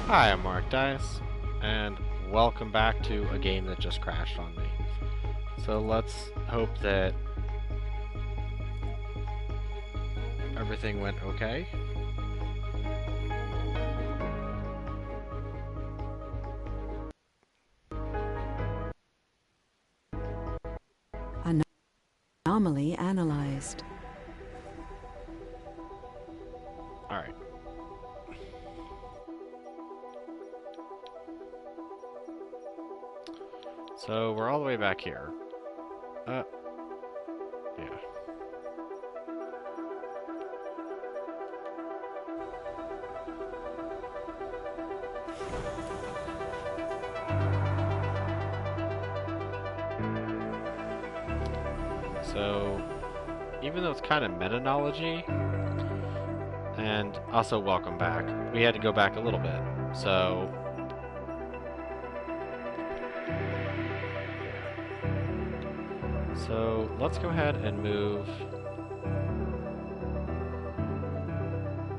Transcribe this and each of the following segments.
Hi, I'm morakdais, and welcome back to a game that just crashed on me. So let's hope that everything went okay. Anomaly analyzed. Alright. So we're all the way back here. Yeah. So, even though it's kind of meta-knowledge-y, and also welcome back, we had to go back a little bit. So let's go ahead and move.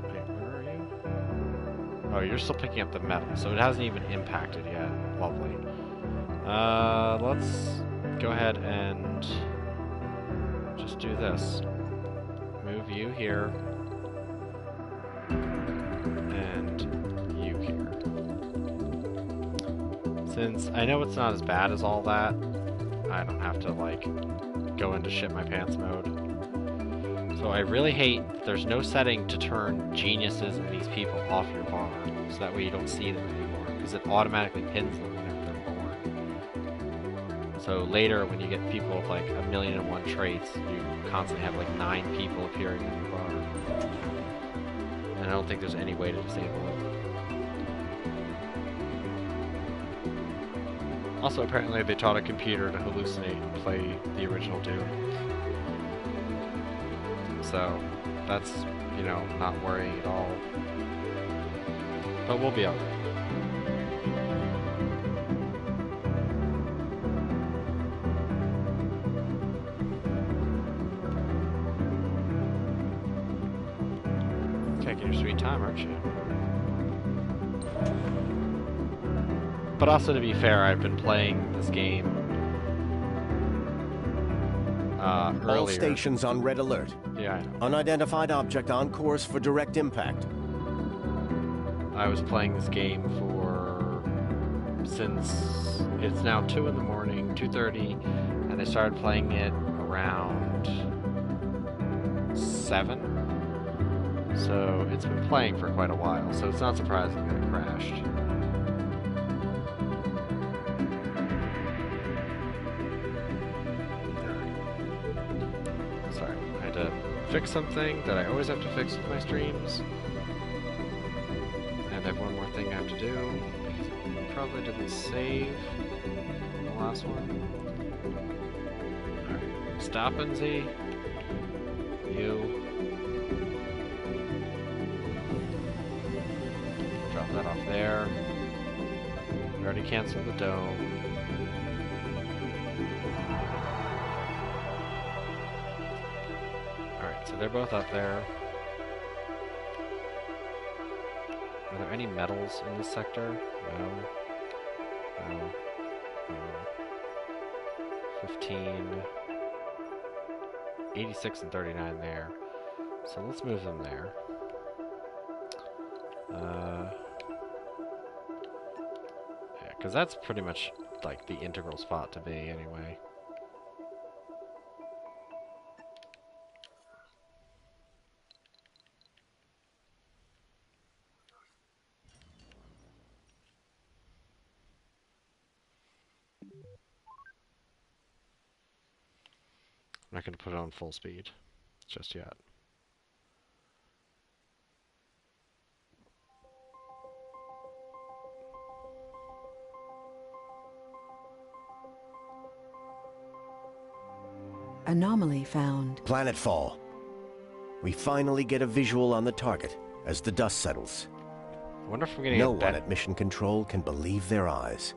Wait, where are you? Oh, you're still picking up the metal, so it hasn't even impacted yet. Lovely. Let's go ahead and just do this. Move you here, and you here. Since I know it's not as bad as all that, I don't have to, like, go into shit my pants mode. So I really hate that there's no setting to turn geniuses and these people off your bar, so that way you don't see them anymore, because it automatically pins them whenever they're born. So later, when you get people with like 1,000,001 traits, you constantly have like 9 people appearing in your bar. And I don't think there's any way to disable it. Also, apparently they taught a computer to hallucinate and play the original Doom. So, that's, you know, not worrying at all. But we'll be alright. Taking your sweet time, aren't you? But also, to be fair, I've been playing this game earlier. All stations on red alert. Yeah, I know. Unidentified object on course for direct impact. I was playing this game since it's now 2 in the morning, 2:30, and I started playing it around 7. So it's been playing for quite a while, so it's not surprising that it crashed. Fix something that I always have to fix with my streams. And I have one more thing I have to do, because I probably didn't save the last one. Alright, stopping Z. You. Drop that off there. We already canceled the dome. So they're both up there. Are there any metals in this sector? No. No. No. 15. 86 and 39 there. So let's move them there. Yeah, because that's pretty much like the integral spot to be anyway. I'm not going to put it on full speed just yet. Anomaly found. Planetfall. We finally get a visual on the target as the dust settles. I wonder if I'm getting No one at Mission Control can believe their eyes.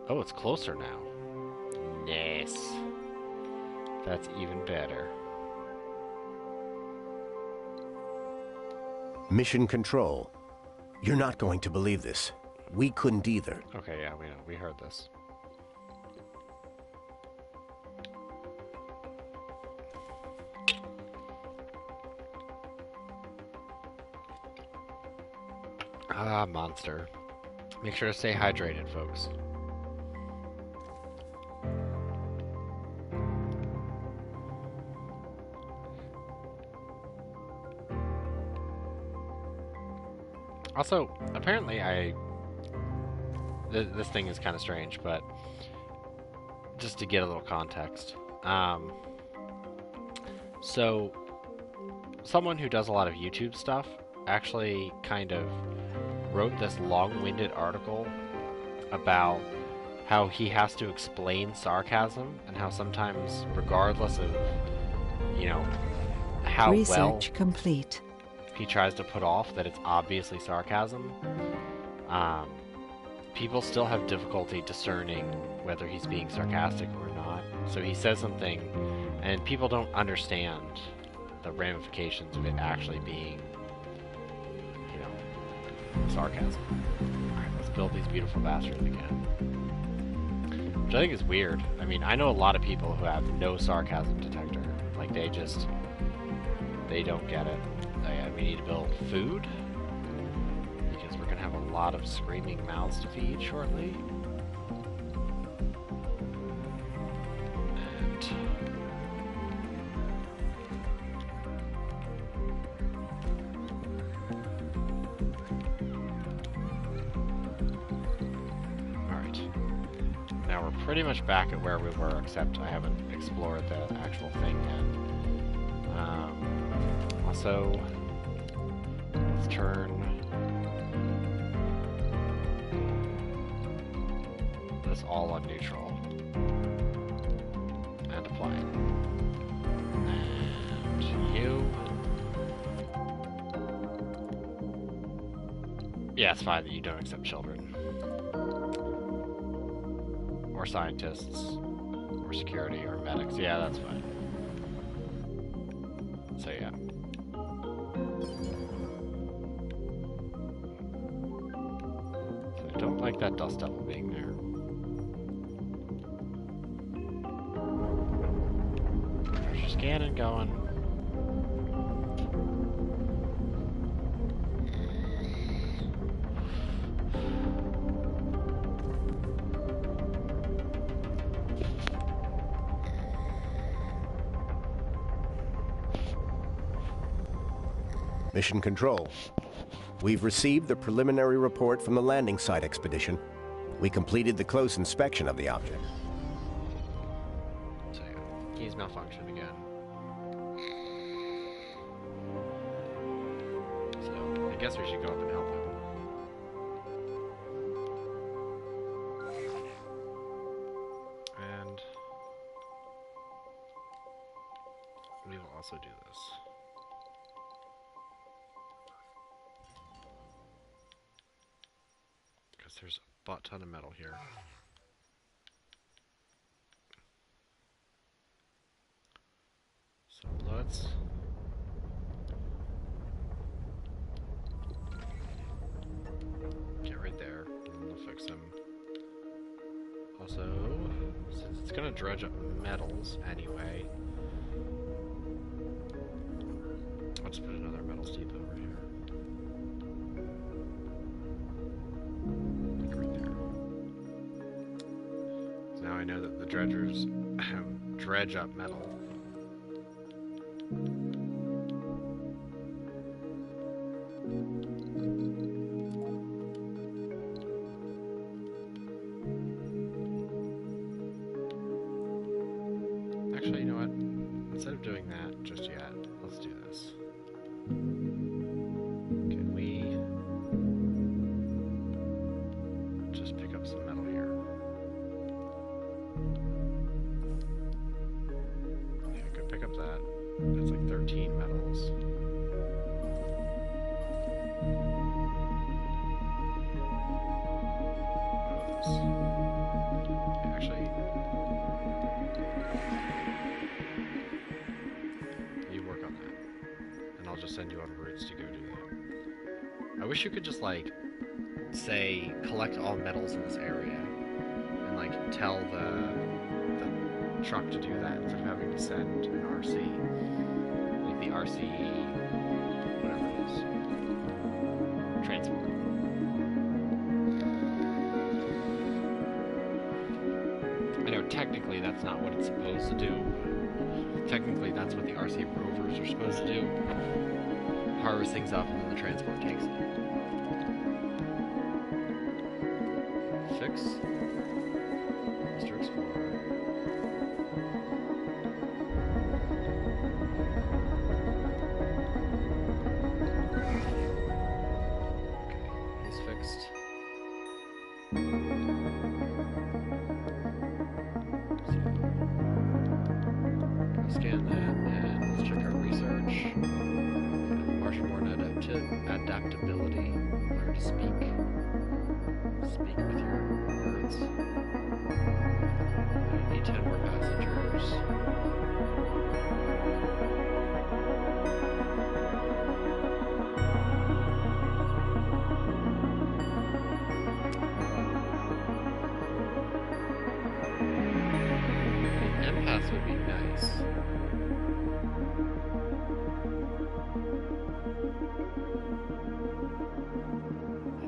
Oh, it's closer now. Nice. That's even better. Mission Control. You're not going to believe this. We couldn't either. Okay, yeah, we know. We heard this. Ah, monster. Make sure to stay hydrated, folks. Also, apparently this thing is kind of strange, but just to get a little context. So, someone who does a lot of YouTube stuff actually kind of wrote this long-winded article about how he has to explain sarcasm and how sometimes, regardless of, you know, how Research well complete. he tries to put off that it's obviously sarcasm, people still have difficulty discerning whether he's being sarcastic or not. So he says something, and people don't understand the ramifications of it actually being, you know, sarcasm. Alright, let's build these beautiful bastards again. Which I think is weird. I mean, I know a lot of people who have no sarcasm detector. Like, they don't get it. We need to build food, because we're going to have a lot of screaming mouths to feed shortly. And alright. Now we're pretty much back at where we were, except I haven't explored the actual thing yet. Also, let's turn this all on neutral and apply it. And you. Yeah, it's fine that you don't accept children. Or scientists. Or security or medics. Yeah, that's fine. So yeah. So I don't like that dust devil being there. There's your scanning going. Mission Control. We've received the preliminary report from the landing site expedition. We completed the close inspection of the object. So yeah, keys malfunction again. So I guess we should go up and help him. And we will also do this. There's a butt ton of metal here. So let's get right there, and we'll fix them. Also, since it's gonna dredge up metals anyway, I'll just put another metals depot over here. Now I know that the dredgers dredge up metal. Actually, you know what? Instead of doing that just yet, let's do this. Can we just pick up some metal here? Okay, I could pick up that. That's like 13 metals. Actually, you work on that, and I'll just send you on routes to go do that. I wish you could just, like, say, collect all metals in this area, and, like, tell the truck to do that instead of having to send an RC. Like, the RC... whatever it is. Transport. I know, technically, that's not what it's supposed to do. Technically, that's what the RC rovers are supposed to do. Harvest things up, and then the transport takes it. Fix. Mr. Explorer. Okay, he's fixed. Scan that, and let's check our research. Marshborn adaptability. Learn to speak. Speak with your words. You need 10 more passengers. Empaths would be nice.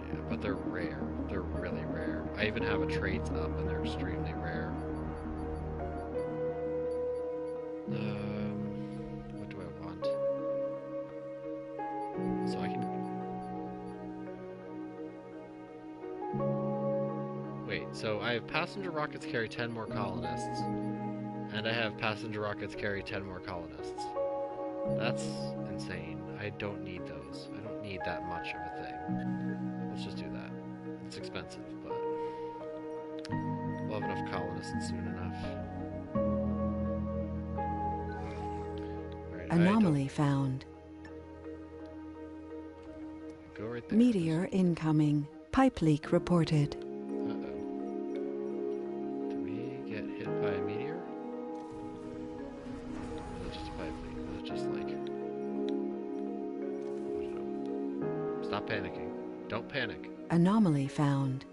Yeah, but they're rare. They're really rare. I even have a trades up and they're extremely rare. What do I want? So I can... Wait, so I have passenger rockets carry 10 more colonists. And I have passenger rockets carry 10 more colonists. That's insane. I don't need those. I don't need that much of a thing. Let's just do that. It's expensive, but we'll have enough colonists soon enough. Right, Anomaly found. Go right there. Meteor incoming. Pipe leak reported. Uh-oh. Did we get hit by a meteor? Or is it just a pipe leak? Or is it just like... I don't know. Stop panicking. Don't panic. Anomaly found.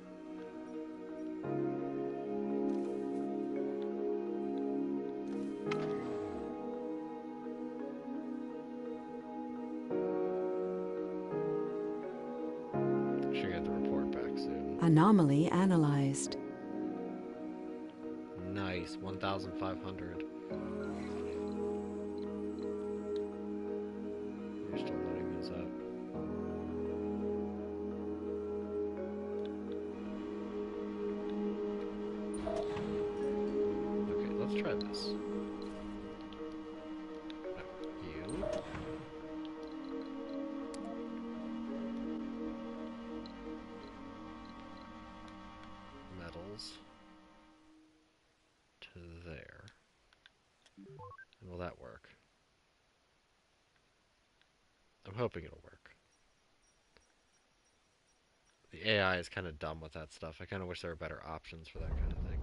Should get the report back soon. Anomaly analyzed. Nice, 1,500. You're still loading those up. Okay, let's try this. No, you. Metals. To there. And will that work? I'm hoping it'll work. The AI is kind of dumb with that stuff. I kind of wish there were better options for that kind of thing.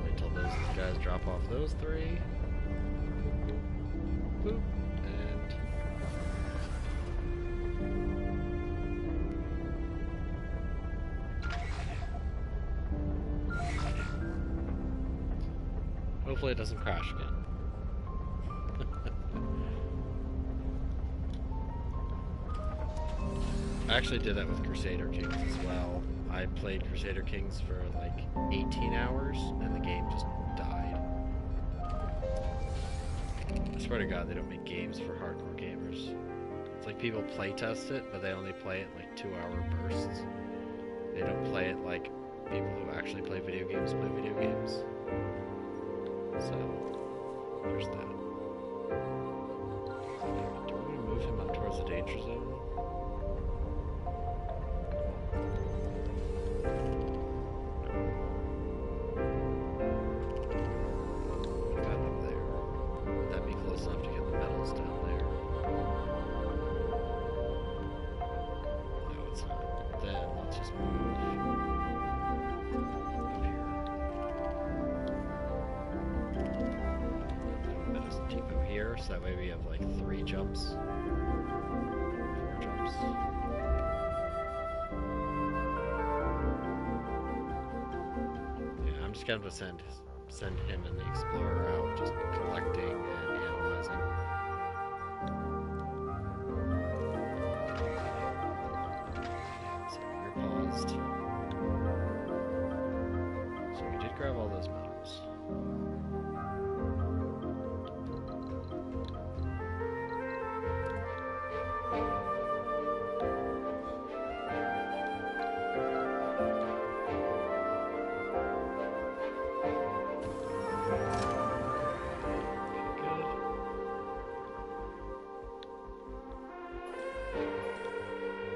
Wait till those guys drop off those three. Boop. And... hopefully it doesn't crash again. I actually did that with Crusader Kings as well. I played Crusader Kings for like 18 hours and the game just died. I swear to God, they don't make games for hardcore gamers. It's like people playtest it, but they only play it like 2-hour bursts. They don't play it like people who actually play video games play video games. So, there's that. Do we want to move him up towards the danger zone? What got up there? Would that be close enough to get the metals down there? No, it's not. Then so that way we have like 3 jumps. 4 jumps. Yeah, I'm just gonna have to send him and the Explorer out, just collecting and analyzing. So you're paused. So we did grab all those metals.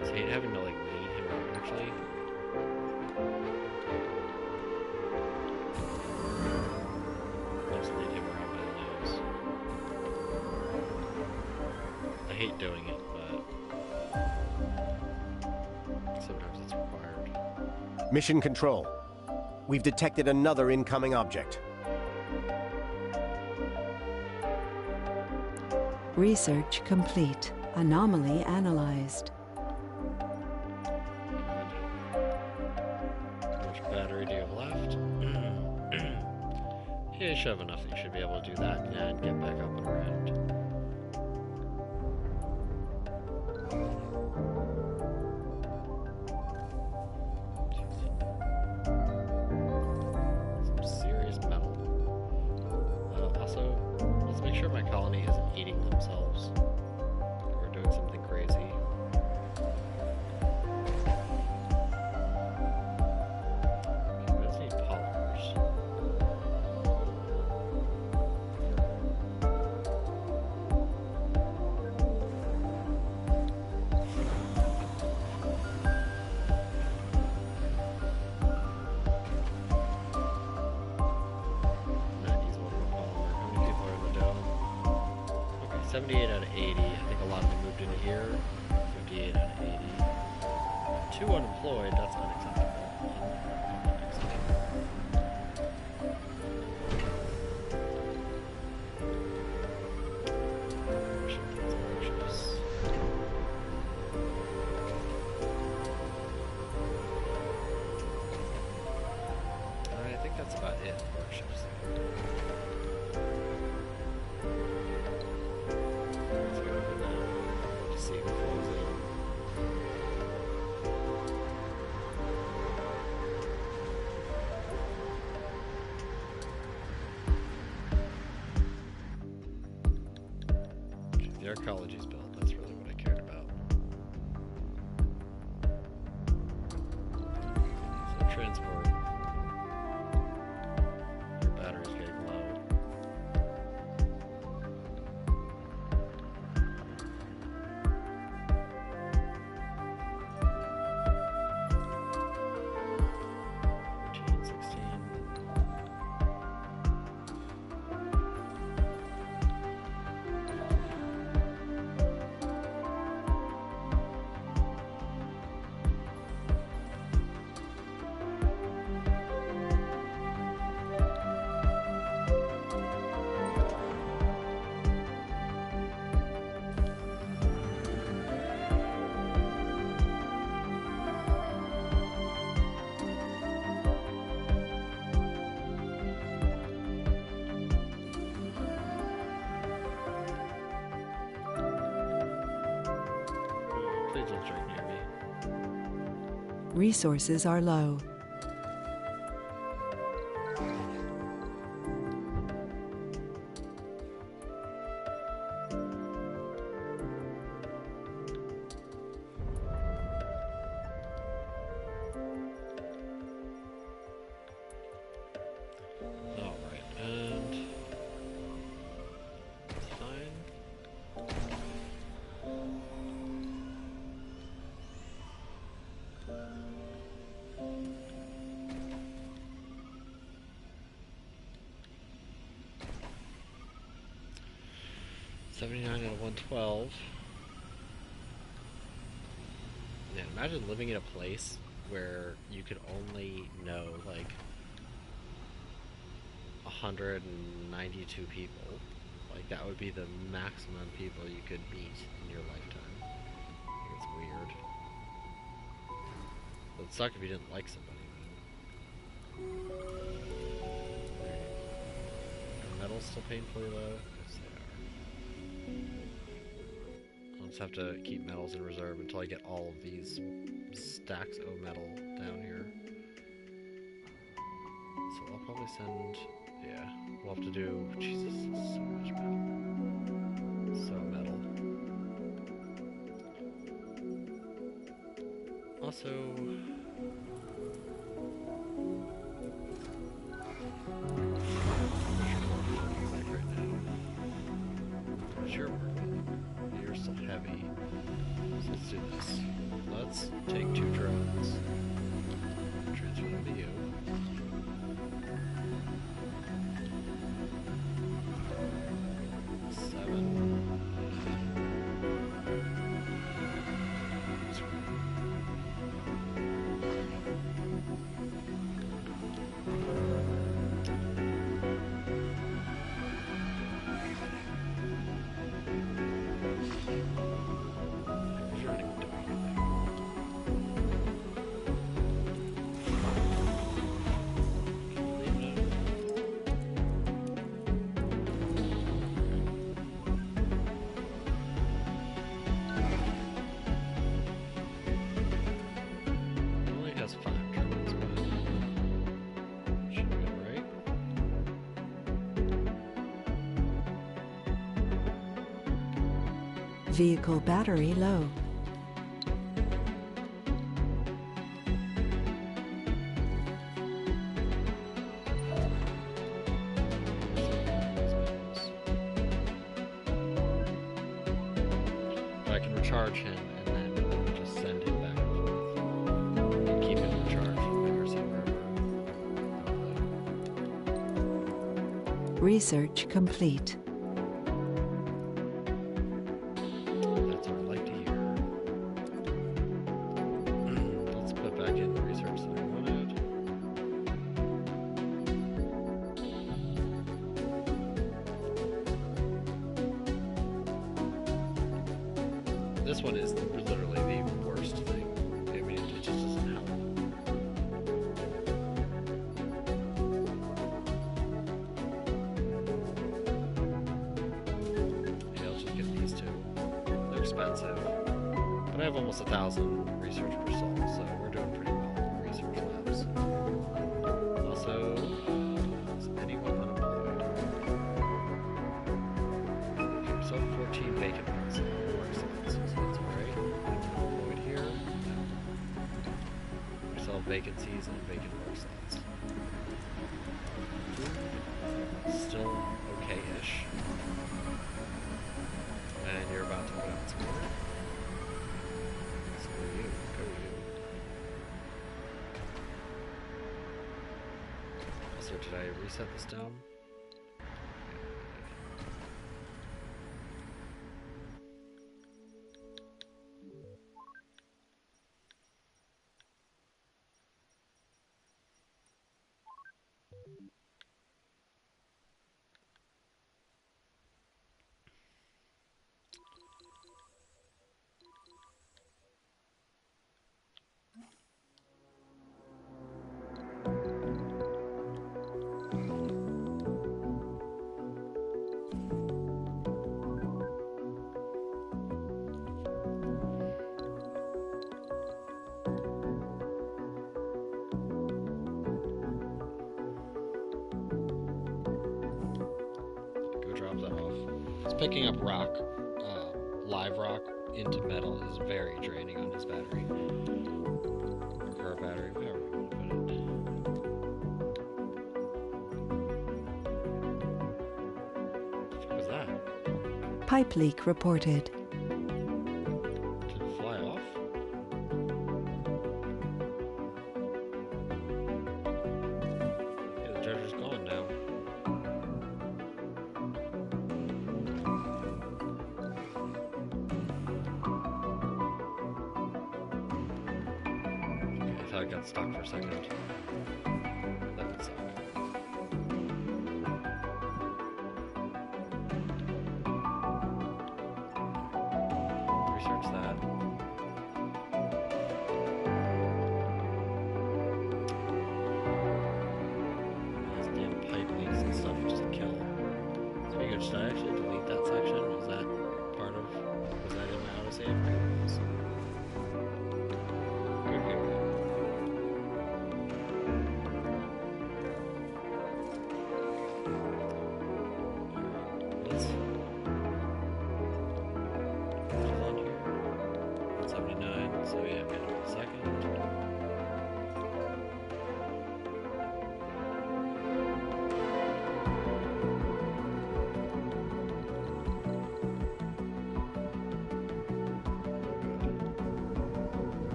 I hate having to like lead him around actually. Just lead him around by the nose. I hate doing it, but sometimes it's required. Mission Control. We've detected another incoming object. Research complete. Anomaly analyzed. How much battery do you have left? Yeah, you should have enough that you should be able to do that and get back up and around. Some serious metal. Also, let's make sure my colony isn't eating themselves. We're doing something crazy. Okay, we just need polymers. That needs one more polymer. How many people are in the dome? Okay, 78 out of 80. I think a lot of them moved into here. 58 out of 80. 2 unemployed. That's unacceptable. Unacceptable. Ship, that's anxious. I think that's about it for our ships. Let's go over now. Just see who falls in. Okay, the arcology's built. That's really what I cared about. So transport. Your battery's getting low. Routine 16. Please don't strike near me. Resources are low. Alright, and that's fine. $79 out of 112. Yeah, imagine living in a place where you could only know like 192 people. like that would be the maximum people you could meet in your lifetime. I think it's weird. It would suck if you didn't like somebody. Are metals still painfully low? Yes, they are. I'll just have to keep metals in reserve until I get all of these stacks of metal down here. So I'll probably send... yeah, we'll have to do... Jesus, so much metal. So metal. Also... right now. What's your work? You're still heavy. So let's do this. Let's take 2 drones. Transfer them to you. Vehicle battery low. I can recharge him and then just send him back and forth. And keep him recharged wherever. Research complete. That's what I like to hear. Let's put back in the research that I wanted. This one is literally the worst thing. I mean, it just doesn't help. Yeah, I'll just get these two. They're expensive. But I have almost 1,000 research per soul, so we're doing pretty well in the research labs. Also, is anyone unemployed? So 14 vacant work slots, so that's alright. Unemployed here. We still have vacancies and vacant work slots. Still okay-ish. And you're about to put out some more. So you, go you. Also, did I reset this down? Picking up rock, live rock, into metal is very draining on his battery. Or her battery, wherever we want to put it. What was that? Pipe leak reported. Did it fly off? Yeah, the treasure's gone now. I got stuck for a second. That would suck. research that. Those damn pipe leaks and stuff just kill. Speaking of, should I actually delete that section? Was that part of? Was that in my autosave? Good. Let's. What is on here? 179. So yeah, wait a second.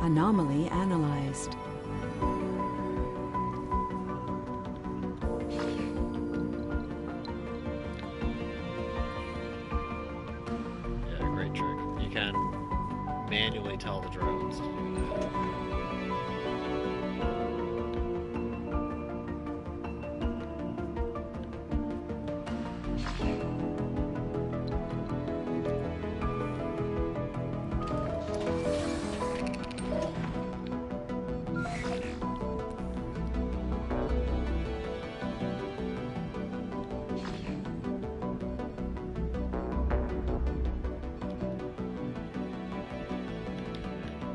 Anomaly analyzed. Yeah, great trick. You can manually tell the drones to do that.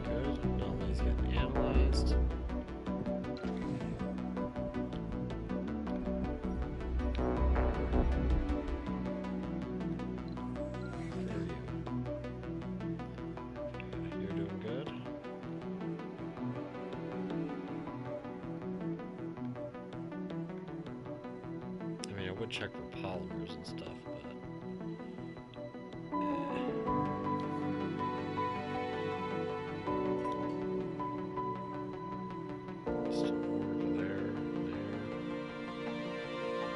Good. Anomalies getting analyzed. You're doing good. I mean, I would check for polymers and stuff, but just over there.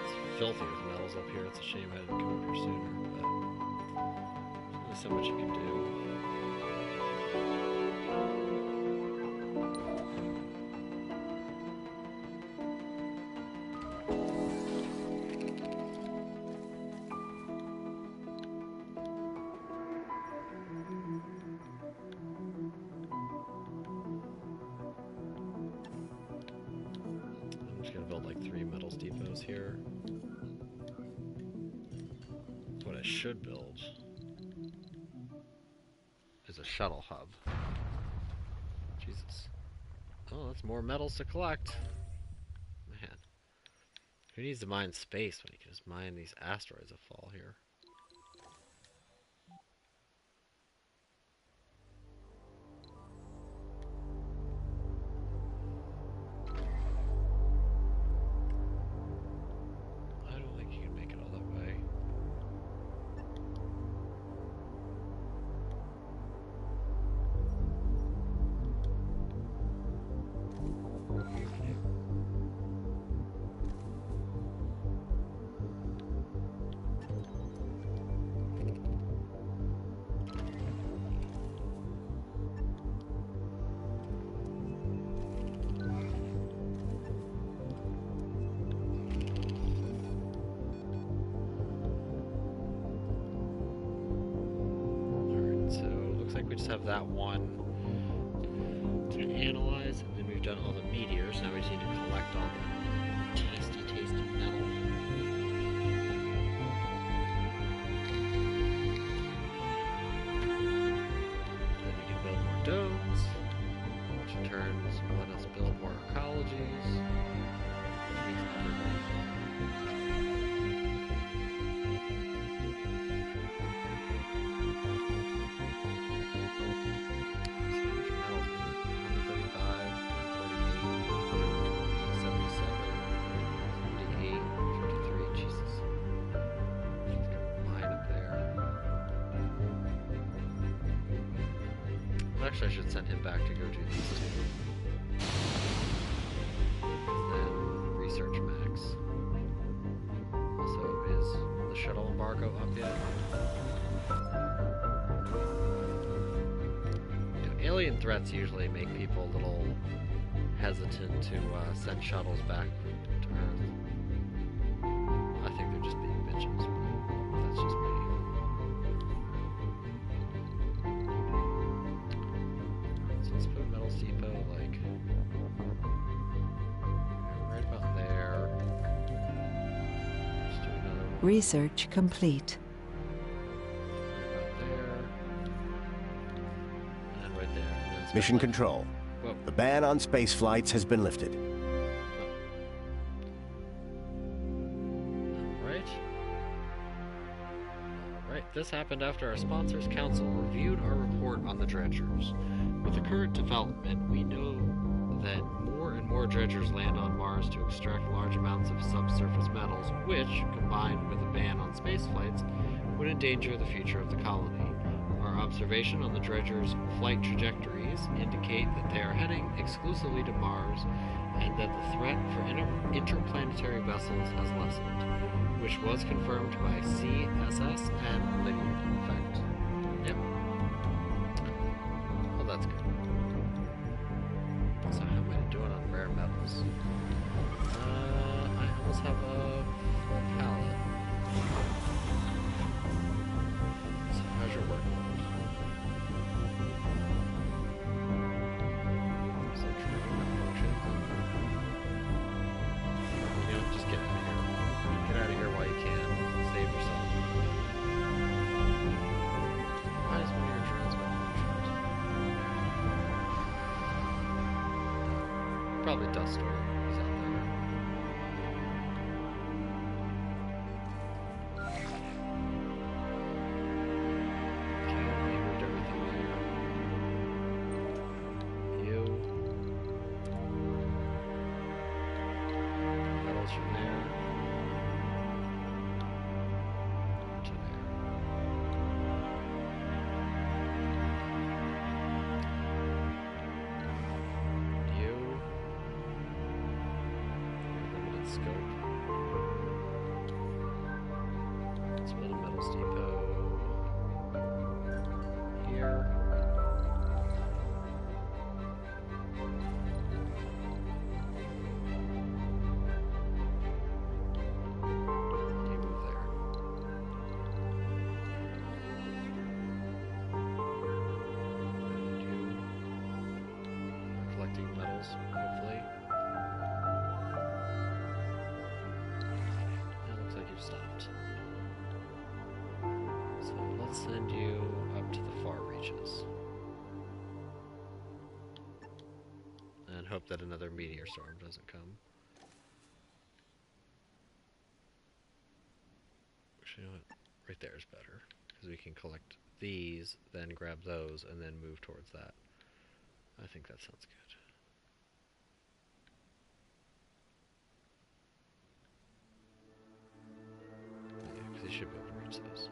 It's filthy with metals up here. It's a shame I didn't come up here sooner, but there's only so much you can do. I'm just gonna build like 3 metals depots here. What I should build is a shuttle hub. Jesus. Oh, that's more metals to collect. Man. Who needs to mine space when you can just mine these asteroids that fall here? I don't think you can make it all that way. Alright, so it looks like we just have that one to analyze, and then we've done all the meteors. Now we just need to collect all the tasty, tasty metal. Then we can build more domes, which in turn will let us build more ecologies. Which means everything. Actually, I should send him back to go do these two. And then research Max. Also, is the shuttle embargo up yet? Civilian threats usually make people a little hesitant to send shuttles back to Earth. I think they're just being bitches. That's just me. So let's put Metals Depot like right about there. Let's do another one Research complete. right there. And right there. And then spend, Mission like, Control. whoa. The ban on space flights has been lifted. Alright, this happened after our sponsors' council reviewed our report on the dredgers. With the current development, we know that more and more dredgers land on Mars to extract large amounts of subsurface metals, which, combined with a ban on space flights, would endanger the future of the colony. Our observation on the dredgers' flight trajectories indicate that they are heading exclusively to Mars and that the threat for interplanetary vessels has lessened, which was confirmed by CSS and Linear Effect. Yep. Well, that's good. So how am I doing on rare metals? I almost have a pallet. So how's your work? You know, just get out of here. Get out of here while you can. Save yourself. Why is one of your transmitter functions? Probably dust storm. He's out there. Okay, we moved everything there. You. Metals from there. To there. You. Limited scope. Let's build a metals depot here. You move there. And you are collecting metals, hopefully. It looks like you've stopped. So let's send you up to the far reaches. And hope that another meteor storm doesn't come. Actually, you know what? Right there is better. Because we can collect these, then grab those, and then move towards that. I think that sounds good. Yeah, because you should be able to reach those.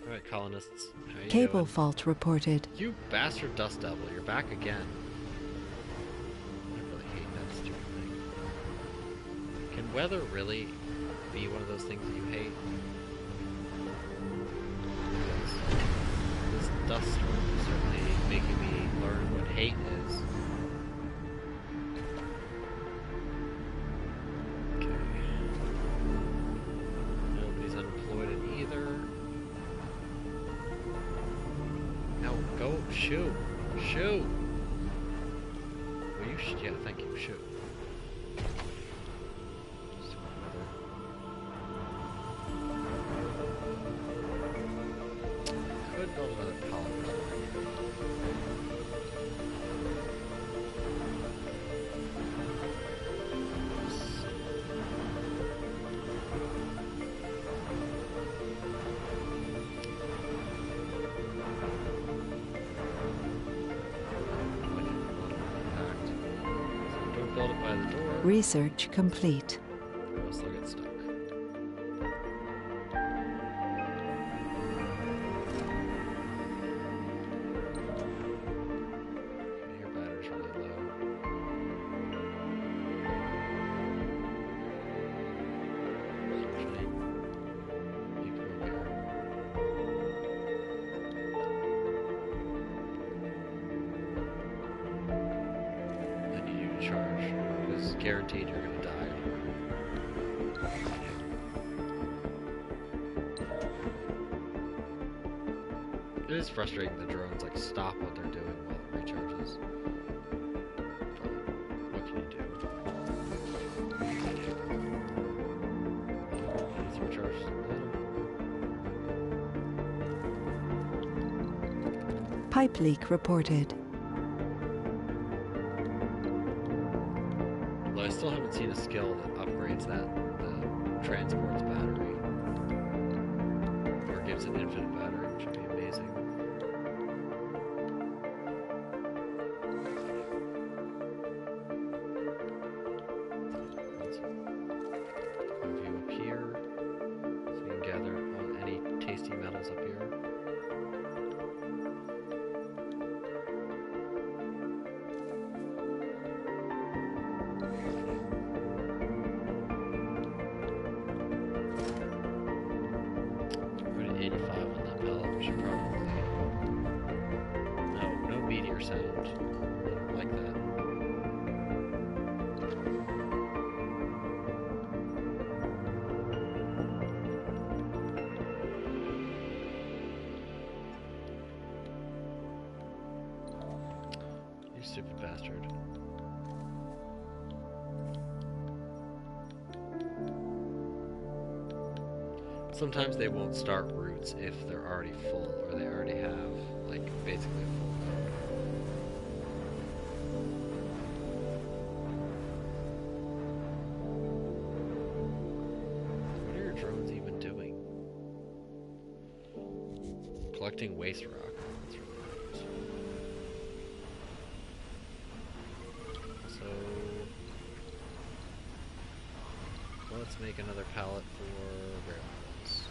Alright, colonists. How you Cable doing? fault reported. You bastard dust devil, you're back again. I really hate that stupid thing. Can weather really be one of those things that you hate? Because this dust storm is certainly making me learn what hate is. Okay. Nobody's unemployed in either. No, go, shoot, shoot. Will you, yeah, thank you, shoot. Just another. Could build another pallet run right here. Don't build it by the door, Research complete. or else they'll get stuck. Your battery's really low. Actually, you come over here. charge. It's guaranteed you're gonna die. It is frustrating the drones like stop what they're doing while it recharges. But what can you do? It's recharged a little. Pipe leak reported. Although I still haven't seen a skill that upgrades the transport's battery. Or gives an infinite battery, which would be amazing. Let's have a view up here. So we can gather on any tasty metals up here. We're at 85 on that pellet. We should probably... No meteor sound. I don't like that. You stupid bastard. Sometimes they won't start routes if they're already full, or they already have, like, basically a full node. What are your drones even doing? Collecting waste rock. That's really nice. So... let's make another pallet for rare metals.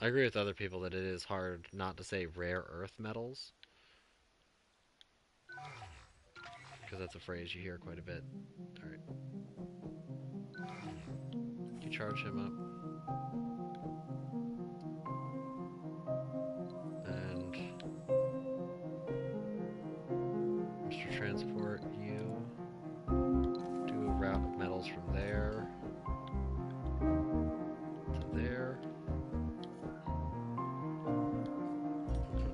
I agree with other people that it is hard not to say rare earth metals. Because that's a phrase you hear quite a bit. Alright. You charge him up. And... Mr. Transport, you... do a route of metals from there to there.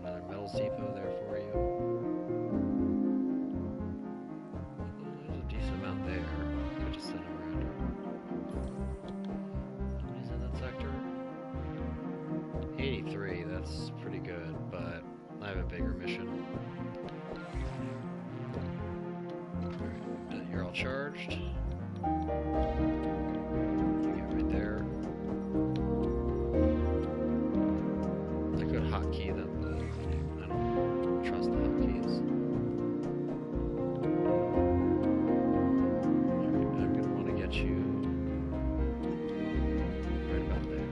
Another metals depot there for you. There's a decent amount there. I just sent them around. How many's in that sector? 83, that's pretty good, but I have a bigger mission. Alright, you're all charged. You get right there. It's a good hotkey that I don't trust the hotkeys. Alright, I'm gonna want to get you right about there.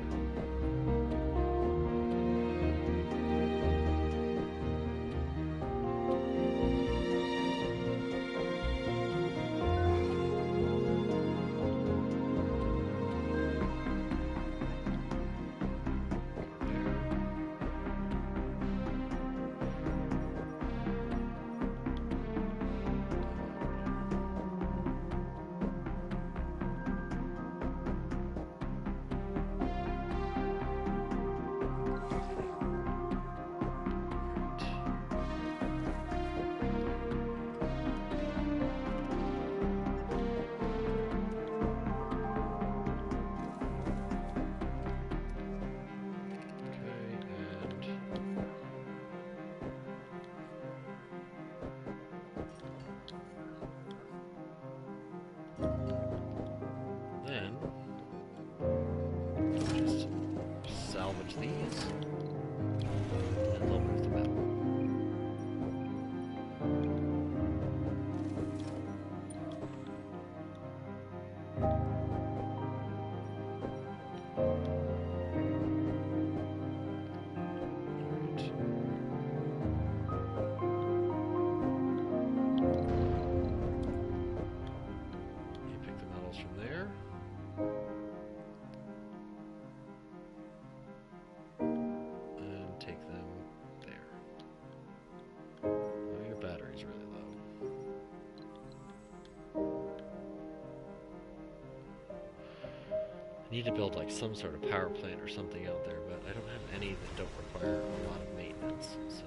need to build like some sort of power plant or something out there, but I don't have any that don't require a lot of maintenance, so...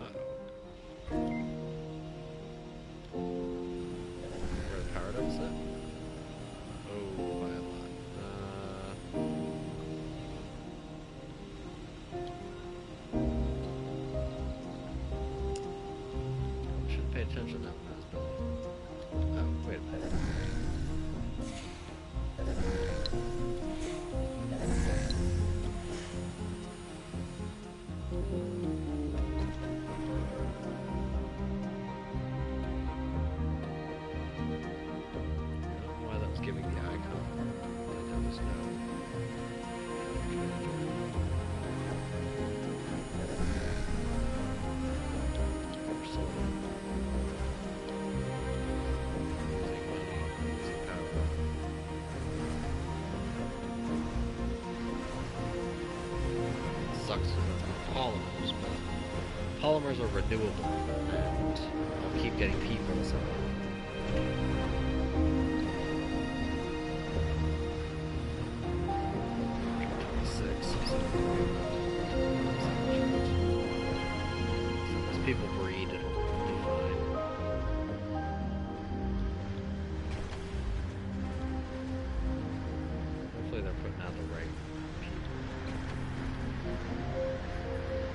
Uh-oh. Where the power deficit? Oh, by a lot. Should have paid attention to that when I was building. Oh, wait a minute. Giving the icon, but there was no sucks because that's polymers, but polymers are renewable, and I'll keep getting people, so 26. As people breed, it'll be fine. Hopefully they're putting out the right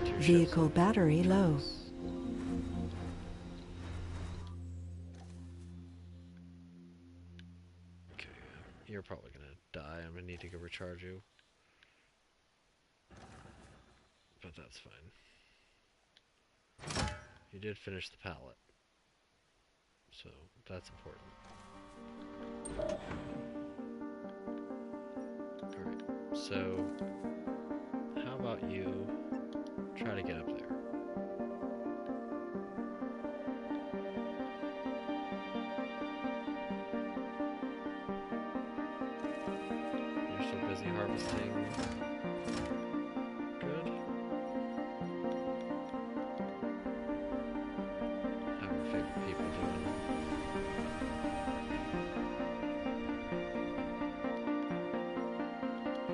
people. Vehicle battery low. Okay, you're probably gonna die. I'm gonna need to go recharge you. But that's fine. You did finish the pallet, so that's important. Alright, so how about you try to get up there? You're so busy harvesting. Good. How are favorite people doing?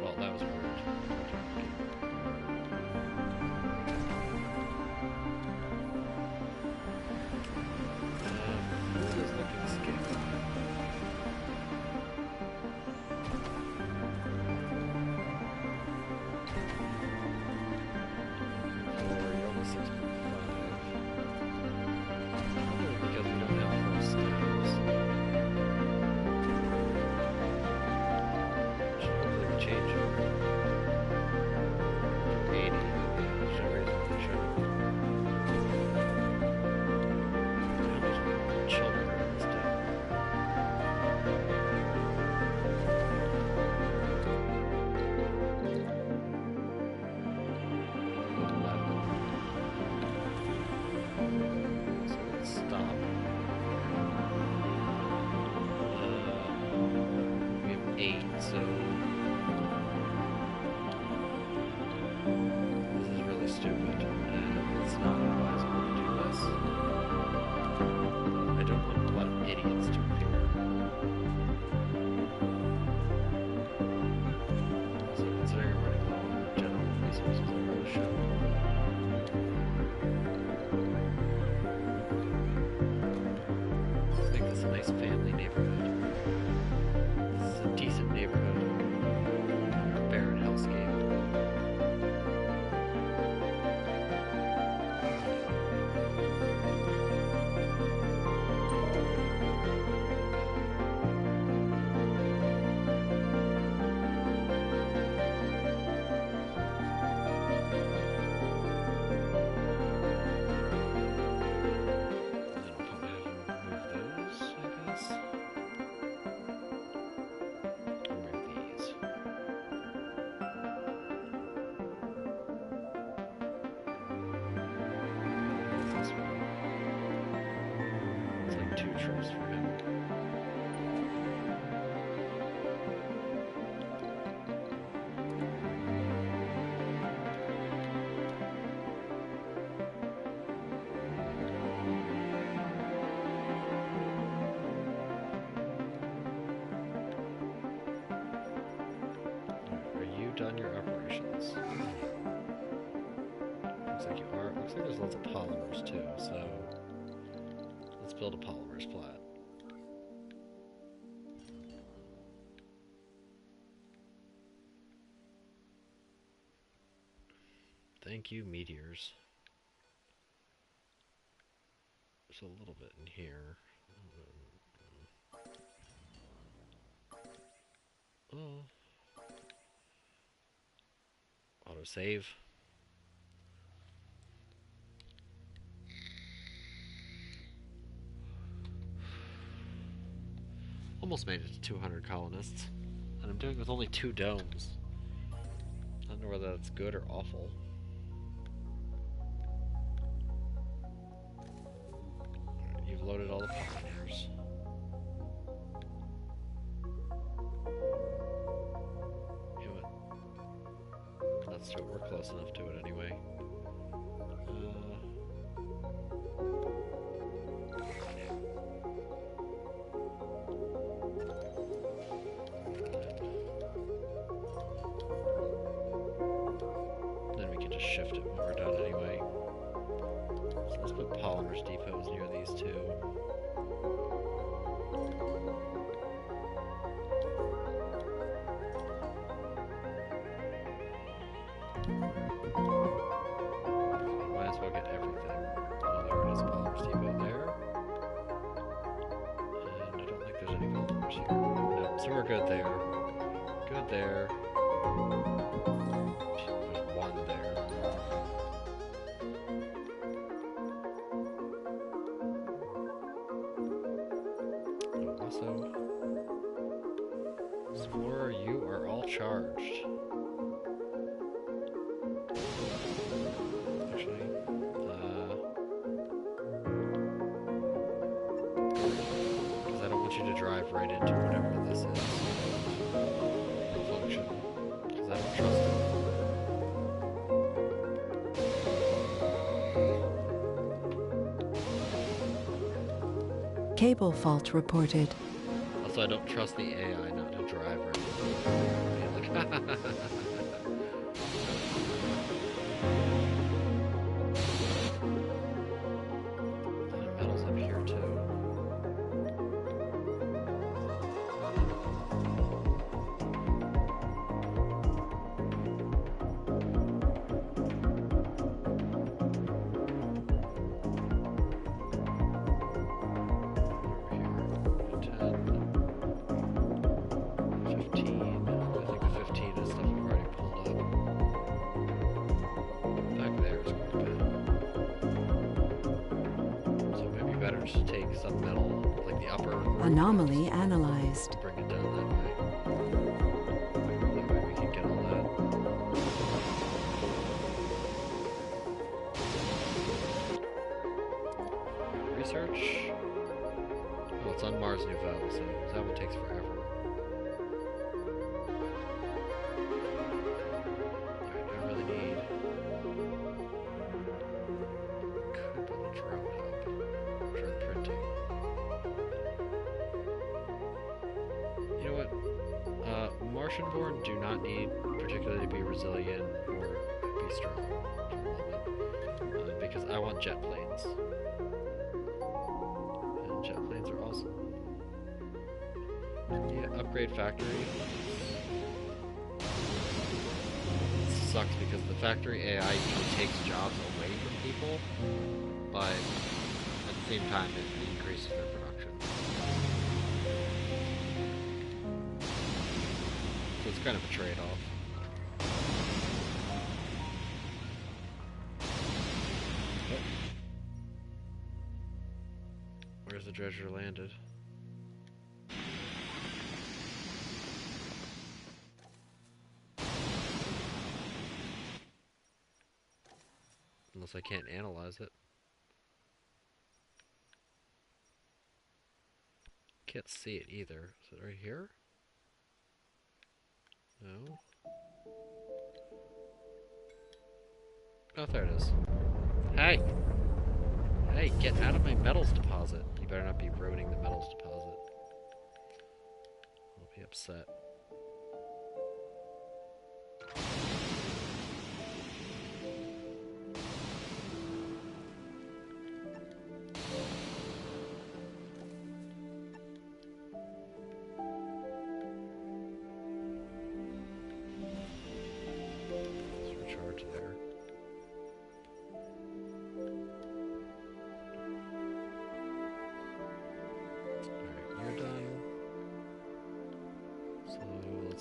Well, that was rude. Food is looking scary. You're almost 6.5. Probably because we don't have full stacks. Should hopefully we change it. 80. There's no reason we shouldn't. How much children are in this day? So let's stop. We have 8, so this is really stupid, and it's not advisable to do this. I don't want a lot of idiots to appear. Also, considering I'm running low on general resources, I really should. Let's make this a nice family neighborhood. This is a decent neighborhood. Barren hellscape. And then I'll probably have to remove those, I guess. Remove these. This one. It's like 2 trips for him. metals. Looks like you are. Looks like there's lots of polymers too, so let's build a polymers plat. Thank you, meteors. There's a little bit in here. Oh. Autosave. Almost made it to 200 colonists. And I'm doing it with only 2 domes. I don't know whether that's good or awful. Alright, you've loaded all the polymers. You know what? Let's do it. We're close enough to it anyway. Shift it when we're done anyway. So let's put polymers depots near these two. Might as well get everything. Oh, there it is, polymers depot there. And I don't think there's any polymers here. No, so we're good there. Good there. There's one there. Explorer, you are all charged. Actually, because I don't want you to drive right into whatever this is. Function. Because I don't trust it. Cable fault reported. Also, I don't trust the AI not to drive right into it. Metals up here too. To take some metal, like the upper anomaly analyzed. Bring it down that way. That way we can get all that. Research. Oh, it's on Mars Nouvelle, so that one takes forever. Alright, I really need. Could build a drone hub. Drone printing. You know what? Martian-born do not need particularly to be resilient or be strong for the moment, because I want jet planes. And jet planes are awesome. Yeah, upgrade factory. Sucks because the factory AI usually takes jobs away from people, but at the same time it increases their production. So it's kind of a trade-off. Oh. Where's the treasure landed? Unless I can't analyze it. Can't see it either. Is it right here? No. Oh, there it is. Hey! Hey, get out of my metals deposit. You better not be ruining the metals deposit. I'll be upset.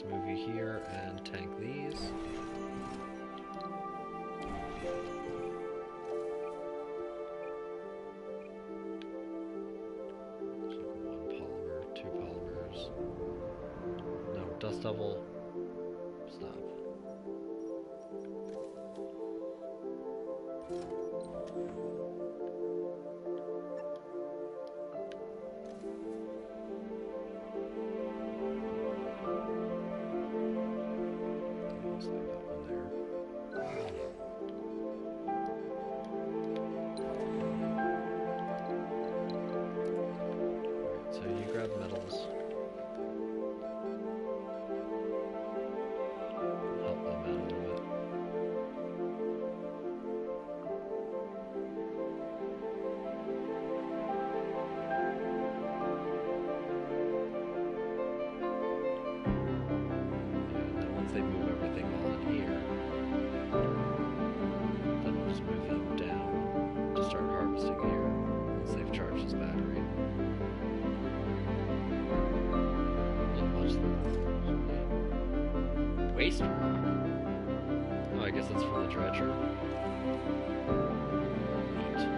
let's move you here and tank these. One polymer, two polymers. No, dust devil. Stop. So you grab metals. Help them out a little bit. And then once they move everything all in here, then we'll just move them down to start harvesting here once they've charged this battery. Waste rock? Oh, I guess that's from the dredger. Neat.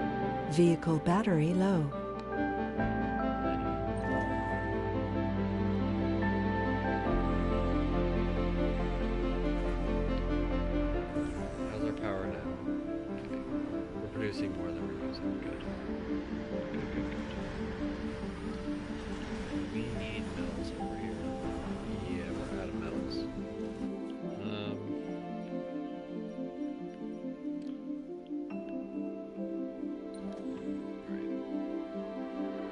Vehicle battery low. How's our power now? Okay. We're producing more than we're using. Good. Good, good, good. We need metals over here. Yeah, we're out of metals. Right.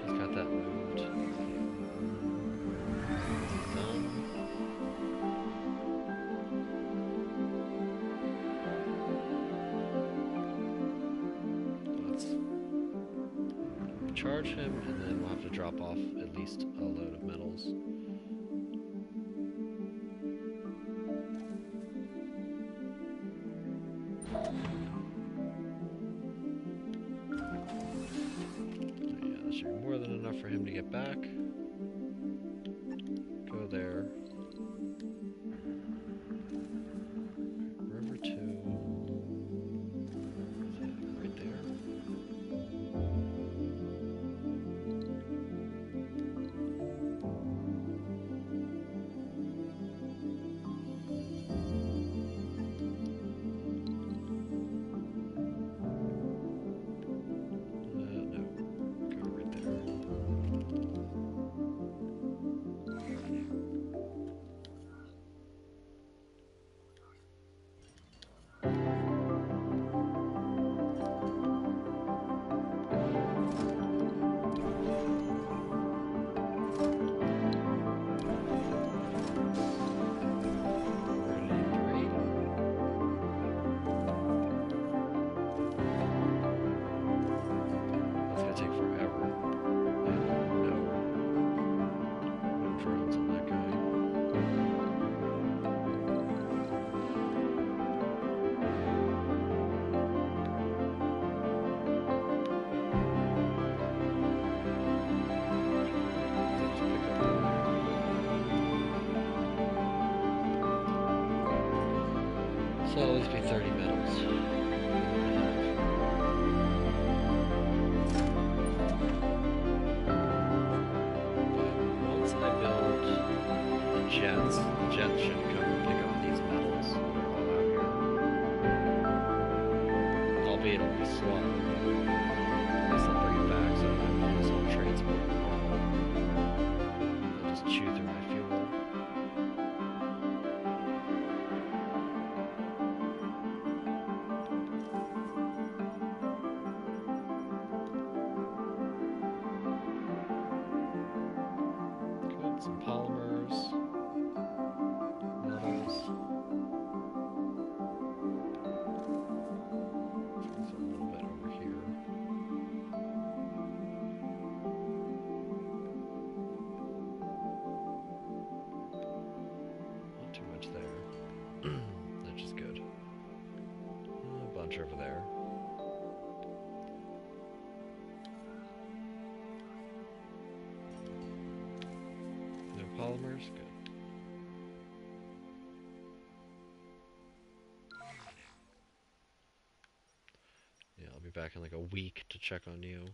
He's got that moved. Done. Let's charge him, and then we'll have to drop off at least a load of metals. Yeah, that should be more than enough for him to get back. Go there. River 2. Is it right there? No. Go right there. That's gonna take forever. And no drones on that guy. Just pick up so at least be 30 metals. But once I build the jets should come and pick up these metals that are all out here. Albeit it'll be slow. At least I'll bring it back so I don't have to do this whole transport normal. I'll just chew through my fuel. Good, some polymers, metals. There's a little bit over here. Not too much there. That's just good. A bunch over there. No polymers? Good. be back in like a week to check on you.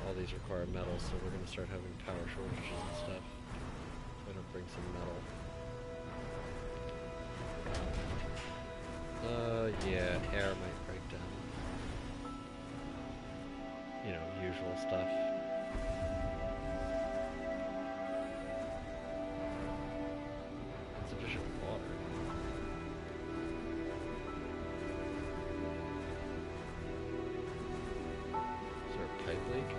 All these require metal, so we're gonna start having power shortages and stuff. So I don't bring some metal. Yeah, air might break down. You know, usual stuff. Insufficient water. Is there a pipe leak?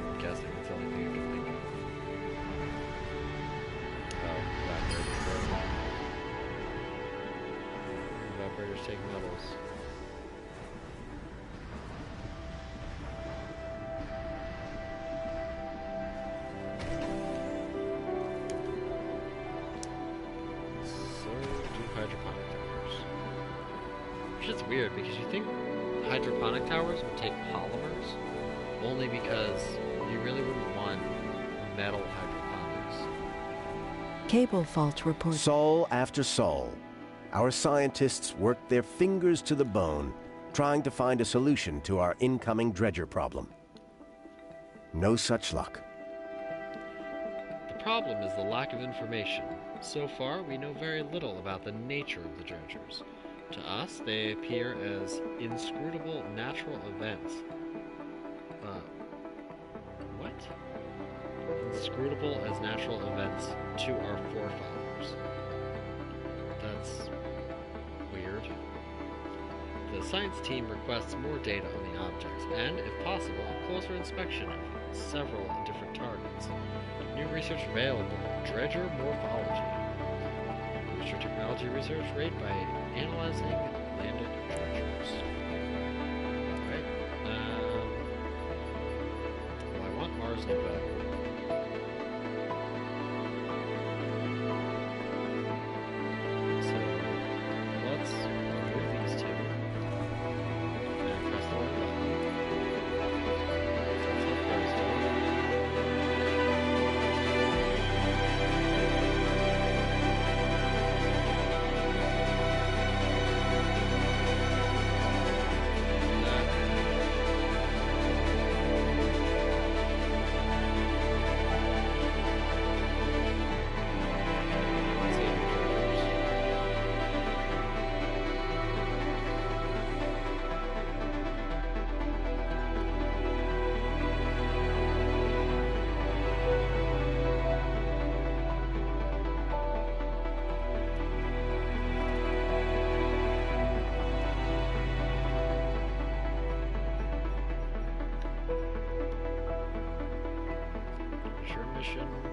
I'm guessing it's the only thing I can think of. Oh, evaporator's broken. Evaporators take metals. So do hydroponic towers. Which is weird because you think hydroponic towers would take polymers only because you really wouldn't want metal hydroponics. Cable fault reported. Sol after sol, our scientists worked their fingers to the bone, trying to find a solution to our incoming dredger problem. No such luck. The problem is the lack of information. So far, we know very little about the nature of the dredgers. To us, they appear as inscrutable natural events. What? Inscrutable as natural events to our forefathers. That's weird. The science team requests more data on the objects, and, if possible, a closer inspection of several different targets. New research available. Dredger morphology. Boost your technology research rate by analyzing landed dredgers. Right. Well, I want Mars info. So let's remove these two and press the right button. So that's how pros do it.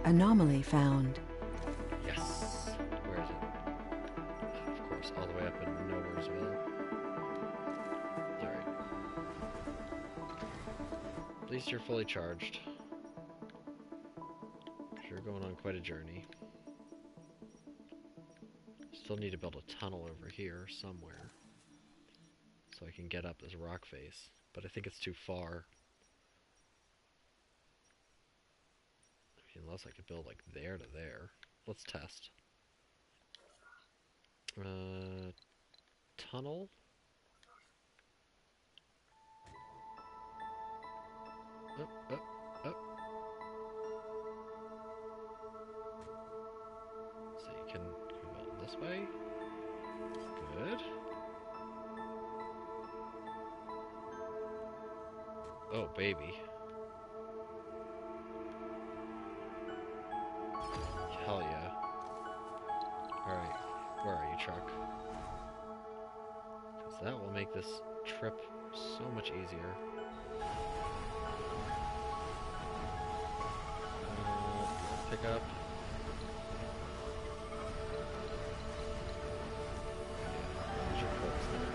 Anomaly found. Yes. Where is it? Of course, all the way up in Nowheresville. Alright. At least you're fully charged. You're going on quite a journey. Still need to build a tunnel over here somewhere. So I can get up this rock face. But I think it's too far. Unless I could build like there to there. Let's test. Tunnel? Up, up, up. So you can go this way. Good. Oh, baby. Hell yeah. Alright, where are you, truck? Because that will make this trip so much easier. Pick up. There's your bolts there.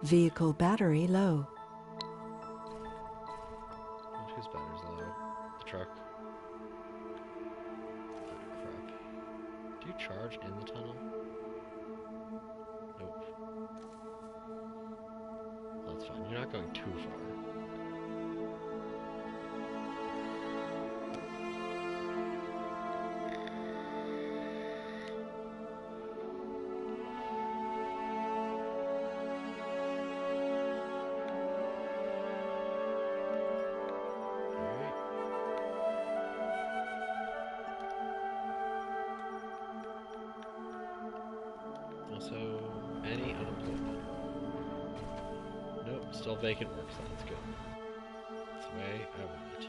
Vehicle battery low. Whose battery's low? The truck. Oh, crap. Do you charge in the tunnel? Nope. Well, that's fine. You're not going too far. Also, any unemployment? Nope, still vacant work, so that's good. That's the way I want it.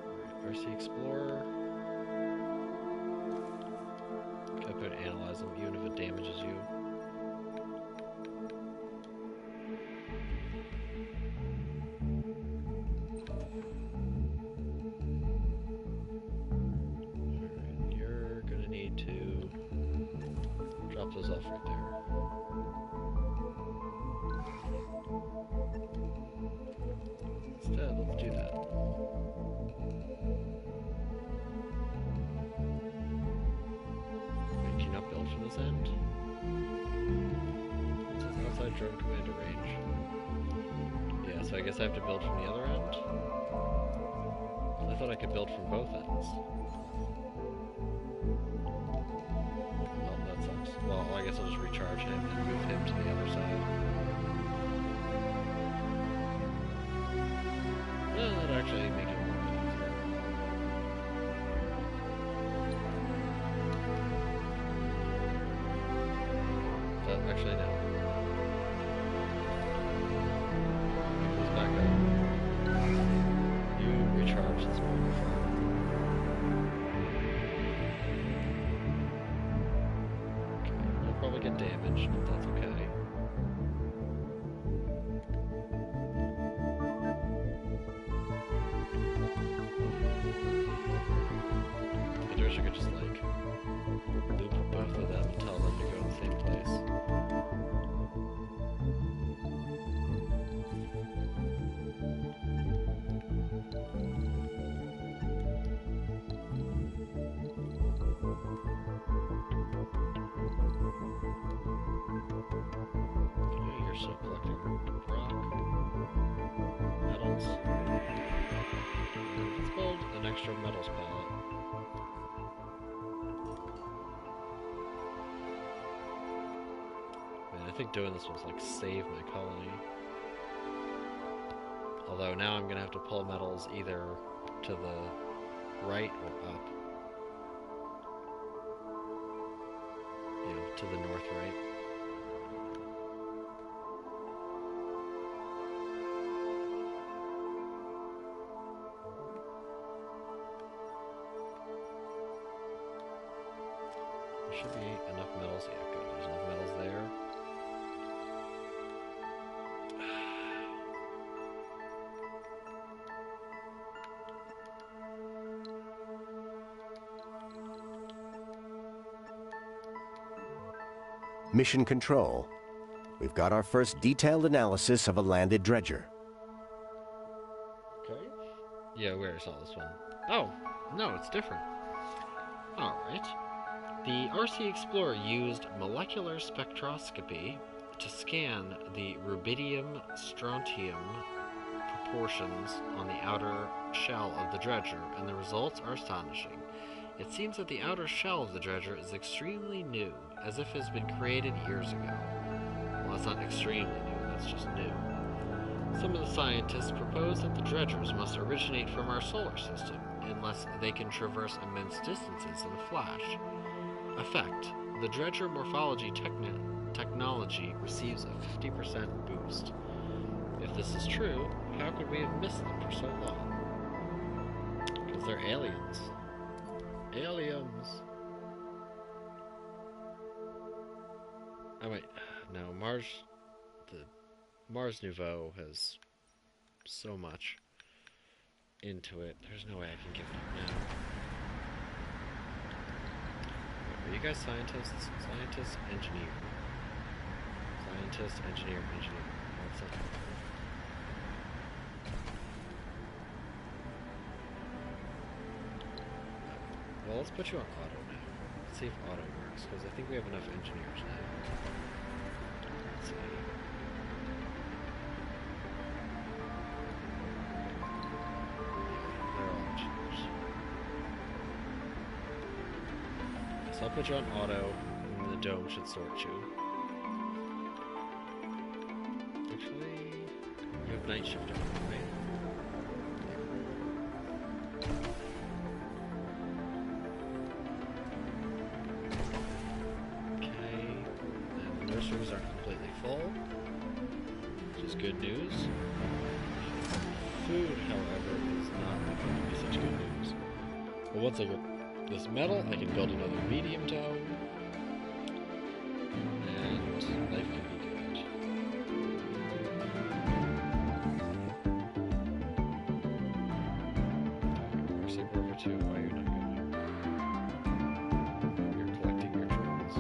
Alright, RC Explorer. Gotta put analyze them, even if it damages you. Drop those off right there. Instead, let's do that. Wait, can you not build from this end? It says outside drone commander range. Yeah, so I guess I have to build from the other end? I thought I could build from both ends. Well, I guess I'll just recharge him and move him to the other side. That'd actually make it more easier. Actually, no. Goes back up. You recharge this one. Probably get damaged, but that's okay. I wish I could just like loop both of them and tell them to go in the same place. Still collecting rock, metals. Let's build an extra metals palette. Man, I think doing this was like save my colony. Although now I'm gonna have to pull metals either to the right or up. You know, to the north right. Should be enough metals. Yeah, good. There's enough metals there. Mission Control. We've got our first detailed analysis of a landed dredger. Okay. Yeah, where is all this one? Oh, no, it's different. Alright. The RC Explorer used molecular spectroscopy to scan the rubidium-strontium proportions on the outer shell of the dredger, and the results are astonishing. It seems that the outer shell of the dredger is extremely new, as if it has been created years ago. Well, that's not extremely new, that's just new. Some of the scientists propose that the dredgers must originate from our solar system, unless they can traverse immense distances in a flash. Effect: the dredger morphology technology receives a 50% boost. If this is true, how could we have missed them for so long? Because they're aliens. Aliens! Oh wait, no, the Mars Nouveau has so much into it. There's no way I can give it up now. you guys scientists? Scientist, engineer. Scientist, engineer, engineer. What's that? Well, let's put you on auto now. Let's see if auto works, because I think we have enough engineers now. Let's see. They're all engineers. So I'll put you on auto, and the dome should sort you. Actually, you have night shift on, right? Nurseries aren't completely full, which is good news. Food, however, is not going to be such good news. But once I get this metal, I can build another medium dome, and life can be good. Mercy River 2, why you're not going? You're collecting your drones.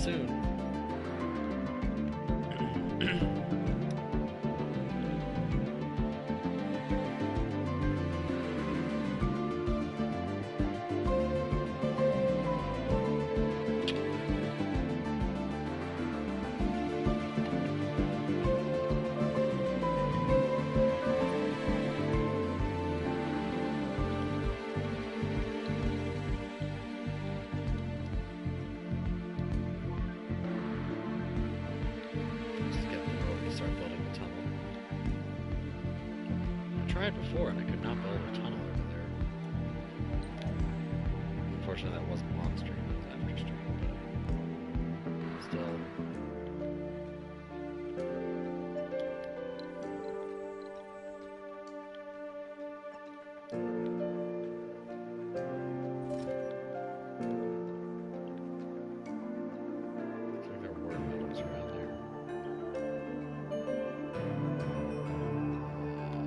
Soon. Before, and I could not build a tunnel over there. Unfortunately, that wasn't on stream, it was after stream, but still. Looks like there were metals around there.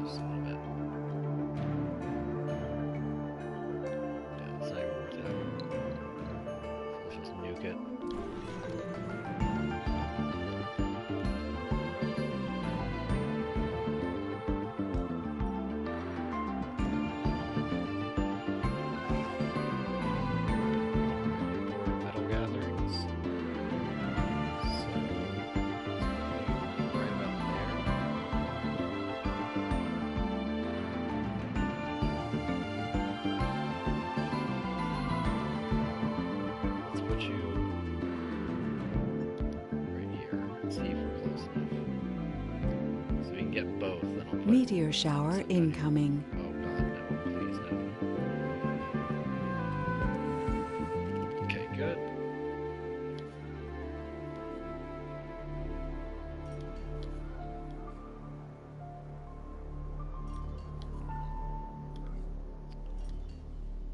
Just a little bit. It. Metal gatherings. So, right about there. Let's put you see if we're close enough. So we can get both, then I'll put Meteor shower incoming. Oh god, no. Please no. Okay, good.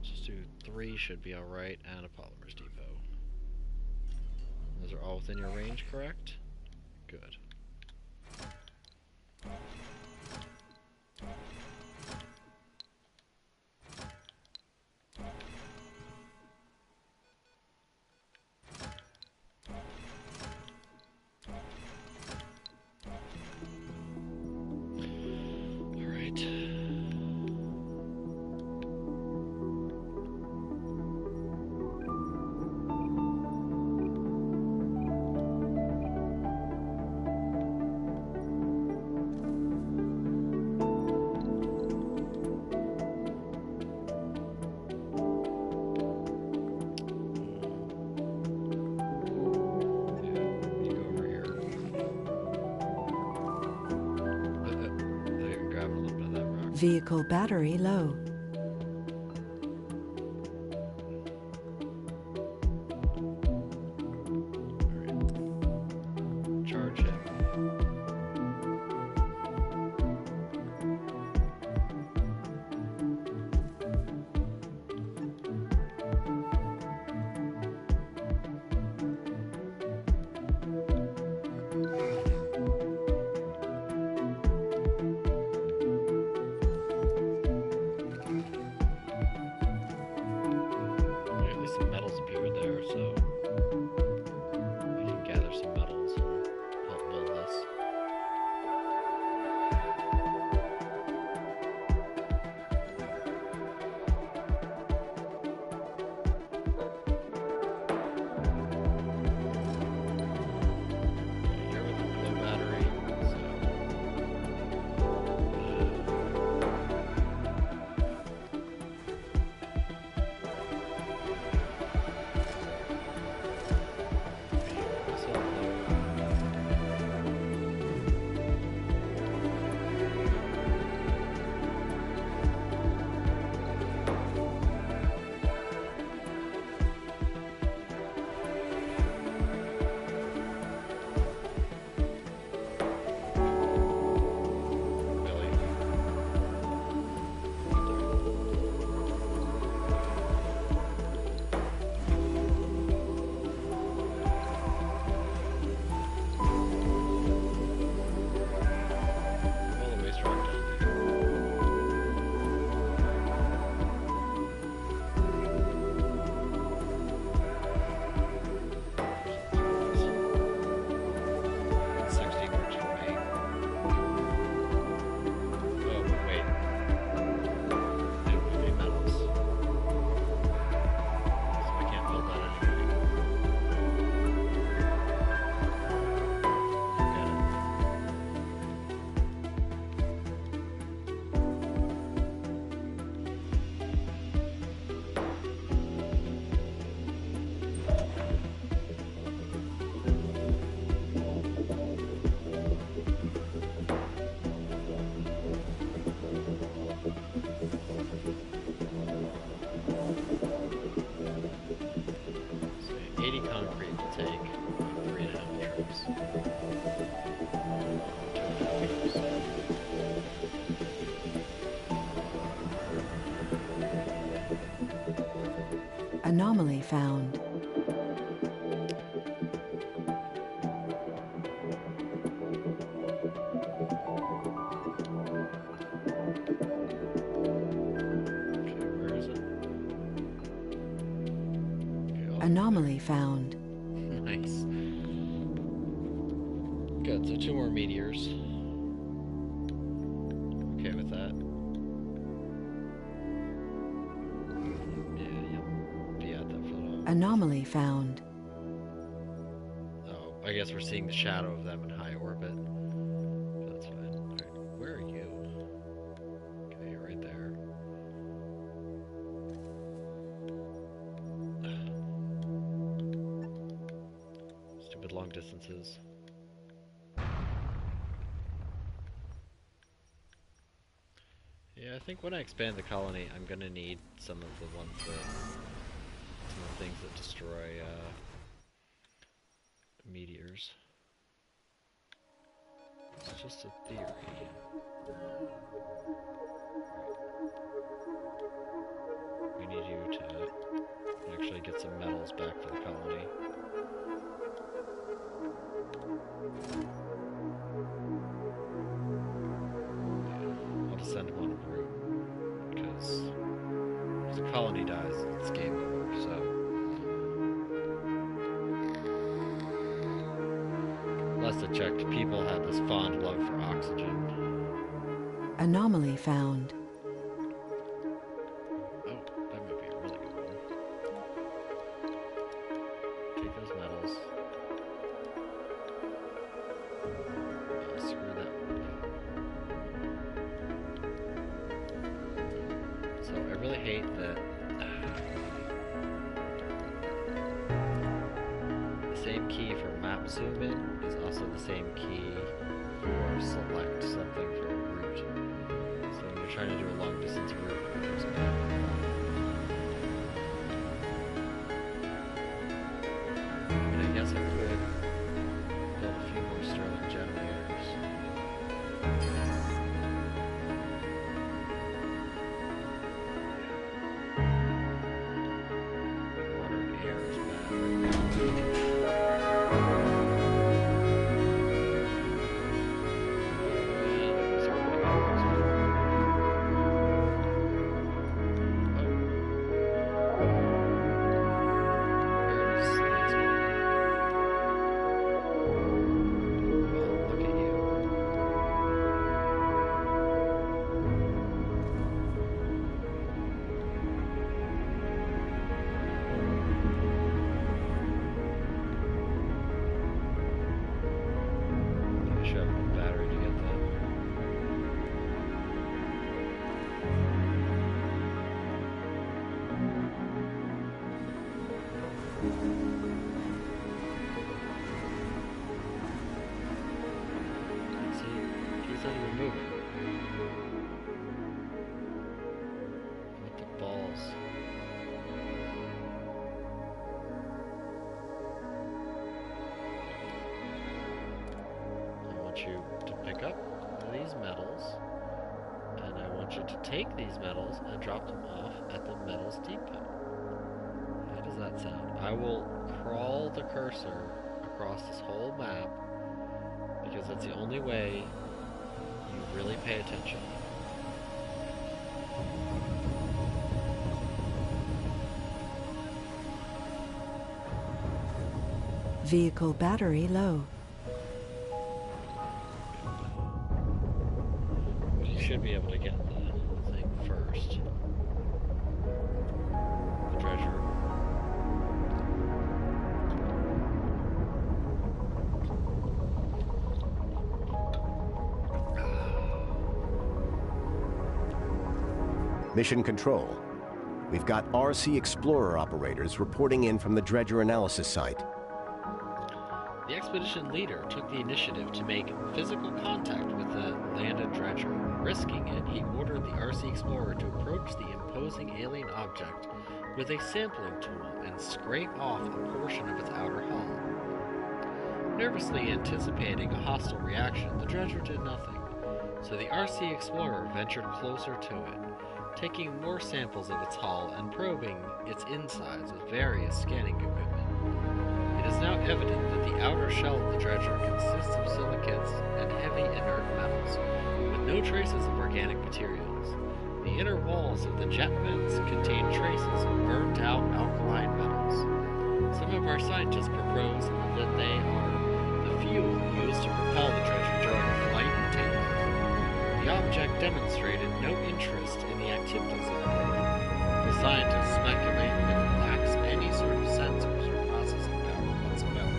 Just do 3 should be alright, and a Polymers Depot. Those are all within your range, correct? Good. All right. Vehicle battery low. Anomaly found. Okay, where is it? Okay, off Anomaly found. there. Nice. Good, so 2 more meteors. Okay with that. Yeah, you'll be at that photo. Anomaly found. Oh, I guess we're seeing the shadow of them in high orbit. That's fine. Alright, where are you? Okay, you're right there. Stupid long distances. Yeah, I think when I expand the colony, I'm gonna need some of the ones that, some of the things that destroy meteors. It's just a theory. We need you to actually get some metals back for the colony. Yeah, I'll just send him on a route, because if the colony dies, it's game over, so... Last I checked, people had this fond love for oxygen. Anomaly found. Oh, that might be a really good one. Take those metals. Oh, screw that roof. So I really hate that the same key for map zoom in is also the same key for select something for a route. So when you're trying to do a long distance route, there's I guess I could build a few more Sterling generators. Water and air is bad right now. What the balls? I want you to pick up these metals, and I want you to take these metals and drop them off at the metals depot. How does that sound? I will crawl the cursor across this whole map, because that's the only way you really pay attention. Vehicle battery low. You should be able to get the thing first. The treasure. Mission Control. We've got RC Explorer operators reporting in from the Dredger analysis site. The expedition leader took the initiative to make physical contact with the landed dredger. Risking it, he ordered the RC Explorer to approach the imposing alien object with a sampling tool and scrape off a portion of its outer hull. Nervously anticipating a hostile reaction, the dredger did nothing, so the RC Explorer ventured closer to it. taking more samples of its hull and probing its insides with various scanning equipment. It is now evident that the outer shell of the dredger consists of silicates and heavy inert metals, with no traces of organic materials. The inner walls of the jet vents contain traces of burnt-out alkaline metals. Some of our scientists propose that they are the fuel used to propel the dredger during flight and takeoff. The object demonstrated no interest in the activities of the crew. The scientists speculate that it lacks any sort of sensors or processing power whatsoever.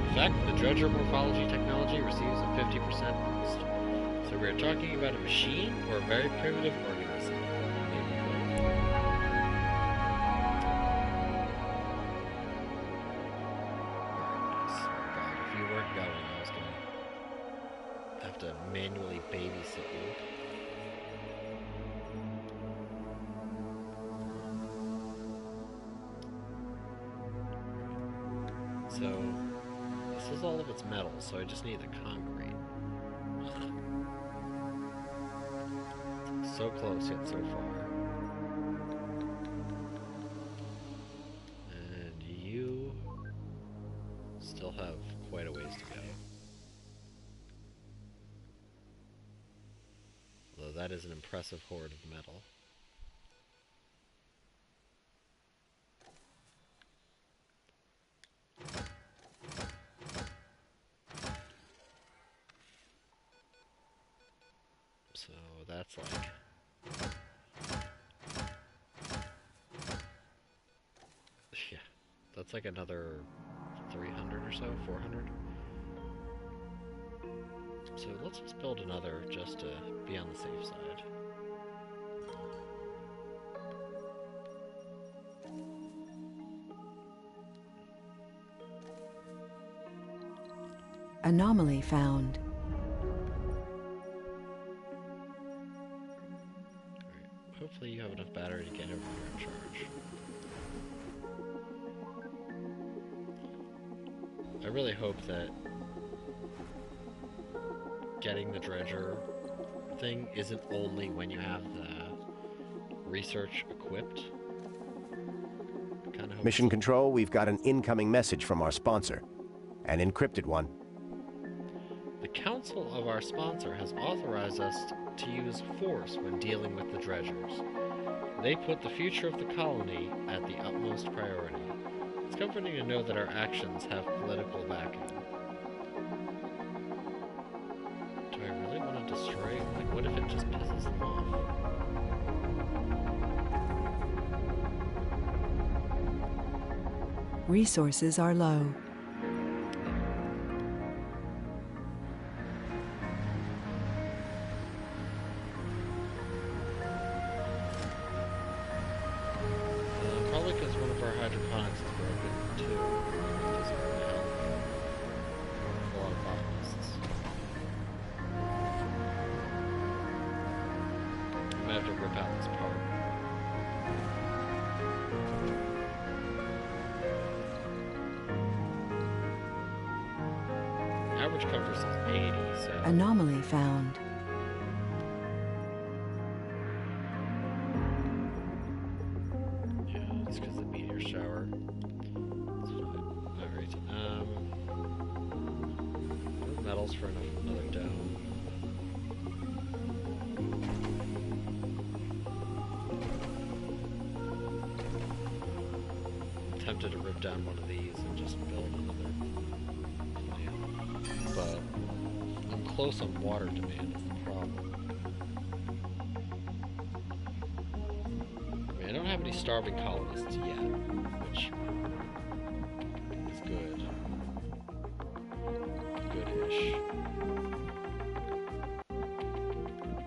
In fact, the dredger morphology technology receives a 50% boost. So we're talking about a machine or a very primitive organism. Maybe both. Nice. Oh god, if you weren't going, I was gonna have to manually babysit you. So, this is all of its metal, so I just need the concrete. So close yet so far. And you still have quite a ways to go. Although that is an impressive hoard of metal. So that's like... yeah, that's like another 300 or so, 400. So let's just build another just to be on the safe side. Anomaly found. Alright, hopefully you have enough battery to get over here and charge. I really hope that getting the dredger thing isn't only when you have the research equipped. Kinda hope Mission Control, we've got an incoming message from our sponsor. An encrypted one. the council of our sponsor has authorized us to use force when dealing with the dredgers. They put the future of the colony at the utmost priority. It's comforting to know that our actions have political backing. Do I really want to destroy it? Like, what if it just pisses them off? Resources are low. Probably because one of our hydroponics is broken, too. It doesn't really help. A lot of botanists. I'm gonna have to rip out this part. Average comfort is 80, so... Anomaly found. yeah, it's because of the meteor shower. It's fine. Alright, metals for another dome. I'm tempted to rip down one of these and just build another plant. But I'm close on water demand is the problem. I mean, I don't have any starving colonists yet, which is good. Good-ish.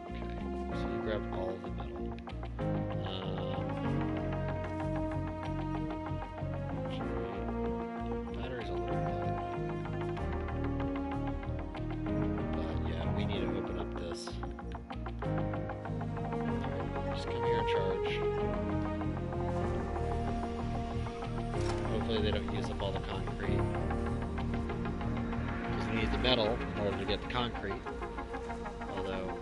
Okay, so you grab all of the metal. Actually, battery's a little low. But yeah, we need to open up this. Just come here and charge. Hopefully they don't use up all the concrete. Because we need the metal in order to get the concrete. Although...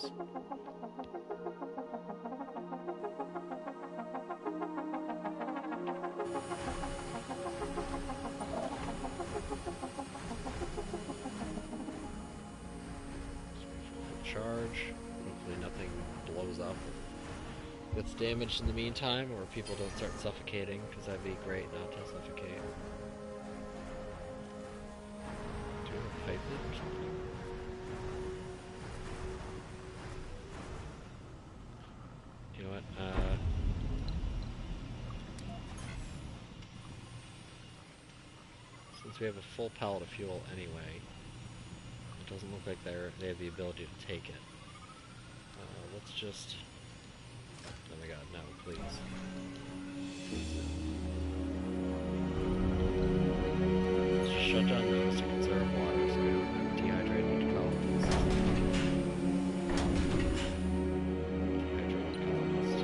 goes. Charge. Hopefully nothing blows up or gets damaged in the meantime, or people don't start suffocating, because that'd be great not to suffocate. Do we have a pipe leak or something? You know what? Since we have a full pallet of fuel anyway, it doesn't look like they have the ability to take it. Let's just... Oh my god, no, please. Let's just shut down those to conserve water so we don't dehydrate into colonists. Dehydrated colonists.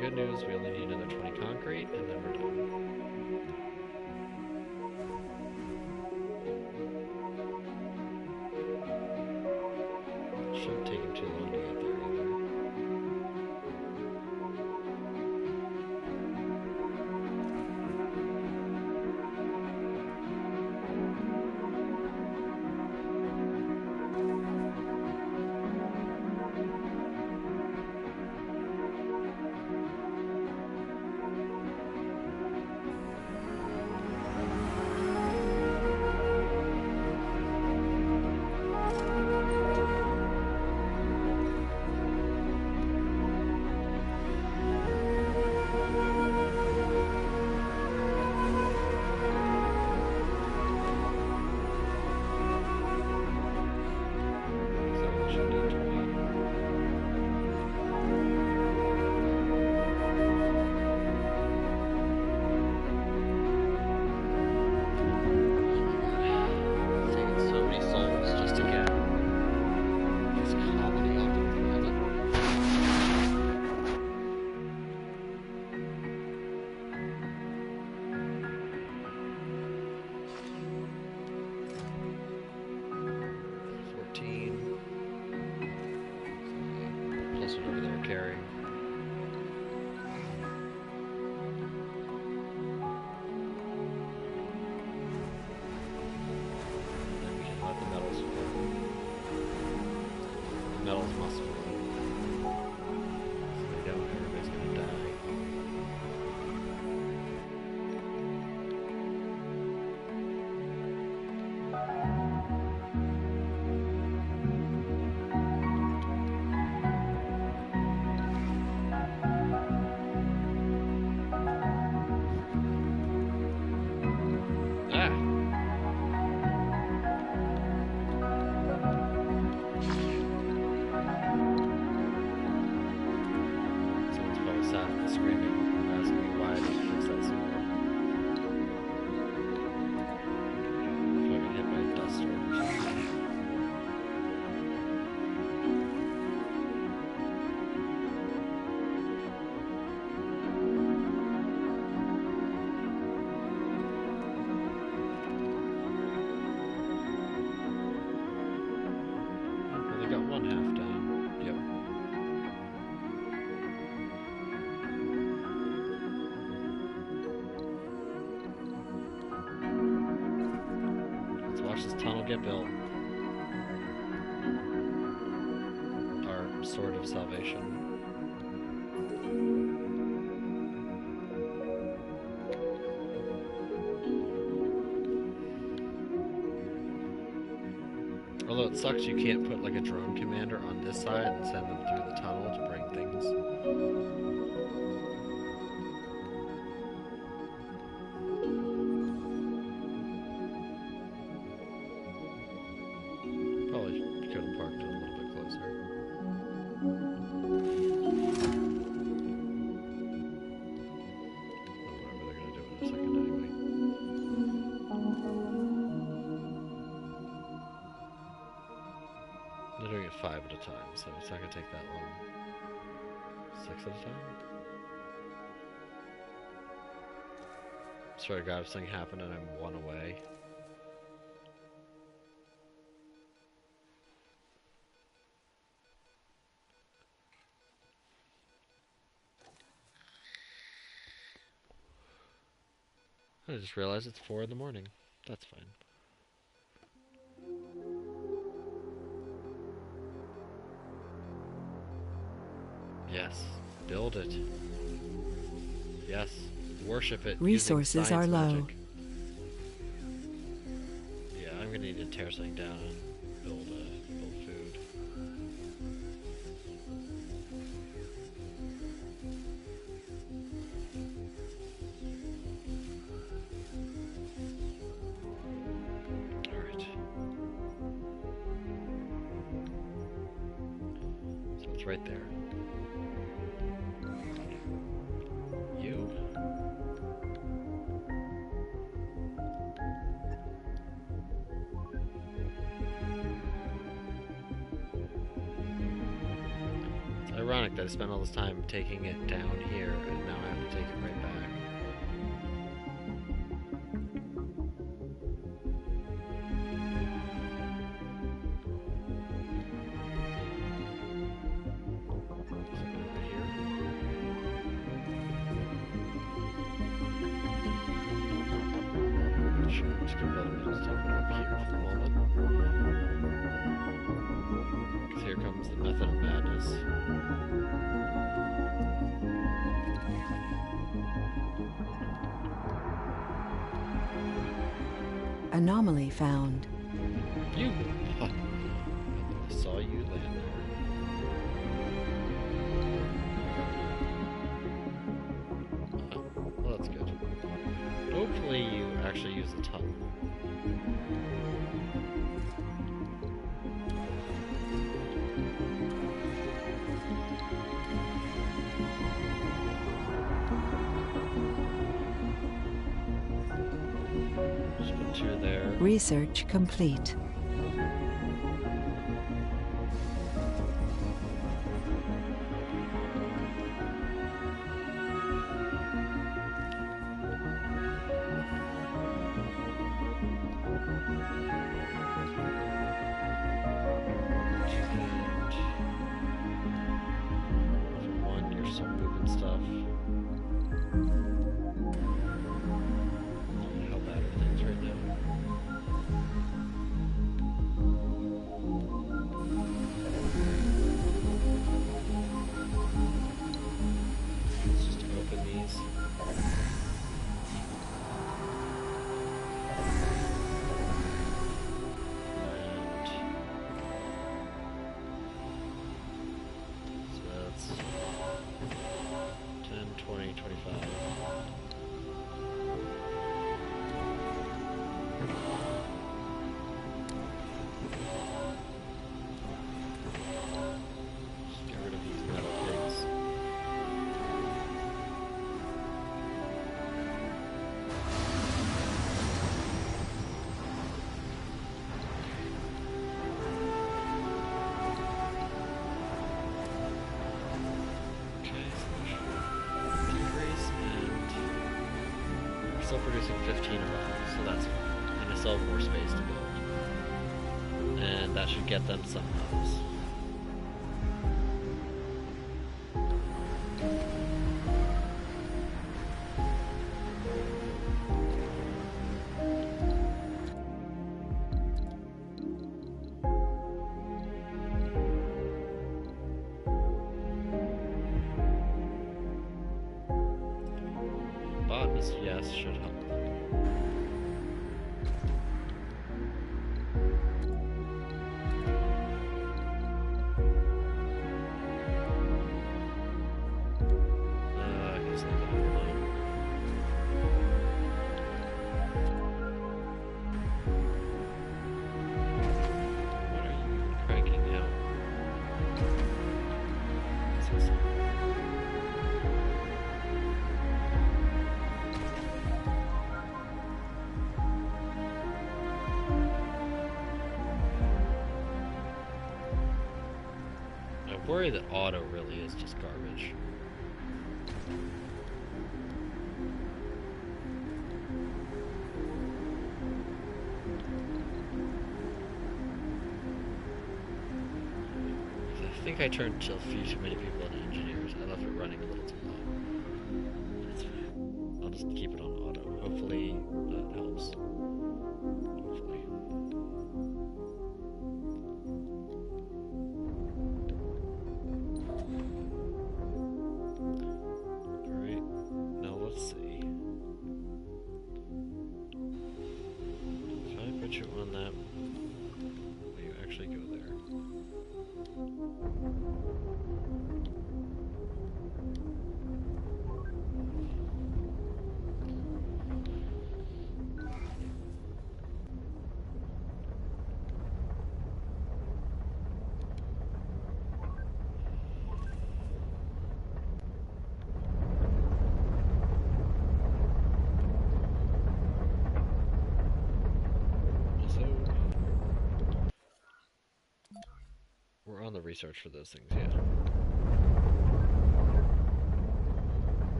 Good news, we only need another 20 concrete, and then we're done. Shouldn't take him too long to get there either. Over there carrying. Then we can let the metals flow. The metals must flow. If they don't, everybody's gonna die. One half down. Yep. Let's watch this tunnel get built. Our sword of salvation. Although it sucks you can't put like a drone commander on this side and send them through the tunnel to bring things. Probably could have parked it a little bit closer. They're doing it 5 at a time, so it's not gonna take that long. 6 at a time? Swear to God, if something happened and I'm 1 away. I just realized it's 4 in the morning. That's fine. Yes. Build it. Yes. Worship it. Resources are low. Magic. Yeah, I'm gonna need to tear something down and build food. Alright. So it's right there. You. It's ironic that I spent all this time taking it down here, and now I have to take it right back. Sure, I'm just gonna build a middle step up here for the moment. Because here comes the method of madness. Anomaly found. You! I saw you land there. Oh, well, that's good. Hopefully you actually use the tunnel. Just put 2 there. Research complete. Still producing 15 of them, so that's fine. And I still have more space to build. And that should get them some hubs. Botanist, yes, should help. I guess not gonna lie. What are you even cranking out? worry that auto really is just garbage. I think I turned a few too many people into engineers. I left it running a little too low. That's fine. I'll just keep it on auto. Hopefully that helps. Hopefully. Alright, now let's see. If I put you on that, will you actually go there? We're on the research for those things, yeah.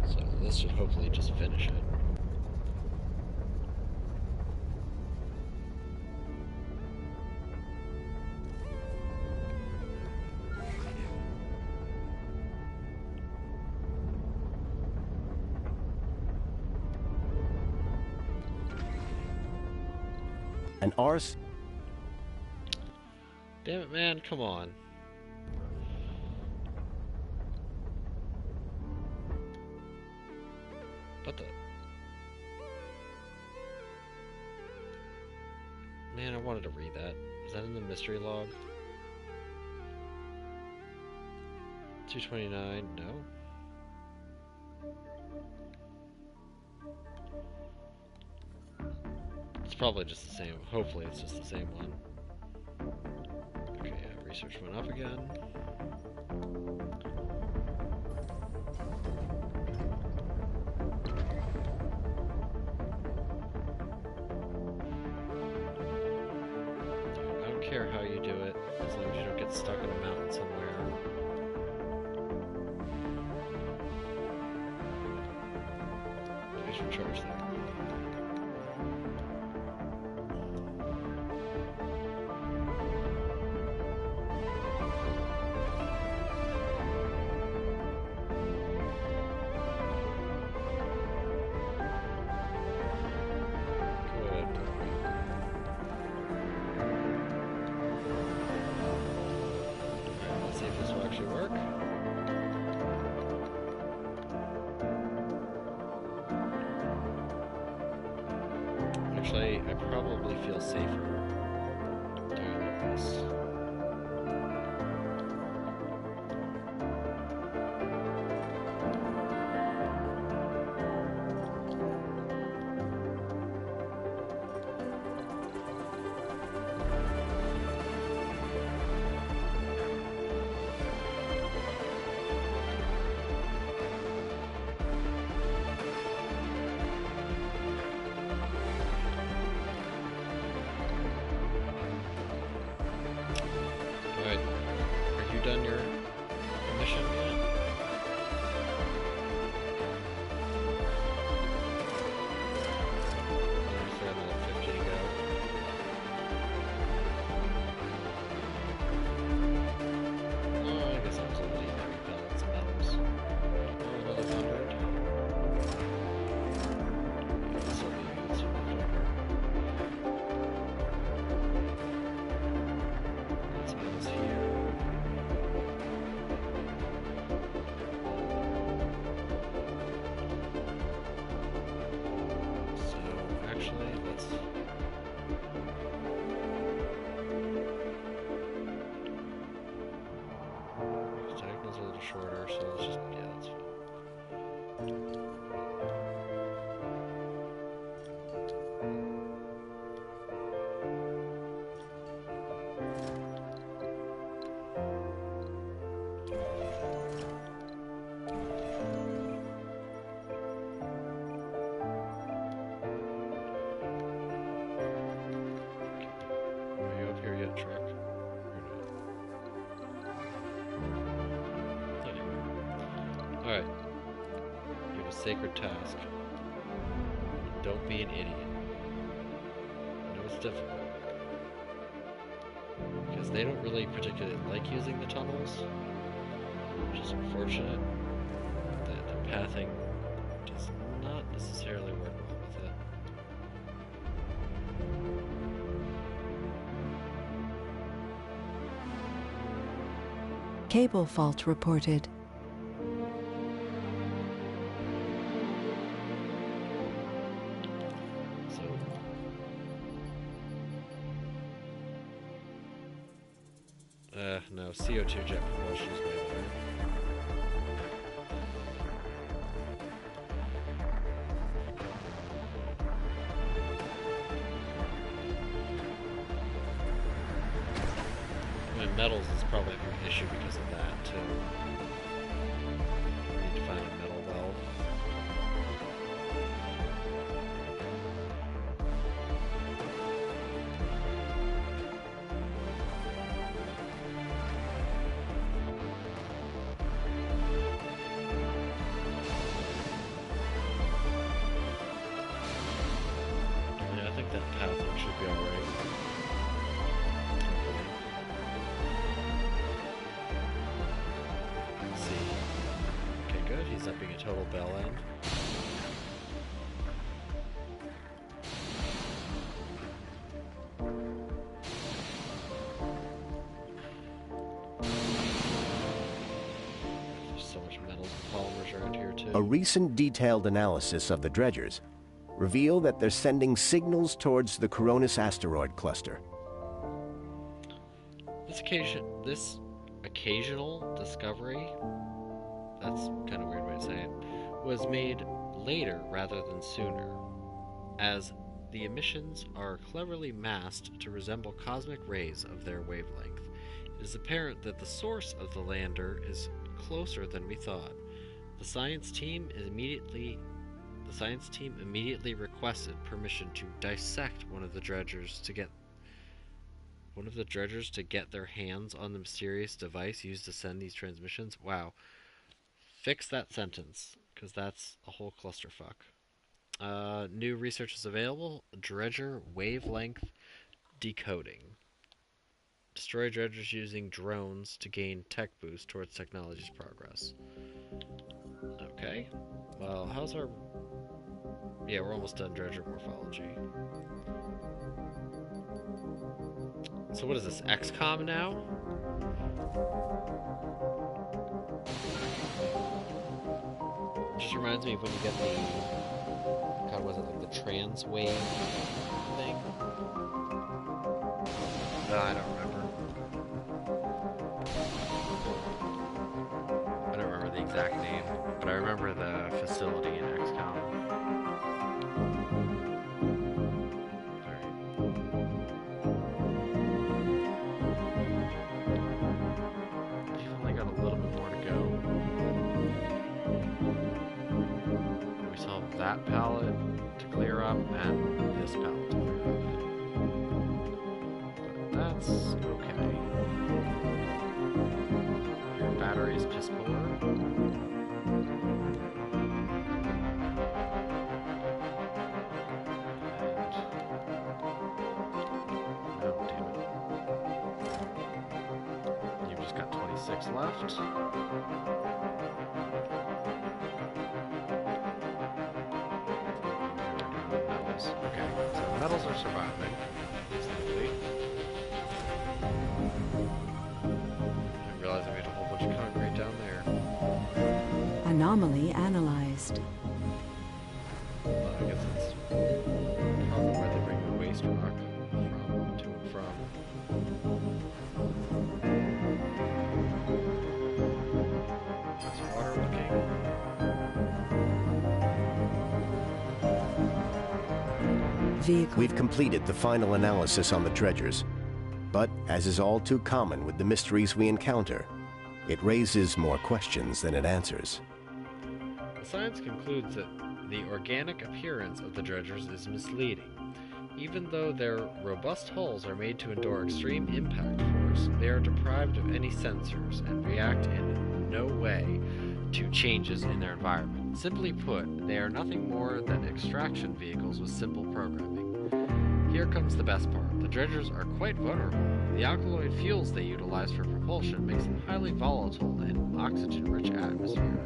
So this should hopefully just finish it. An arse. Damn it, man, come on. What the? Man, I wanted to read that. Is that in the mystery log? 229, no? It's probably just the same. Hopefully it's just the same one. Okay, yeah, research went up again. I don't care how you do it, as long as you don't get stuck in a mountain somewhere. I should charge that. Work. Actually, I probably feel safer doing this. Done your mission yet? There's another 50 to go. Oh, I guess I was able to eat 3 pellets of metals. Oh, another 100. Yeah, so it's Let's metals here. Diagonals are a little shorter, so let's just, yeah, that's fine. Are you up here yet, truck? Or not? Alright. You have a sacred task. Don't be an idiot. I know it's difficult. Because they don't really particularly like using the tunnels. Which is unfortunate. The pathing does not necessarily work well with it. Cable fault reported. So... no, CO2 jet propulsion is way better. Metals is probably an issue because of that, too. We need to find a metal well. Yeah, I think that pathing should be alright. He's up being a total bell end. There's so much metal polymers around here too. A recent detailed analysis of the dredgers reveal that they're sending signals towards the Coronis asteroid cluster. This occasional discovery, that's kind of a weird way to say it, was made later rather than sooner, as the emissions are cleverly masked to resemble cosmic rays of their wavelength. It is apparent that the source of the lander is closer than we thought. The science team immediately requested permission to dissect one of the dredgers to get their hands on the mysterious device used to send these transmissions. Wow. Fix that sentence, because that's a whole clusterfuck. New research is available. Dredger wavelength decoding. Destroy dredgers using drones to gain tech boost towards technology's progress. Okay. Well, how's our... Yeah, we're almost done dredger morphology. So what is this, XCOM now? Just reminds me of when you get the... God, was it like the trans wave thing? No, I don't remember. I don't remember the exact name, but I remember the facility in XCOM. We've only got a little bit more to go. We still have that palette to clear up and this palette to clear up. But that's okay. Your battery's piss poor. Oh, damn it. You've just got 26 left. Metals. Okay, so metals are surviving. Thankfully. I realized I made a whole bunch of concrete down there. Anomaly analyzed. Well, I guess it's probably where they bring the waste rock from, to and from. How's water looking? Vehicle. We've completed the final analysis on the dredgers, but as is all too common with the mysteries we encounter, it raises more questions than it answers. The science concludes that the organic appearance of the dredgers is misleading. Even though their robust hulls are made to endure extreme impact force, they are deprived of any sensors and react in no way to changes in their environment. Simply put, they are nothing more than extraction vehicles with simple programming. Here comes the best part. The dredgers are quite vulnerable. The alkaloid fuels they utilize for propulsion makes them highly volatile in oxygen-rich atmosphere.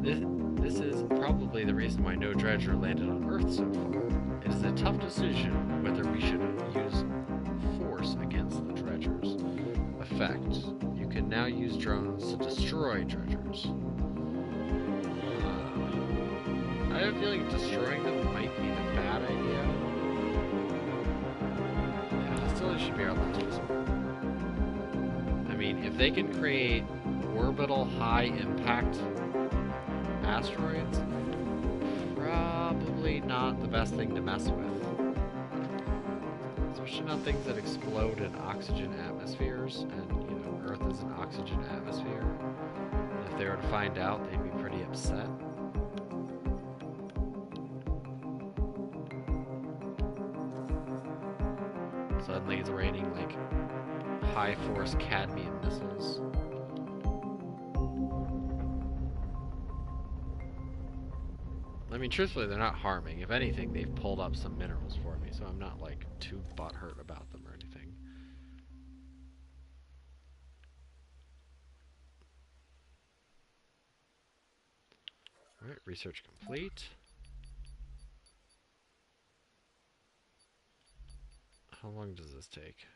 This is probably the reason why no dredger landed on Earth so far. It is a tough decision whether we should use force against the dredgers. Effect. You can now use drones to destroy dredgers. I have a feeling destroying them might be the bad idea. Yeah, hostility should be our last resort. I mean, if they can create orbital high-impact asteroids, probably not the best thing to mess with. Especially not things that explode in oxygen atmospheres, and, you know, Earth is an oxygen atmosphere. And if they were to find out, they'd be pretty upset. Suddenly it's raining, like, high-force cadmium missiles. I mean, truthfully, they're not harming. If anything, they've pulled up some minerals for me, so I'm not, like, too butthurt about them or anything. Alright, research complete. How long does this take?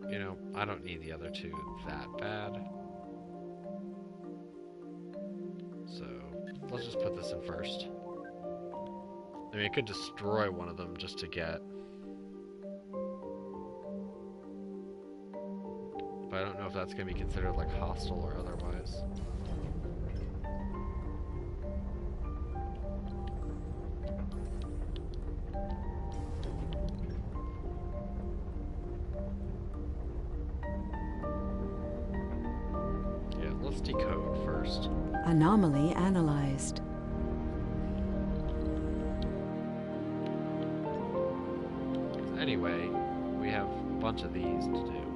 You know, I don't need the other two that bad. So, let's just put this in first. I mean, I could destroy one of them just to get... But I don't know if that's going to be considered, like, hostile or otherwise. Yeah, let's decode first. Anomaly analyzed. Anyway, we have a bunch of these to do.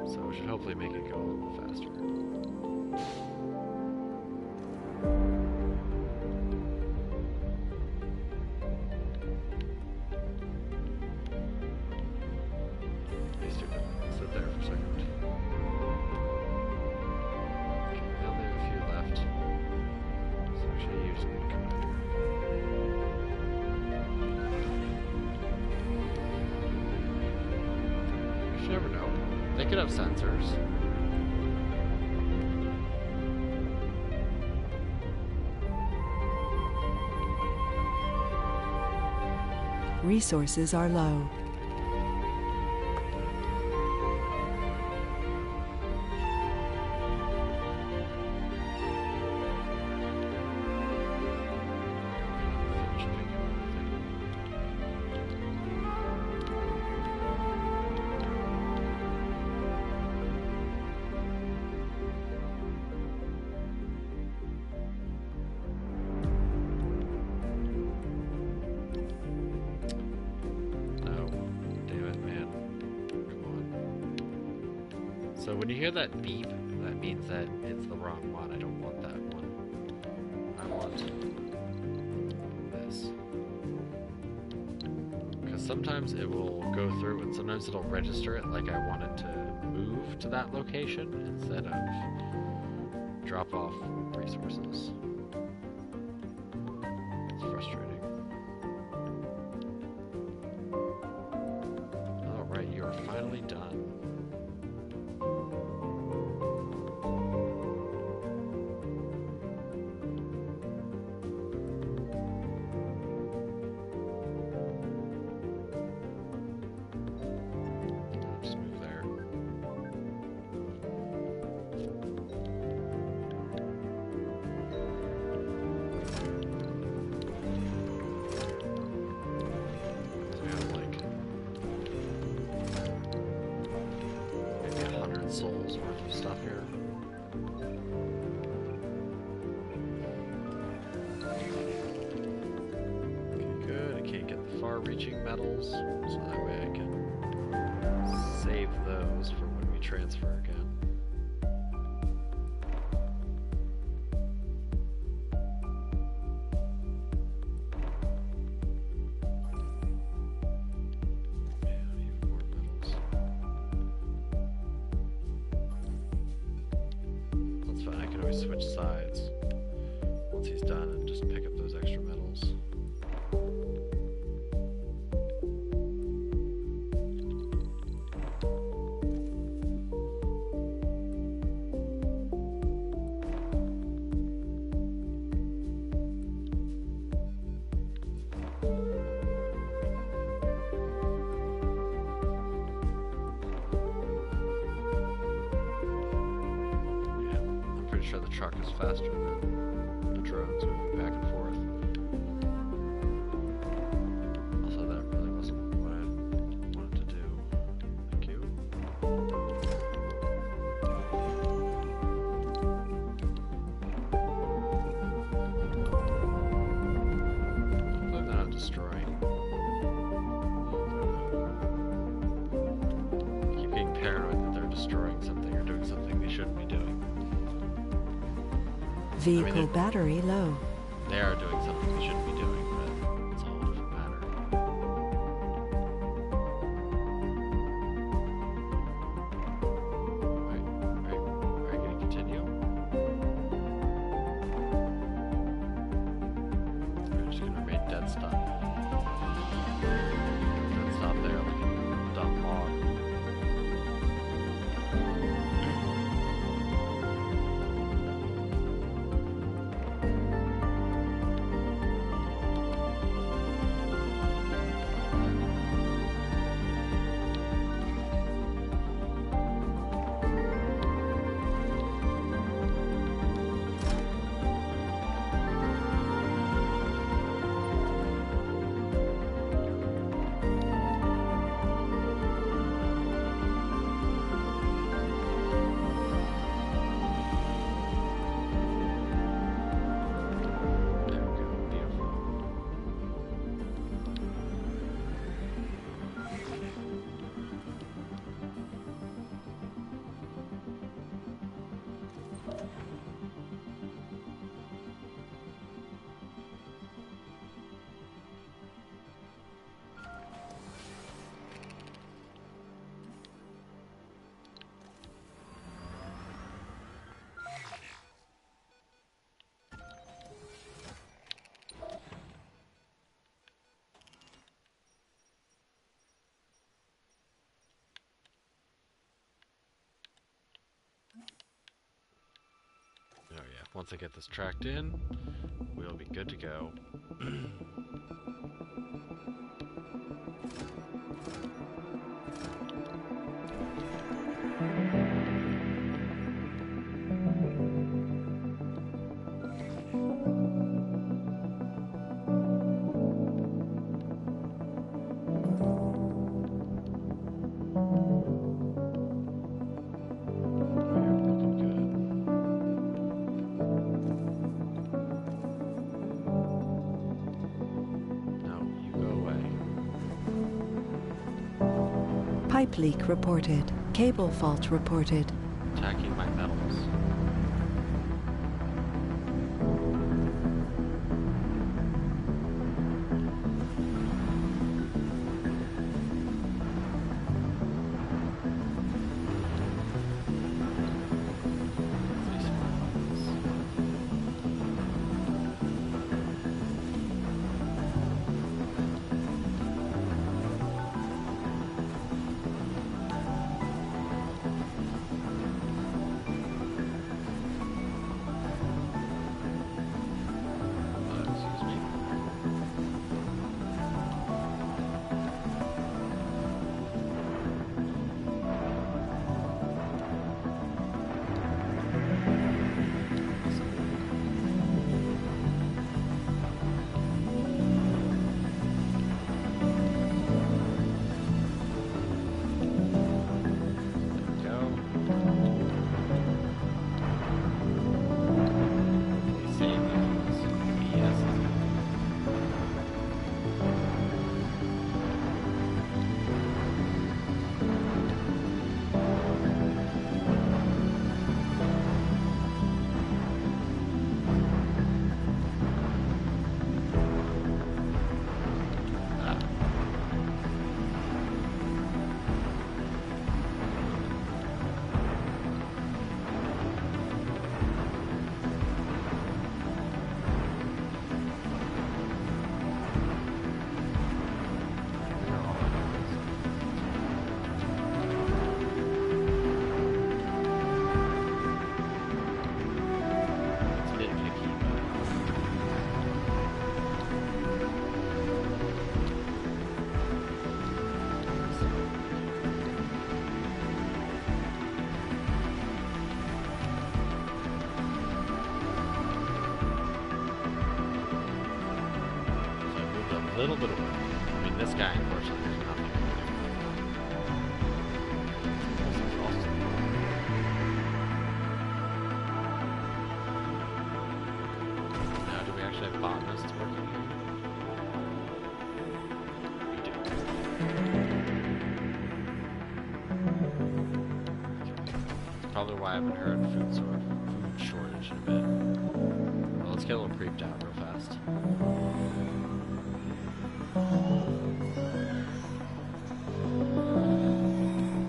So it should hopefully make it go a little faster. These two sit there for a second. Okay, we only have a few left. So actually you just need to come out here. You never know. They could have sensors. Resources are low. So when you hear that beep, that means that it's the wrong one. I don't want that one. I want this. Because sometimes it will go through and sometimes it'll register it like I want it to move to that location instead of drop off resources. It's frustrating. Alright, you are finally done. Okay, good. I can't get the far-reaching metals, so that way I can save those for when we transfer again. Switch sides once he's done and just pick up those extra metals. Sure the truck is faster than the drones moving back and forth. Also, that really wasn't what I wanted to do. Thank you. Hopefully they're not destroying. I keep getting paranoid that they're destroying something or doing something they shouldn't be doing. Vehicle battery low. They are doing something they shouldn't be doing, but it's all a different matter. Are you going to continue? We're just going to remain dead stop. Dead stop there like a dumb log. Oh yeah, once I get this tracked in, we'll be good to go. Pipe leak reported. Cable fault reported. Attacking my metals. little bit of work. I mean, this guy, unfortunately, there's nothing to do. Also frosted. Now, do we actually have botanists working here? We do. That's probably why I haven't heard food shortage in a bit. Well, let's get a little creeped out real fast.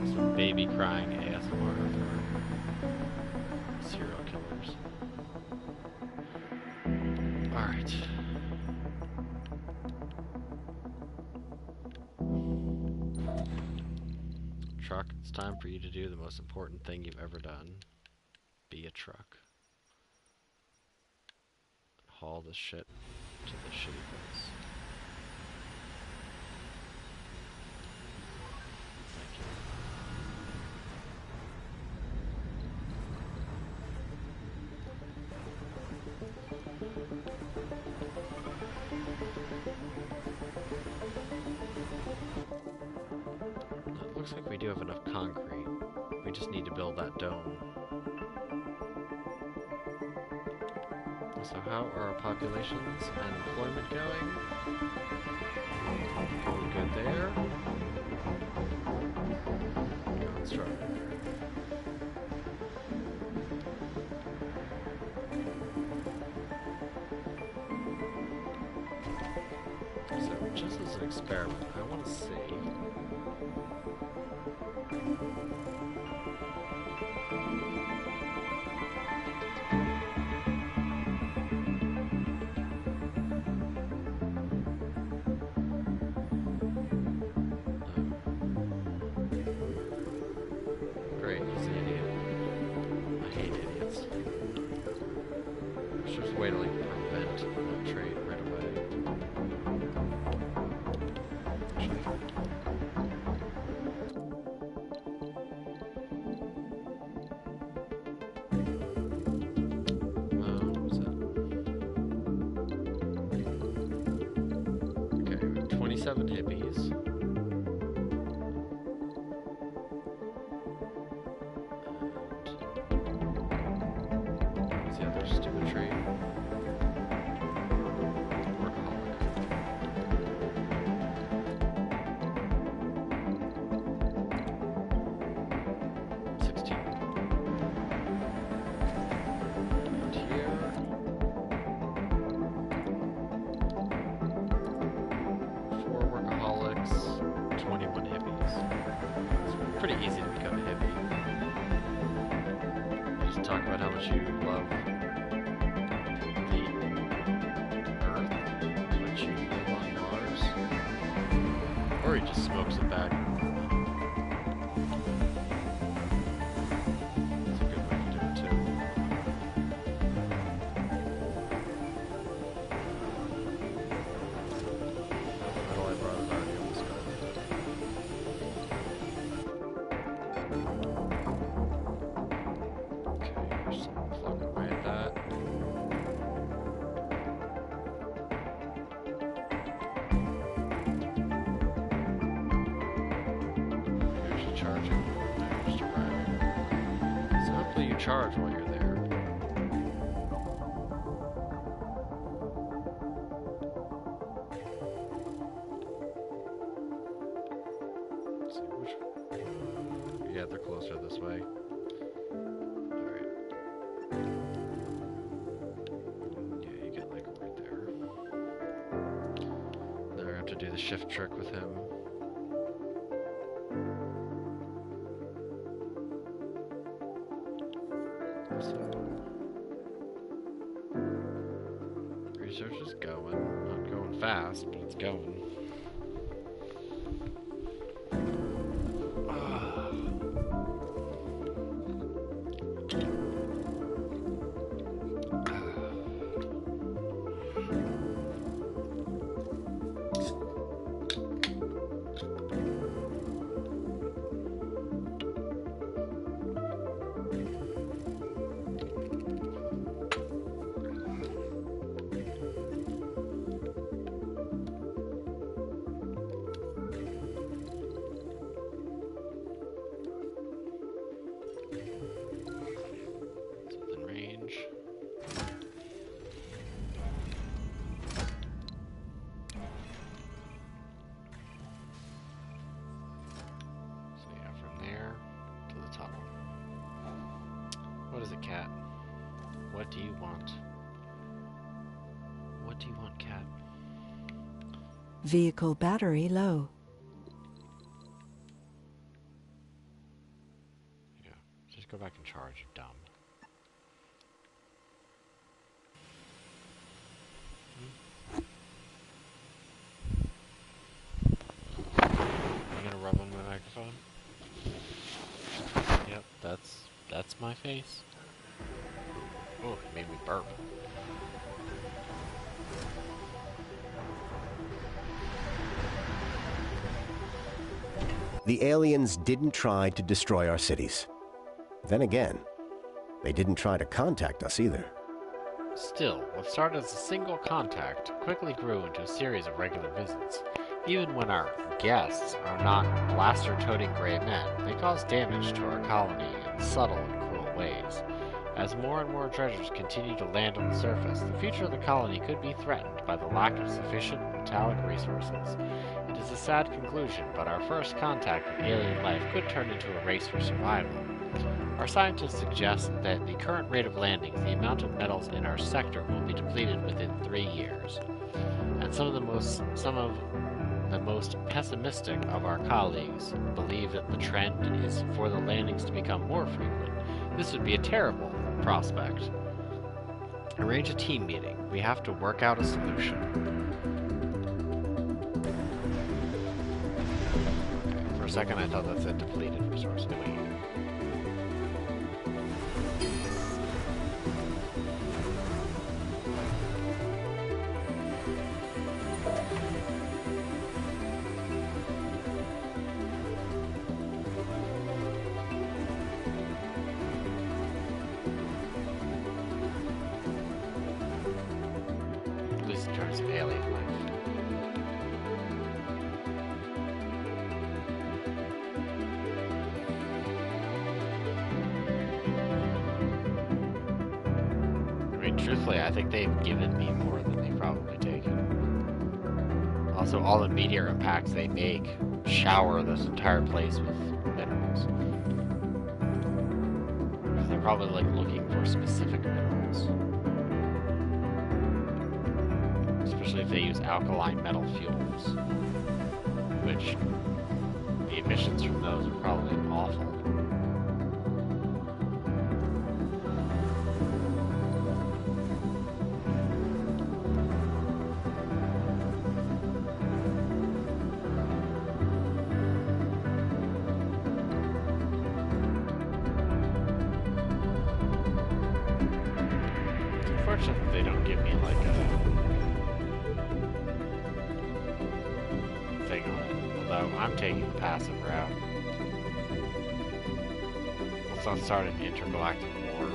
Some baby crying ASMR for serial killers. Alright. Truck, it's time for you to do the most important thing you've ever done. Be a truck. Haul this shit to the shitty place. Thank you. It looks like we do have enough concrete. We just need to build that dome. So how are our populations and employment going? Going good there. Going strong there. So just as an experiment, I want to see. Great, he's an idiot. I hate idiots. There's just a way to like prevent that trait right away. What was that? Okay, we have 27 hippies. What's the other stupid trait? Workaholic. 16. And here. 4 workaholics, 21 hippies. It's pretty easy to become a hippie. Just talk about how much you love the Earth, how much you live on Mars, or he just smokes a bag. That's a good way to do it too. All I brought is already almost gone. Okay, there's some plugging away at that. Usually charging. They're just arriving. So hopefully you charge while you're there. Let's see which. Yeah, they're closer this way. Alright. Yeah, you get like right there. Then I have to do the shift trick with him. So research is going. Not going fast, but it's going. it, cat? What do you want? What do you want, cat? Vehicle battery low. Yeah, just go back and charge, you dumb. You gonna rub on my microphone? Yep, that's my face. Oh, it made me burp. The aliens didn't try to destroy our cities. Then again, they didn't try to contact us either. Still, what started as a single contact quickly grew into a series of regular visits. Even when our guests are not blaster-toting gray men, they cause damage to our colony in subtle and cruel ways. As more and more treasures continue to land on the surface, the future of the colony could be threatened by the lack of sufficient metallic resources. It is a sad conclusion, but our first contact with alien life could turn into a race for survival. Our scientists suggest that the current rate of landings, the amount of metals in our sector will be depleted within 3 years. And some of the most pessimistic of our colleagues believe that the trend is for the landings to become more frequent. This would be a terrible prospect. Arrange a team meeting. We have to work out a solution. Okay, for a second I thought that said depleted resources. Wait. At least in terms of alien life. I mean, truthfully, I think they've given me more than they've probably taken. Also, all the meteor impacts they make shower this entire place with minerals. Because they're probably like looking for specific minerals. Especially if they use alkaline metal fuels. Which the emissions from those are probably awful. Unfortunately, they don't give me like a thing on it. Although I'm taking the passive route. Let's not start an intergalactic war.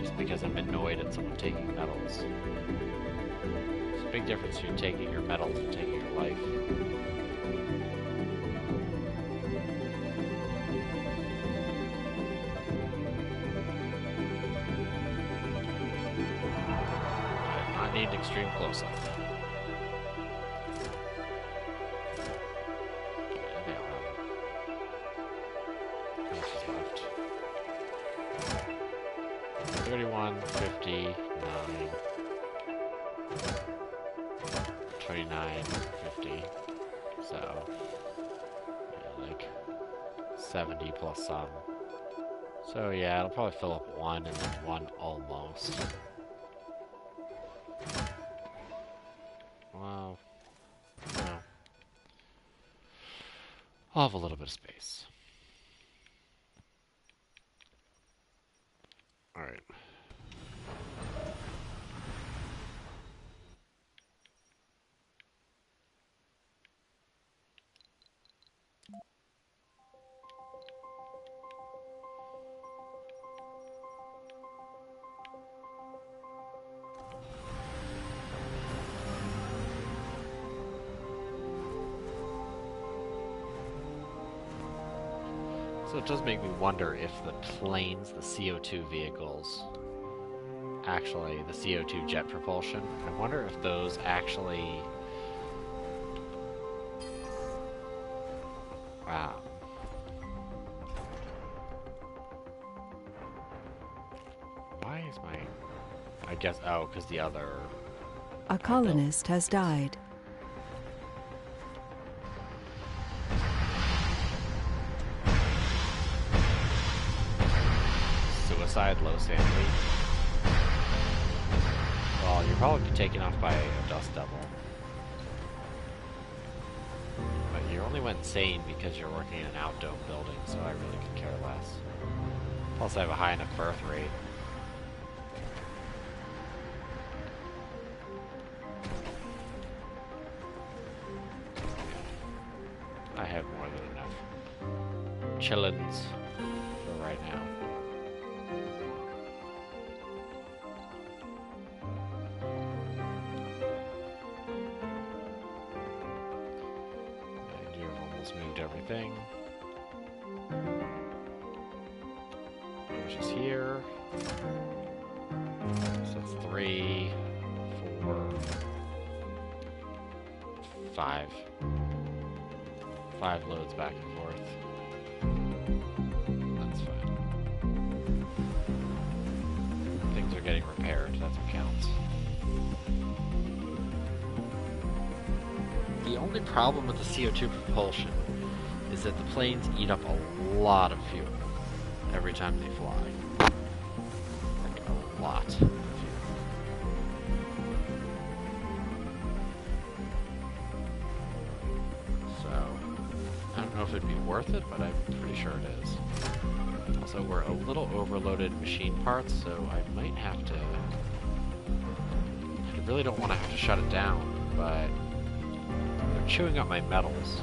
Just because I'm annoyed at someone taking metals. There's a big difference between taking your metals and taking your life. I need extreme close-up. How much is left? 31, 50, 9, 29, 50. So, yeah, like 70 plus some. So yeah, it'll probably fill up one and then one almost. Wow. No. I'll have a little bit of space. Alright. So it does make me wonder if the planes, the CO2 vehicles, actually, the CO2 jet propulsion, I wonder if those actually... Wow. Where's my... I guess... Oh, because the other... A colonist has died. Suicide, low sanity. Well, you're probably taken off by a dust devil. But you only went insane because you're working in an outdome building, so I really could care less. Plus, I have a high enough birth rate. I have more than enough chillins for right now. And you've almost moved everything. Which is here. So that's 3, 4, 5. 5 loads back and forth. That's fine. Things are getting repaired, that's what counts. The only problem with the CO2 propulsion is that the planes eat up a lot of fuel every time they fly. Like, a lot of fuel. I don't know if it'd be worth it, but I'm pretty sure it is. Also, we're a little overloaded machine parts, so I might have to... I really don't want to have to shut it down, but they're chewing up my metals.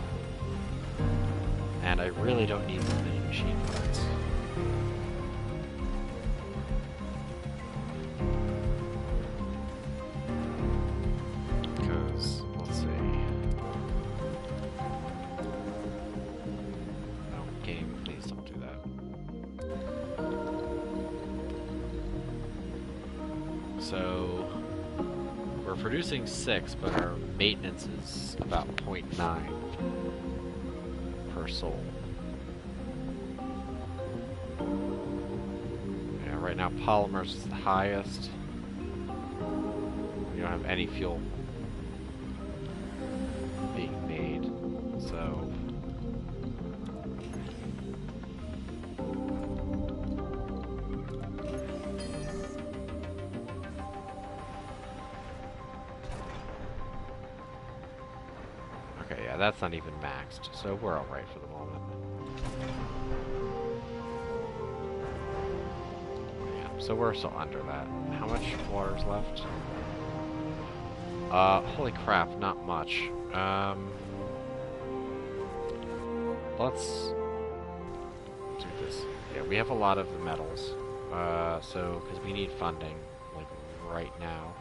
And I really don't need as many machine parts. Because, let's see... Game, please don't do that. So, we're producing 6, but our maintenance is about 0.9 per soul. Yeah, right now polymers is the highest. We don't have any fuel being made, so... Okay, yeah, that's not even maxed, so we're alright for the moment. Yeah, so we're still under that. How much water's left? Holy crap, not much. Let's do this. Yeah, we have a lot of the metals, so, because we need funding, like, right now.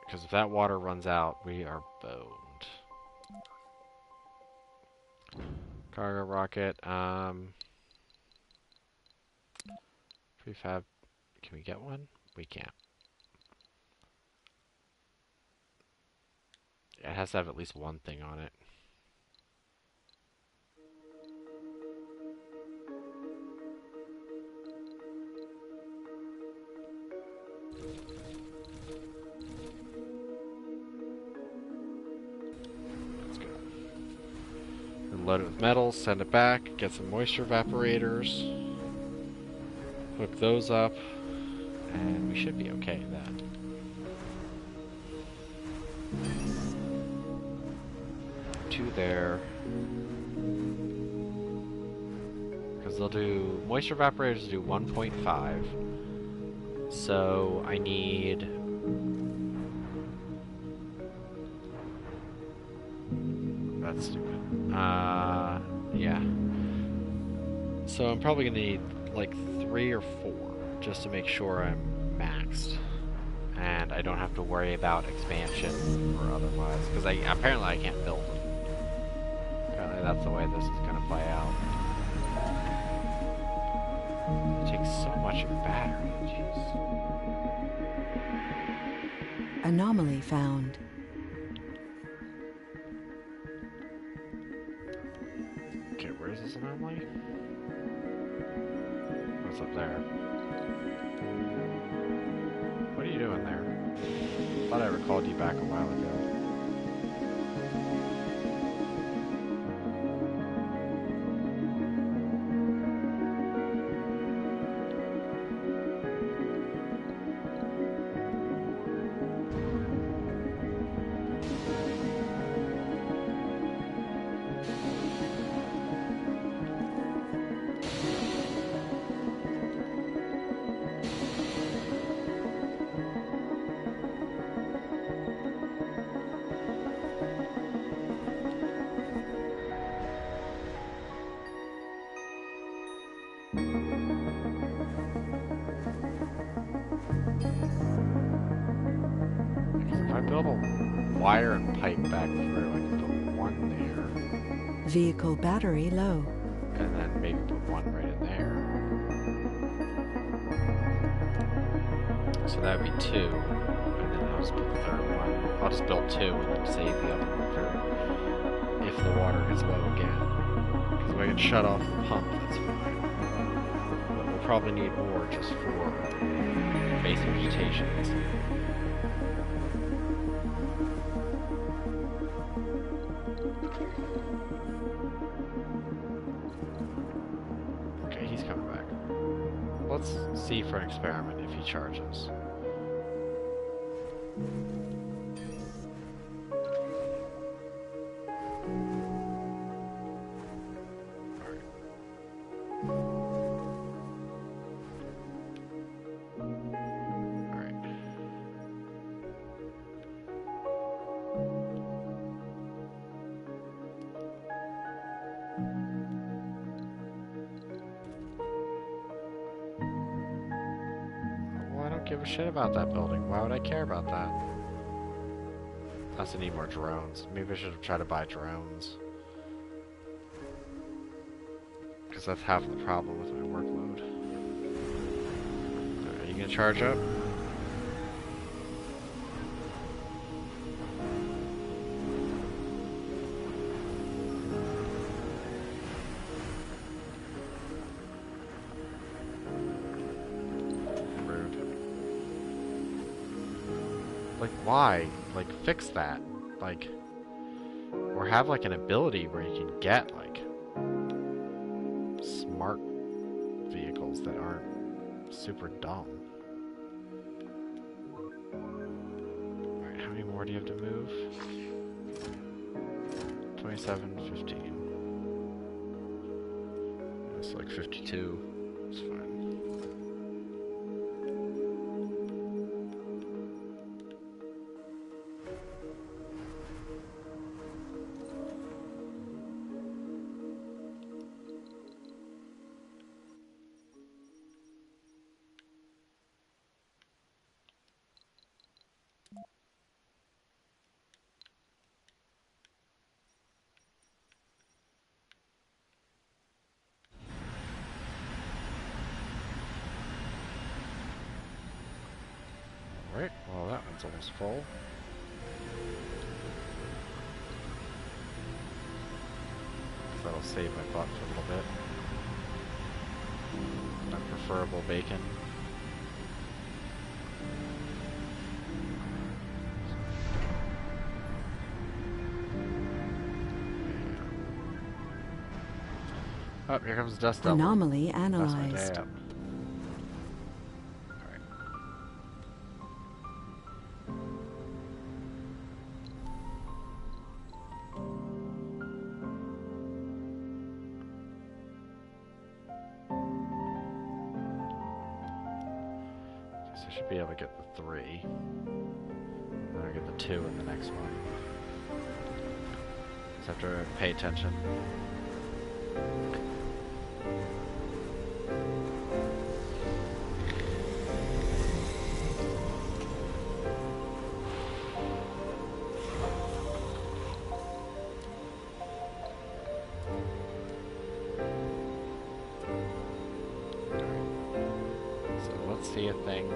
Because if that water runs out, we are boned. Cargo rocket, prefab, can we get one? We can't. It has to have at least one thing on it. Load it with metals, send it back, get some moisture evaporators, hook those up, and we should be okay then. Two there. Because they'll do, moisture evaporators do 1.5. So I need... That's stupid. Yeah. So I'm probably gonna need like 3 or 4 just to make sure I'm maxed, and I don't have to worry about expansion or otherwise. Because apparently I can't build them. Apparently that's the way this is gonna play out. It takes so much of battery. Jeez. Anomaly found. Okay, where's this anomaly? what's up there. What are you doing there? I thought I recalled you back a while ago. If I build a wire and pipe back through, I can put one there, Vehicle battery low. and then maybe put one right in there. So that would be two, and then I'll just put the third one. I'll just build two and then save the other one for if the water gets low again. Because if I can shut off the pump, that's fine. But we'll probably need more just for basic vegetation and stuff. Okay, he's coming back. Let's see for an experiment if he charges. Give a shit about that building. Why would I care about that? I also need more drones. Maybe I should have tried to buy drones. Because that's half the problem with my workload. Are you gonna charge up? Like, why? Like, fix that. Like, or have, like, an ability where you can get, like, smart vehicles that aren't super dumb. Alright, how many more do you have to move? 27, 15. It's like 52. It's fine. Alright, well that one's almost full. That'll save my butt for a little bit. My preferable bacon. Oh, here comes the dust devil. Anomaly That's my analyzed. dad. I should be able to get the 3. Then I get the 2 in the next one. Just have to pay attention. So let's see a thing.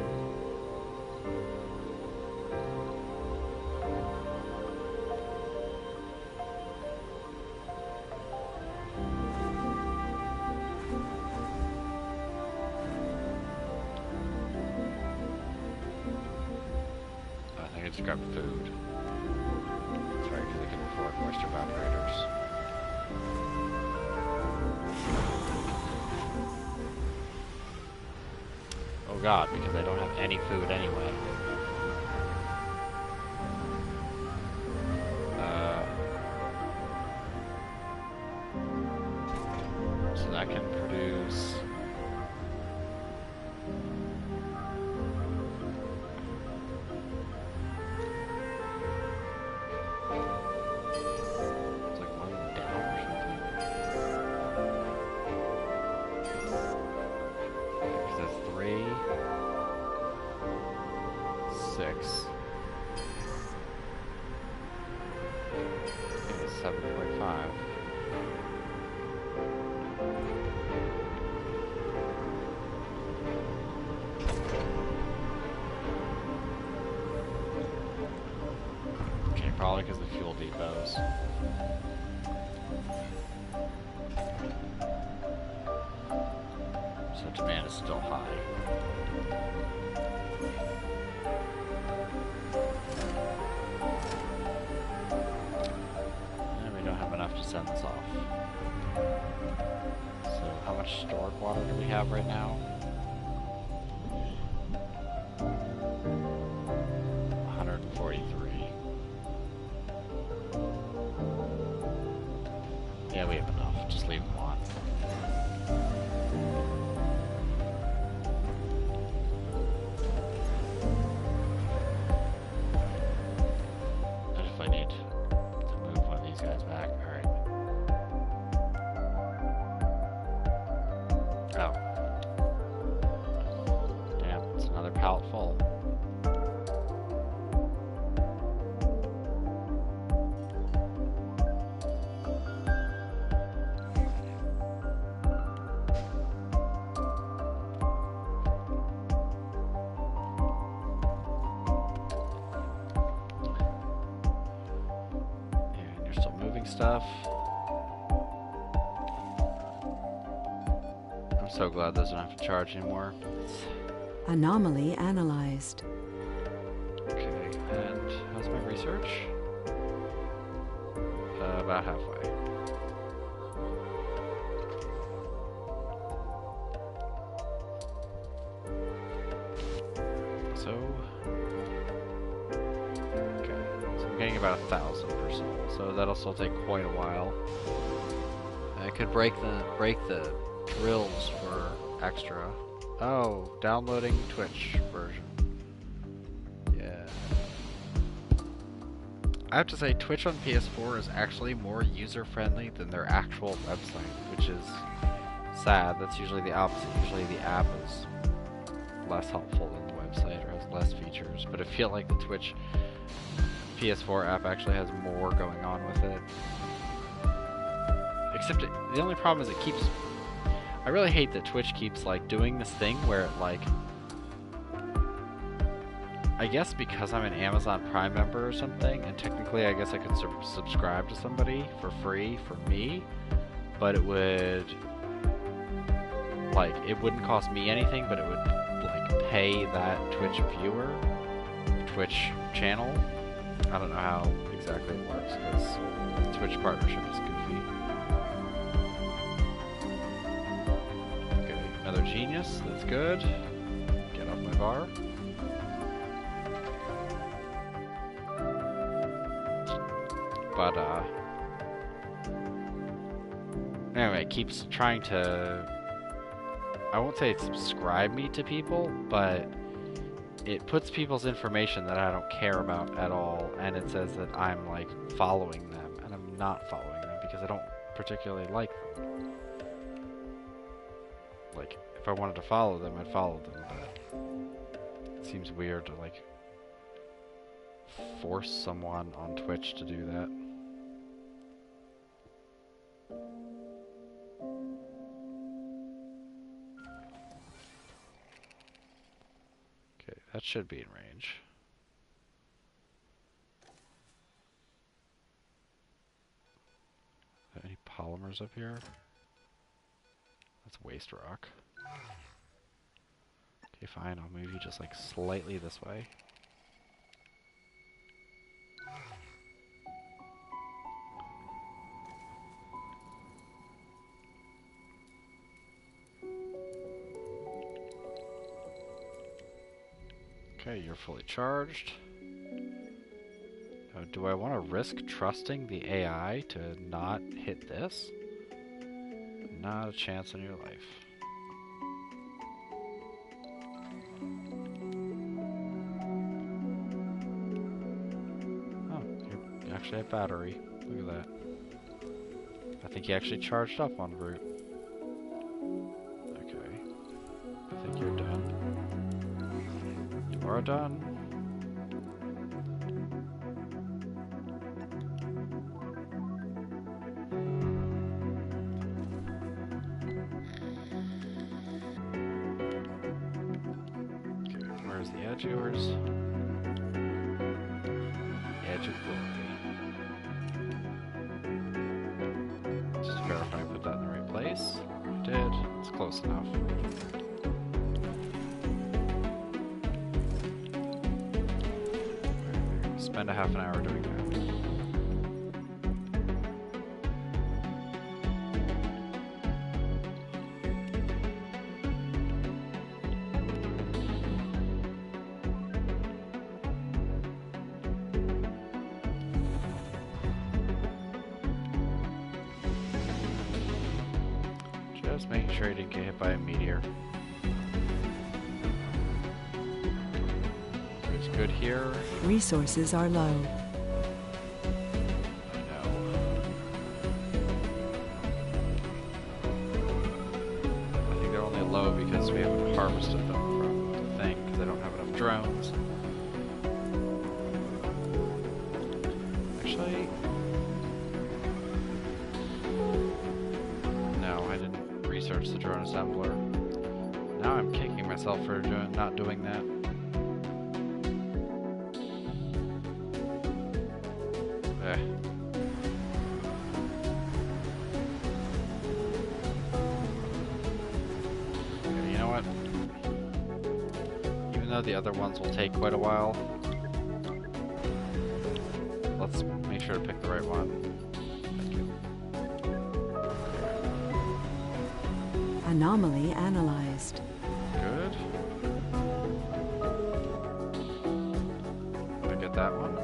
to grab food. That's right, because I can afford moisture evaporators. Oh god, because I don't have any food anyway. So that can produce... It's like one down or something? Because that's 3, 6. Okay, 7.5. Okay, probably because the fuel depots. So demand is still high. And we don't have enough to send this off. So how much stored water do we have right now? 143. Yeah, we have enough. Just leave them on. And if I need to move one of these guys back, alright. Oh. Damn, it's another pallet full. Stuff. I'm so glad those don't have to charge anymore. Anomaly analyzed. Okay, and how's my research? About halfway. So, okay, so I'm getting about 1,000 per soul. So that'll still take quite a while. I could break the drills for extra. Oh, downloading Twitch version. Yeah. I have to say, Twitch on PS4 is actually more user-friendly than their actual website, which is sad. That's usually the opposite. Usually the app is less helpful than the website or has less features. But I feel like the Twitch PS4 app actually has more going on with it. Except the only problem is it keeps... I really hate that Twitch keeps like doing this thing where it like... I guess because I'm an Amazon Prime member or something, and technically I guess I could subscribe to somebody for free for me, but it would... like, it wouldn't cost me anything, but it would like pay that Twitch viewer, Twitch channel. I don't know how exactly it works, because the Twitch partnership is goofy. Okay, another genius, that's good. Get off my bar. But, anyway, it keeps trying to... I won't say subscribe me to people, but it puts people's information that I don't care about at all, and it says that I'm, like, following them, and I'm not following them because I don't particularly like them. Like, if I wanted to follow them, I'd follow them, but it seems weird to, like, force someone on Twitch to do that. Okay, that should be in range. Any polymers up here? That's waste rock. Okay, fine, I'll move you just like slightly this way. Okay, you're fully charged. Do I want to risk trusting the AI to not hit this? Not a chance in your life. Oh, you actually have battery. Look at that. I think you actually charged up en route. Okay. I think you're done. You are done. Where's the edge of yours? Edge of glory. Just to verify I put that in the right place. I did. It's close enough. Spend a half an hour doing that. Just making sure I didn't get hit by a meteor. It's good here. Resources are low. I know. I think they're only low because we haven't harvested them from the thing, because I don't have enough drones. Actually, no, I didn't research the drone assembler. Now I'm kicking myself for not doing that. Okay, you know what? Even though the other ones will take quite a while, let's make sure to pick the right one. Thank you. Anomaly analyzed. Good. Did I get that one?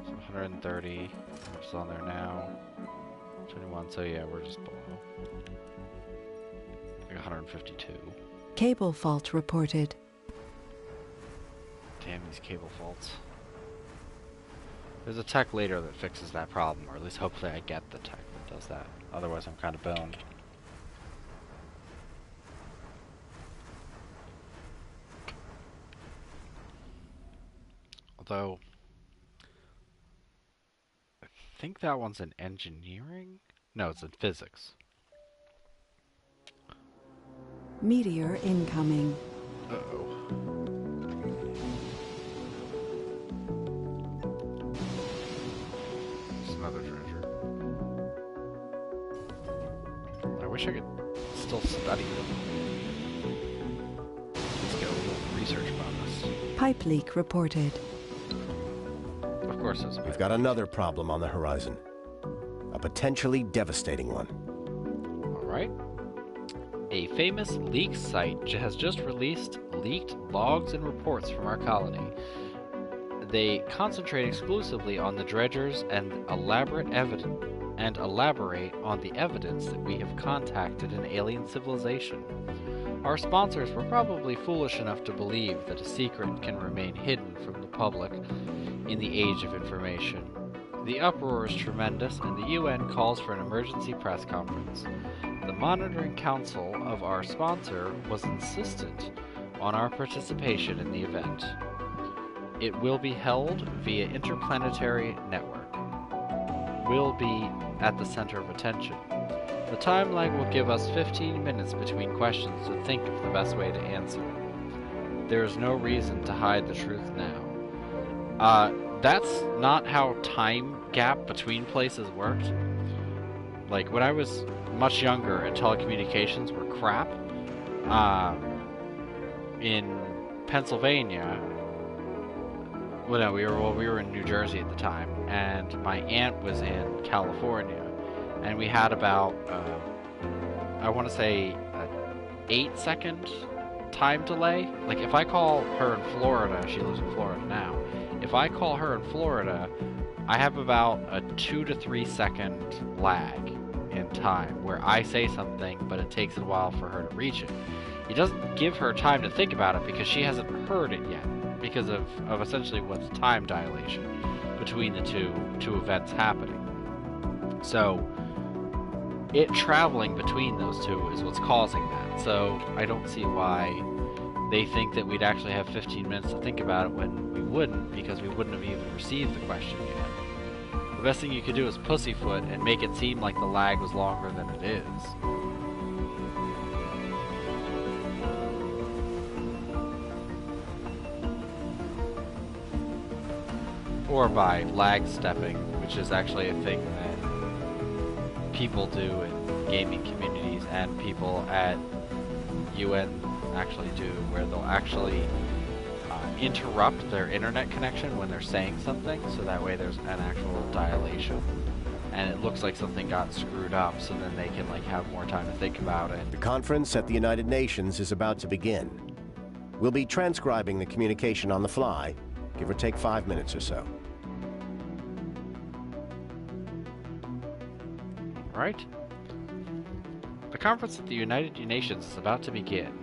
So 130. We're still on there now. 21. So yeah, we're just below. Like 152. Cable fault reported. Damn these cable faults. There's a tech later that fixes that problem, or at least hopefully I get the tech that does that. Otherwise I'm kind of boned. Although, I think that one's in engineering? No, it's in physics. Meteor incoming. Uh-oh. It's another treasure. I wish I could still study them. Let's get a little research about this. Pipe leak reported. Of course it's We've got another problem on the horizon. A potentially devastating one. Alright. A famous leak site has just released leaked logs and reports from our colony. They concentrate exclusively on the dredgers and elaborate on the evidence that we have contacted an alien civilization. Our sponsors were probably foolish enough to believe that a secret can remain hidden from the public in the age of information. The uproar is tremendous, and the UN calls for an emergency press conference. The monitoring council of our sponsor was insistent on our participation in the event. It will be held via interplanetary network. Will be at the center of attention. The timeline will give us 15 minutes between questions to think of the best way to answer. There is no reason to hide the truth now. That's not how time gap between places worked. Like, when I was much younger and telecommunications were crap, in Pennsylvania. Well, no, we were in New Jersey at the time, and my aunt was in California, and we had about I want to say a 8-second time delay. Like if I call her in Florida, she lives in Florida now. If I call her in Florida, I have about a 2 to 3 second lag in time where I say something, but it takes a while for her to reach it. It doesn't give her time to think about it because she hasn't heard it yet, because of essentially what's time dilation between the two events happening. So it traveling between those two is what's causing that. So I don't see why they think that we'd actually have 15 minutes to think about it when we wouldn't, because we wouldn't have even received the question yet. The best thing you could do is pussyfoot and make it seem like the lag was longer than it is. Or by lag stepping, which is actually a thing that people do in gaming communities and people at UN actually do, where they'll actually interrupt their internet connection when they're saying something, so that way there's an actual dilation and it looks like something got screwed up, so then they can like have more time to think about it. The conference at the United Nations is about to begin. We'll be transcribing the communication on the fly, give or take 5 minutes or so. Right? The conference at the United Nations is about to begin.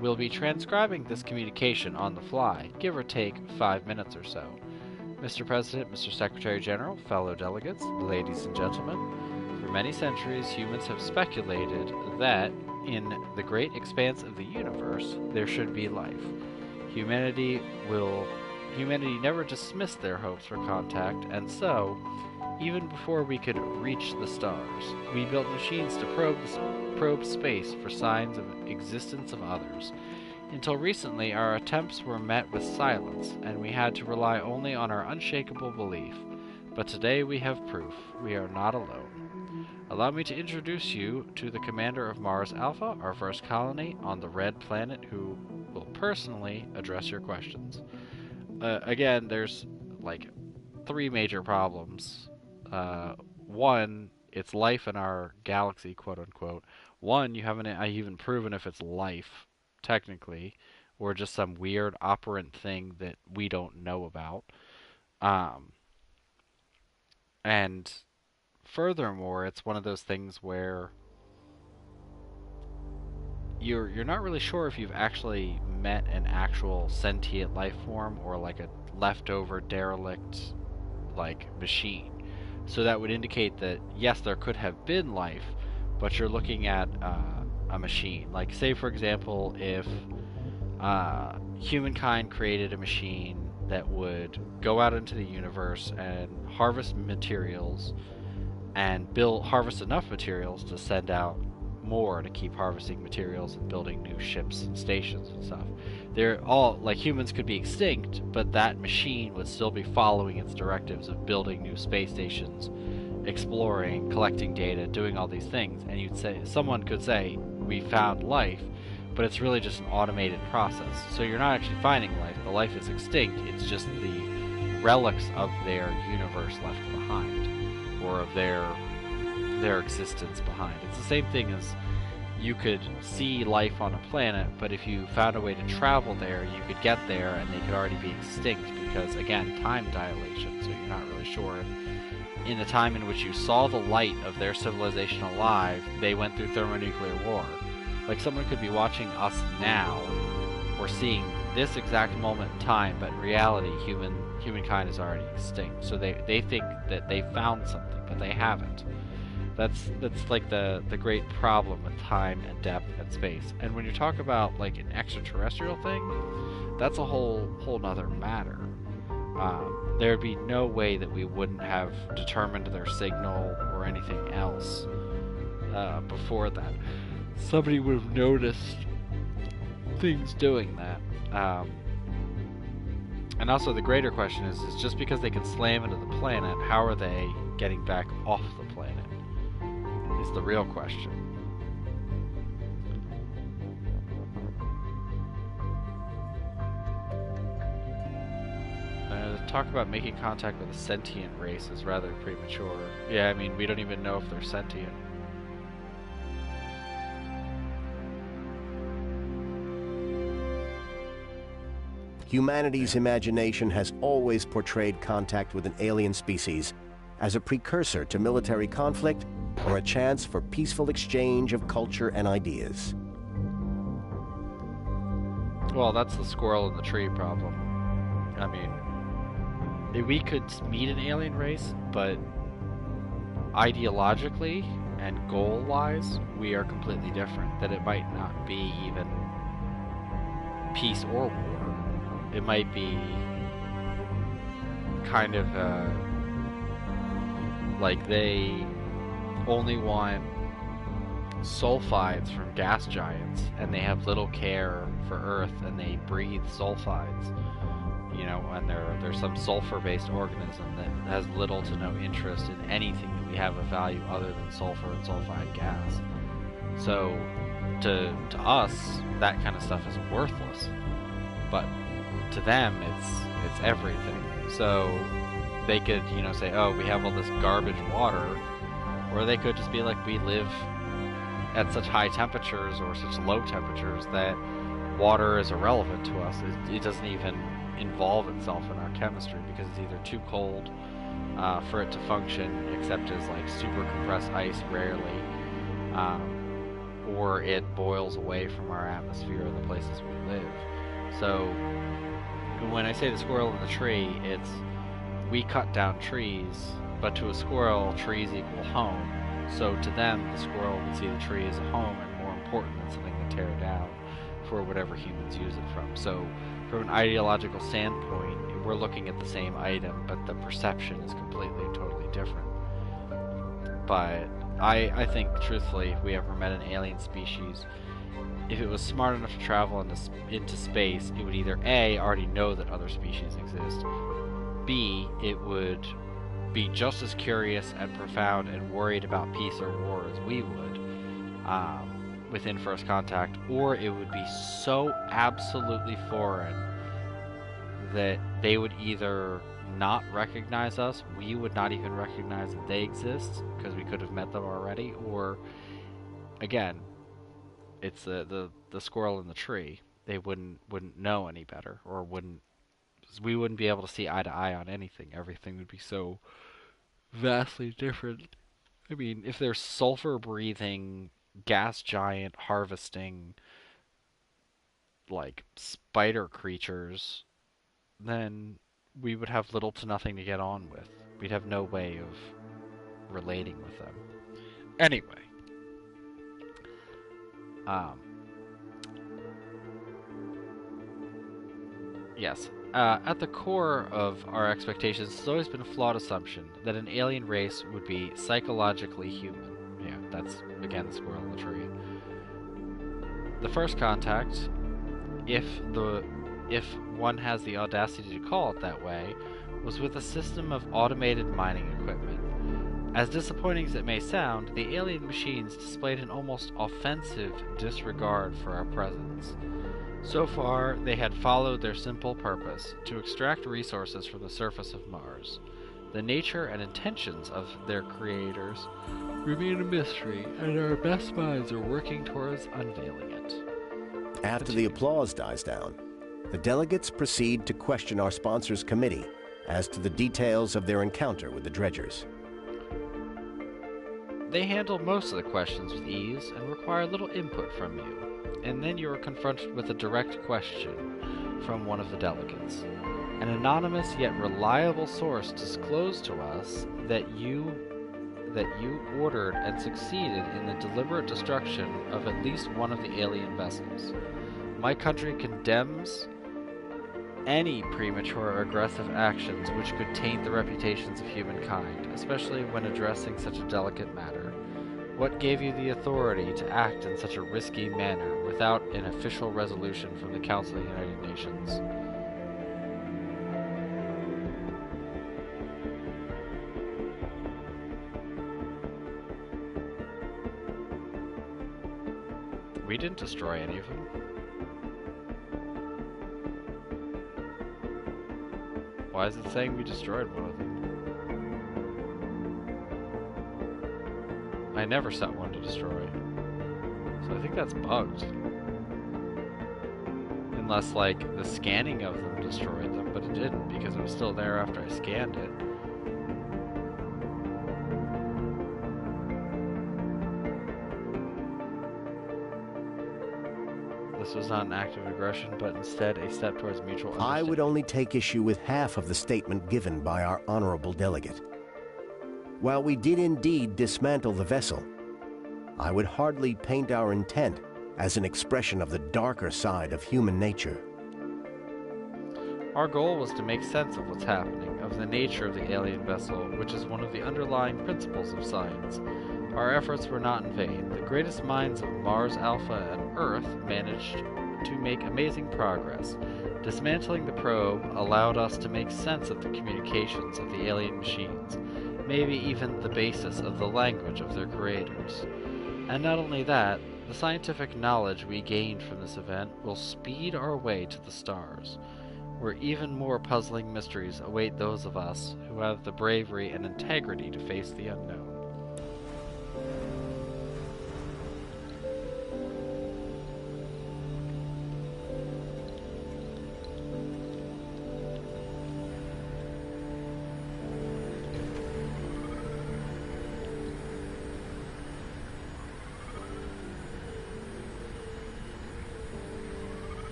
We'll be transcribing this communication on the fly, give or take 5 minutes or so. Mr. President, Mr. Secretary General, fellow delegates, ladies and gentlemen, for many centuries humans have speculated that in the great expanse of the universe there should be life. Humanity never dismissed their hopes for contact, and so, even before we could reach the stars, we built machines to probe space for signs of existence of others. Until recently, our attempts were met with silence, and we had to rely only on our unshakable belief. But today we have proof. We are not alone. Allow me to introduce you to the commander of Mars Alpha, our first colony on the Red Planet, who will personally address your questions. Again, there's like 3 major problems. One, it's life in our galaxy, quote unquote. One, you haven't even proven if it's life, technically, or just some weird operant thing that we don't know about. And furthermore, it's one of those things where you're not really sure if you've actually met an actual sentient life form or like a leftover derelict like machine. So that would indicate that yes, there could have been life, but you're looking at a machine. Like say for example, if humankind created a machine that would go out into the universe and harvest materials and harvest enough materials to send out more to keep harvesting materials and building new ships and stations and stuff. They're all, like, humans could be extinct, but that machine would still be following its directives of building new space stations, exploring, collecting data, doing all these things. And someone could say, we found life, but it's really just an automated process. So you're not actually finding life. The life is extinct. It's just the relics of their universe left behind, or of their existence behind. It's the same thing as you could see life on a planet, but if you found a way to travel there, you could get there and they could already be extinct because, again, time dilation. So you're not really sure if in the time in which you saw the light of their civilization alive, they went through thermonuclear war. Like someone could be watching us now or seeing this exact moment in time, but in reality, humankind is already extinct. So they think that they found something, but they haven't. That's like the great problem with time and depth and space. And when you talk about like an extraterrestrial thing, that's a whole nother matter. There'd be no way that we wouldn't have determined their signal or anything else before that. Somebody would have noticed things doing that. And also the greater question is just because they can slam into the planet, how are they getting back off the planet? Is the real question. talk about making contact with a sentient race is rather premature. Yeah, I mean, we don't even know if they're sentient. Humanity's imagination has always portrayed contact with an alien species as a precursor to military conflict or a chance for peaceful exchange of culture and ideas. Well, that's the squirrel in the tree problem. I mean, we could meet an alien race, but ideologically and goal-wise, we are completely different. That it might not be even peace or war. It might be kind of like they only want sulfides from gas giants, and they have little care for Earth, and they breathe sulfides. You know, and they're some sulfur-based organism that has little to no interest in anything that we have of value other than sulfur and sulfide gas. So, to us, that kind of stuff is worthless. But to them, it's everything. So they could, you know, say, oh, we have all this garbage water, or they could just be like, we live at such high temperatures or such low temperatures that water is irrelevant to us. It doesn't even involve itself in our chemistry because it's either too cold for it to function, except as like super compressed ice rarely, or it boils away from our atmosphere and the places we live. So when I say the squirrel in the tree, it's we cut down trees, but to a squirrel, trees equal home. So to them, the squirrel would see the tree as a home and more important than something to tear down for whatever humans use it from. So from an ideological standpoint, we're looking at the same item, but the perception is completely and totally different. But I think, truthfully, if we ever met an alien species, if it was smart enough to travel into space, it would either A, already know that other species exist, B, it would be just as curious and profound and worried about peace or war as we would within first contact, or it would be so absolutely foreign that they would either not recognize us, we would not even recognize that they exist because we could have met them already, or again, it's the squirrel in the tree. They wouldn't know any better, or we wouldn't be able to see eye to eye on anything. Everything would be so vastly different. I mean, if they're sulfur breathing, gas giant harvesting, like spider creatures, then we would have little to nothing to get on with. We'd have no way of relating with them. Anyway. Yes. At the core of our expectations has always been a flawed assumption that an alien race would be psychologically human. Yeah, that's, again, the squirrel in the tree. The first contact, if one has the audacity to call it that way, was with a system of automated mining equipment. As disappointing as it may sound, the alien machines displayed an almost offensive disregard for our presence. So far, they had followed their simple purpose, to extract resources from the surface of Mars. The nature and intentions of their creators remain a mystery, and our best minds are working towards unveiling it. After the applause dies down, the delegates proceed to question our sponsors' committee as to the details of their encounter with the dredgers. They handle most of the questions with ease and require little input from you. And then you are confronted with a direct question from one of the delegates. An anonymous yet reliable source disclosed to us that you ordered and succeeded in the deliberate destruction of at least one of the alien vessels. My country condemns any premature or aggressive actions which could taint the reputations of humankind, especially when addressing such a delicate matter. What gave you the authority to act in such a risky manner without an official resolution from the Council of the United Nations? We didn't destroy any of them. Why is it saying we destroyed one of them? I never set one to destroy. So I think that's bugged. Unless, like, the scanning of them destroyed them, but it didn't because it was still there after I scanned it. This was not an act of aggression, but instead a step towards mutual understanding. I would only take issue with half of the statement given by our honorable delegate. While we did indeed dismantle the vessel, I would hardly paint our intent as an expression of the darker side of human nature. Our goal was to make sense of what's happening, of the nature of the alien vessel, which is one of the underlying principles of science. Our efforts were not in vain. The greatest minds of Mars Alpha and Earth managed to make amazing progress. Dismantling the probe allowed us to make sense of the communications of the alien machines, maybe even the basis of the language of their creators. And not only that, the scientific knowledge we gained from this event will speed our way to the stars, where even more puzzling mysteries await those of us who have the bravery and integrity to face the unknown.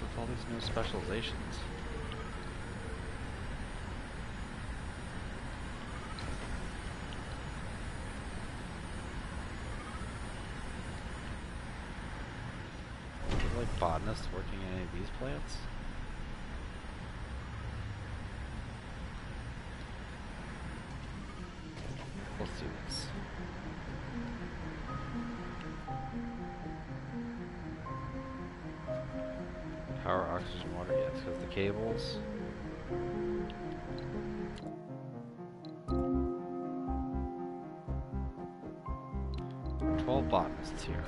With all these new specializations. Are there like botanists working in any of these plants? Let's do this. Power, oxygen, water, yes, because the cables. There are 12 botanists here.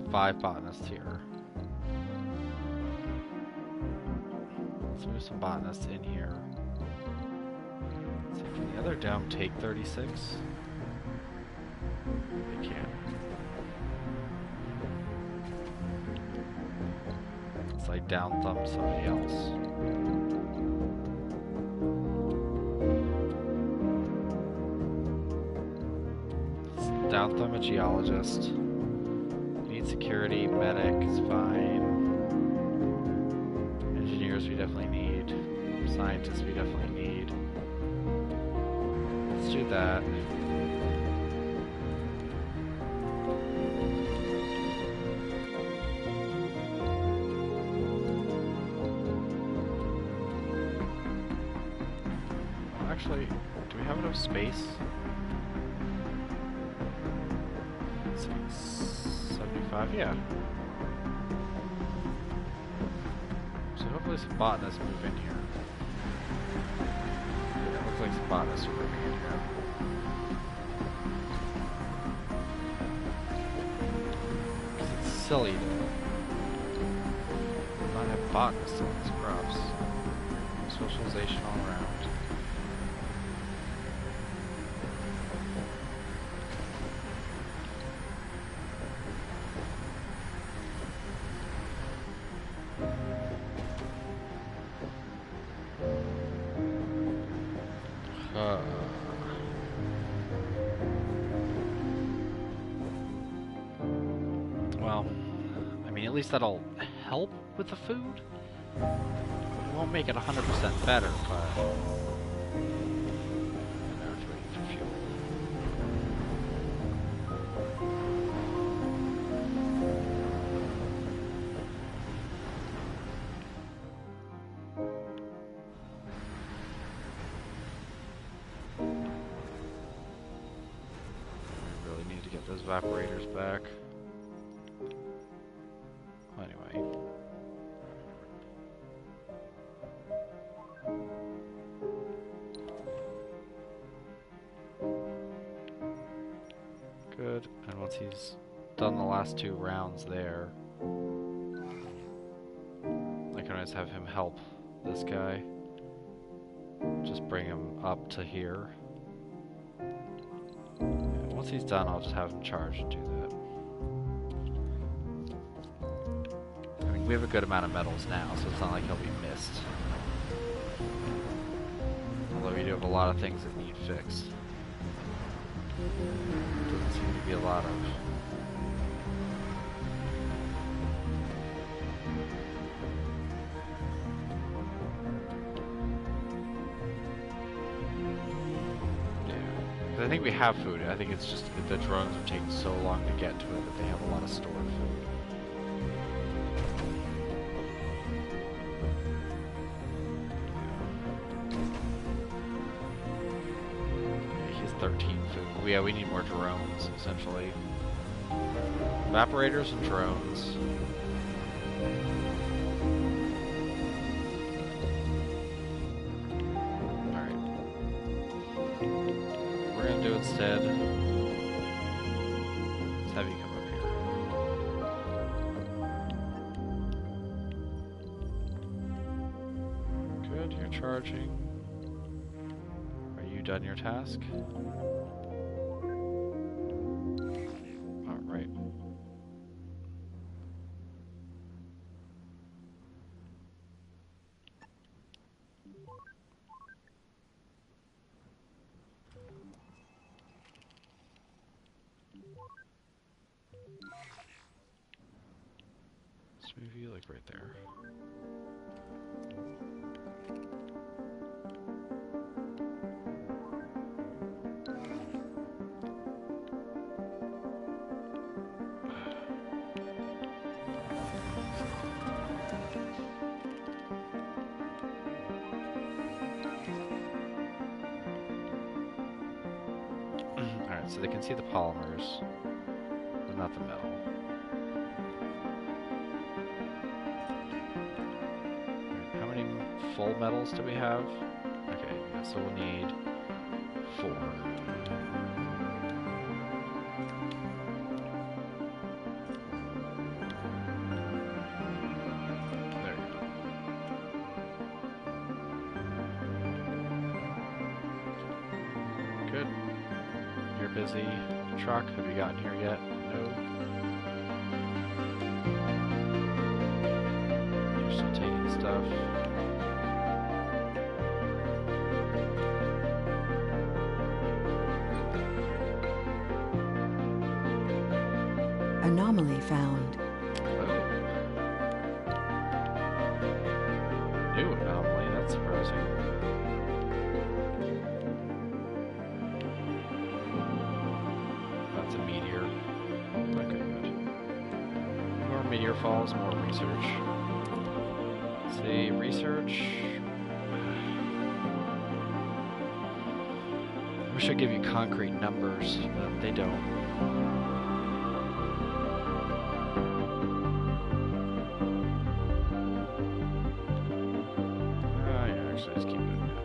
Five botanists here. Let's move some botanists in here. Let's see, can the other dome take 36? They can. It's like down thumb somebody else. It's down thumb a geologist. Need security, medic is fine. Engineers we definitely need. Scientists we definitely need. Let's do that. Actually, do we have enough space? Let's see, 75, yeah. So hopefully some botanists move in here. Yeah, it looks like some botanists are moving in here. Because it's silly to not have botanists on these crops. Socialization all around. Well, I mean, at least that'll help with the food. It won't make it 100% better, but... Now it's waiting for fuel. I really need to get those evaporators back. Anyway. Good. food, and once he's done the last 2 rounds there, I can always have him help this guy. Just bring him up to here. And once he's done, I'll just have him charge and do that. I mean, we have a good amount of metals now, so it's not like he'll be missed. Although we do have a lot of things that need fixed. Doesn't seem to be a lot of... I think we have food. I think it's just that the drones are taking so long to get to it that they have a lot of stored food. Yeah, he's 13 food. Yeah, we need more drones, essentially. Evaporators and drones. Instead, let's have you come up here. Good, you're charging. Are you done your task? Alright. Let's move you like right there. Alright, so they can see the polymers, but not the metal. Full metals do we have? Okay, yeah, so we'll need 4. There you go. Good. You're busy. Truck, have you gotten here yet? No. You're still taking stuff. Anomaly found. New anomaly, that's surprising. That's a meteor. Okay, good. More meteor falls, more research. Let's see, research. I wish I'd give you concrete numbers, but they don't. Just keep doing that.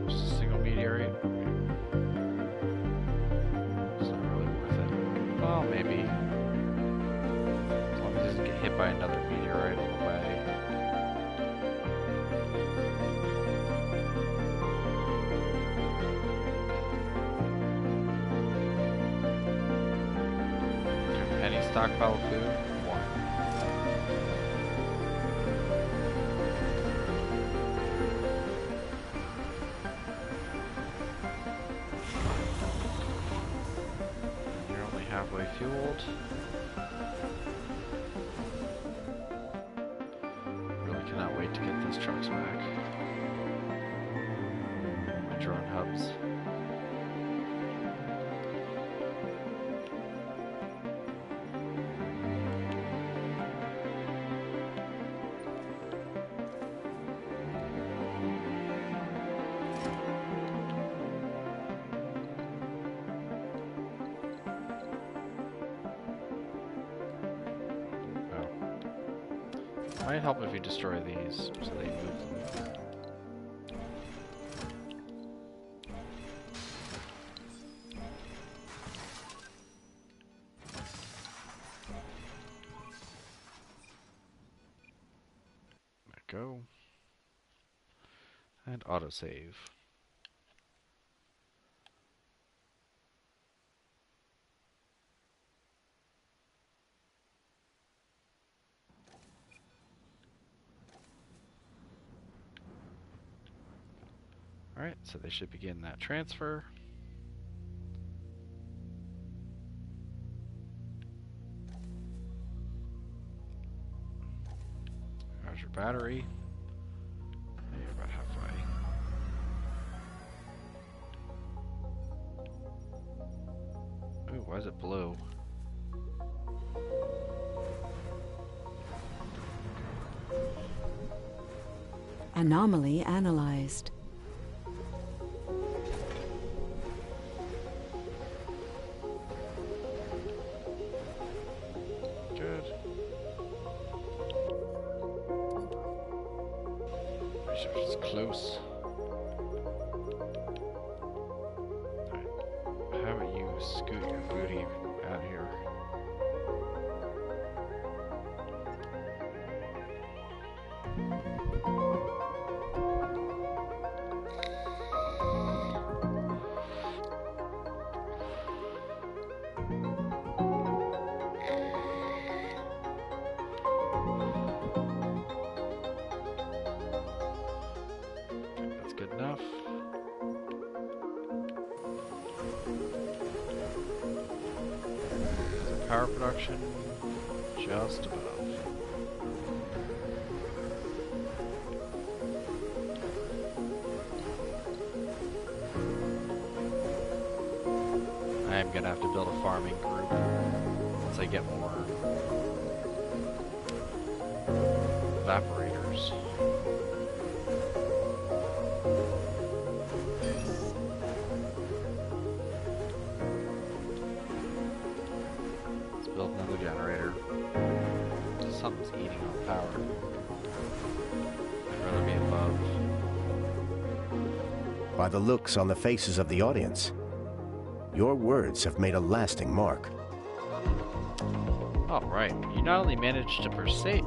Just a single meteorite. It's not really worth it. Well, maybe. As long as it doesn't get hit by another meteorite on the way. Any stockpile of food? 1. You're only halfway fueled. Really cannot wait to get those trucks back. My drone hubs. Might help if you destroy these, so they move them. Let go. And autosave. Alright, so they should begin that transfer. There's your battery. And you're about halfway. Ooh, why is it blue? Anomaly analyzed. Good. Research is close. Alright. How about you scoot your booty out here? That's good enough. Power production, just above. I am gonna have to build a farming group once I get more evaporators. Let's build another generator. Something's eating on power. I'd rather be above. By the looks on the faces of the audience, your words have made a lasting mark. Alright, you not only managed to persuade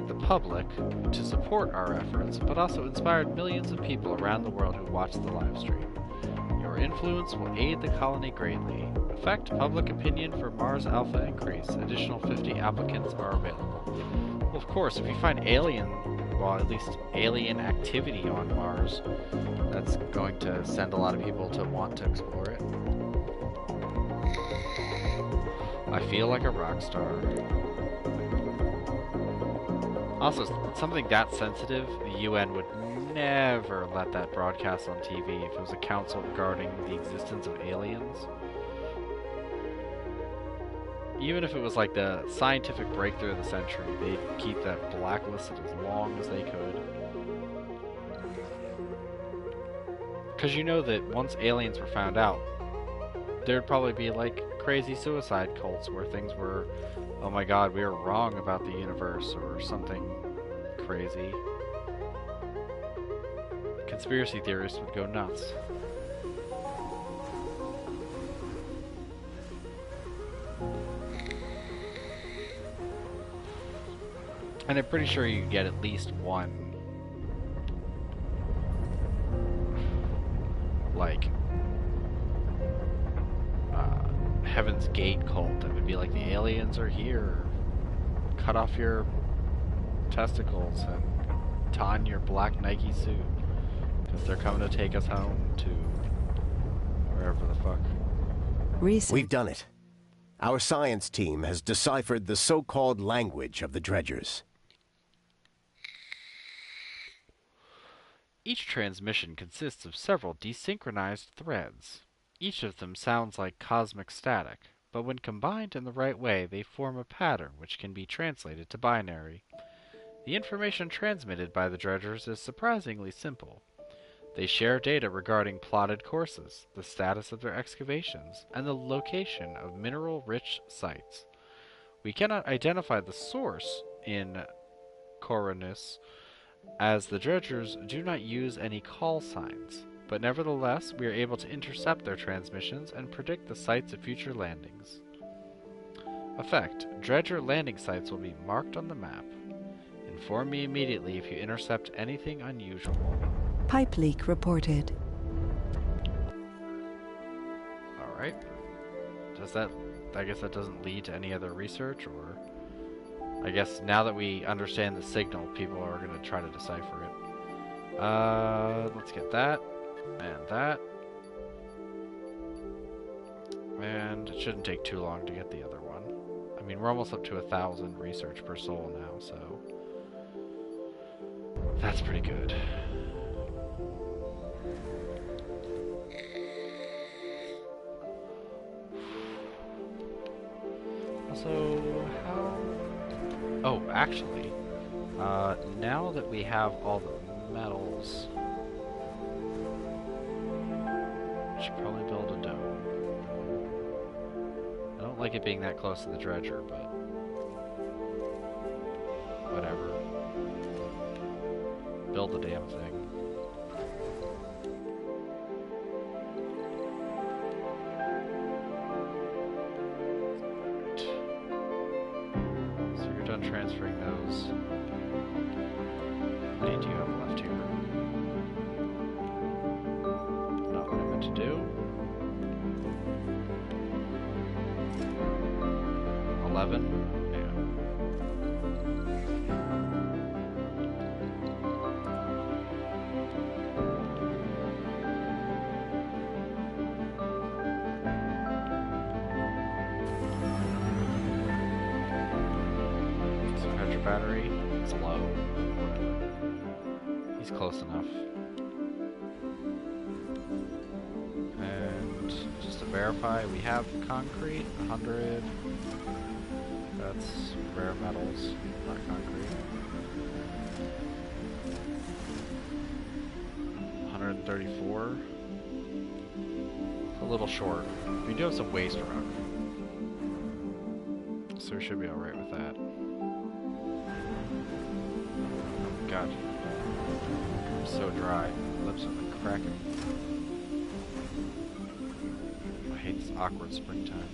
the public to support our efforts, but also inspired millions of people around the world who watched the live stream. Your influence will aid the colony greatly. Affect public opinion for Mars Alpha increase. Additional 50 applicants are available. Well, of course, if you find at least alien activity on Mars, that's going to send a lot of people to want to explore it. I feel like a rock star. Also, something that sensitive, the UN would never let that broadcast on TV if it was a council regarding the existence of aliens. Even if it was like the scientific breakthrough of the century, they'd keep that blacklisted as long as they could. Because you know that once aliens were found out, there'd probably be like crazy suicide cults where things were, oh my god, we were wrong about the universe, or something crazy. Conspiracy theorists would go nuts. And I'm pretty sure you get at least one, like, Heaven's Gate cult that would be like, the aliens are here. Cut off your testicles and ton your black Nike suit. Because they're coming to take us home to wherever the fuck. We've done it. Our science team has deciphered the so-called language of the dredgers. Each transmission consists of several desynchronized threads. Each of them sounds like cosmic static, but when combined in the right way, they form a pattern which can be translated to binary. The information transmitted by the dredgers is surprisingly simple. They share data regarding plotted courses, the status of their excavations, and the location of mineral-rich sites. We cannot identify the source in Coronus, as the dredgers do not use any call signs, but nevertheless we are able to intercept their transmissions and predict the sites of future landings. Effect: dredger landing sites will be marked on the map. Inform me immediately if you intercept anything unusual. Pipe leak reported. Alright. I guess that doesn't lead to any other research, or... I guess now that we understand the signal, people are going to try to decipher it. Let's get that. And that. And it shouldn't take too long to get the other one. I mean, we're almost up to 1,000 research per soul now, so... That's pretty good. So, how... Oh, actually, now that we have all the metals, we should probably build a dome. I don't like it being that close to the dredger, but whatever. Build the damn thing. Transferring those. How many do you have left here? Not what I meant to do. 11. Battery, it's low. He's close enough. And just to verify, we have concrete, 100. That's rare metals, not concrete. 134. It's a little short. We do have some waste rock, so we should be alright with that. God. I'm so dry. My lips are like cracking. I hate this awkward springtime.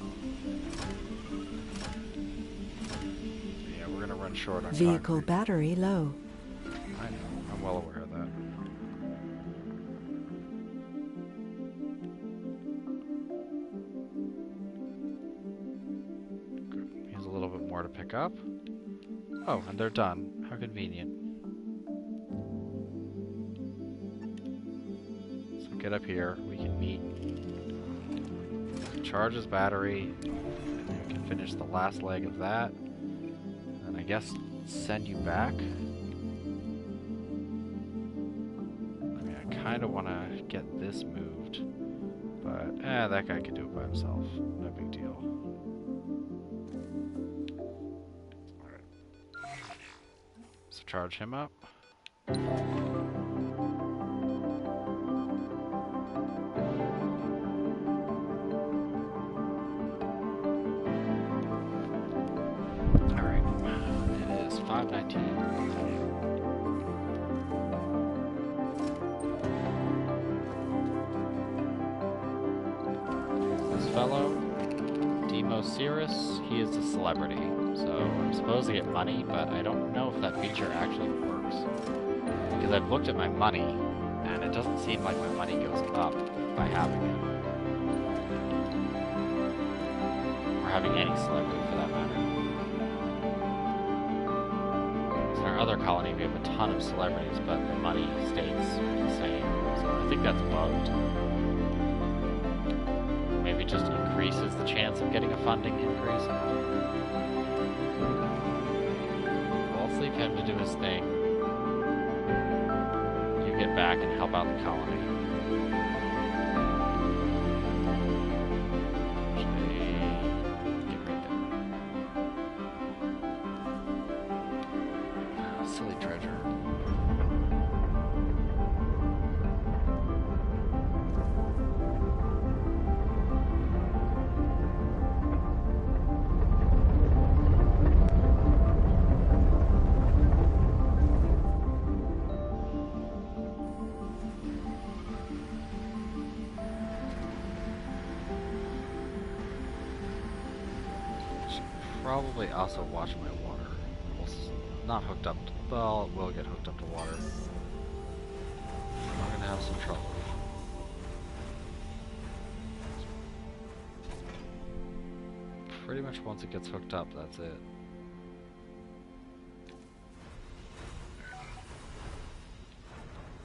Yeah, we're gonna run short on Vehicle concrete. battery low. I know. I'm well aware of that. Good. Here's a little bit more to pick up. Oh, and they're done. How convenient. Get up here, we can meet, charge his battery, and then we can finish the last leg of that, and I guess send you back. I mean, I kind of want to get this moved, but that guy can do it by himself, no big deal. Alright. So charge him up. He is a celebrity, so I'm supposed to get money, but I don't know if that feature actually works. Because I've looked at my money, and it doesn't seem like my money goes up by having it. Or having any celebrity, for that matter. So in our other colony, we have a ton of celebrities, but the money stays the same. So I think that's bugged. Maybe just increases the chance of getting a funding increase. Well, I'll leave him to do his thing. You get back and help out the colony. Actually, get right there. Silly dredger. probably also watch my water. Not hooked up. Well, it will get hooked up to water. I'm gonna have some trouble. Pretty much once it gets hooked up, that's it.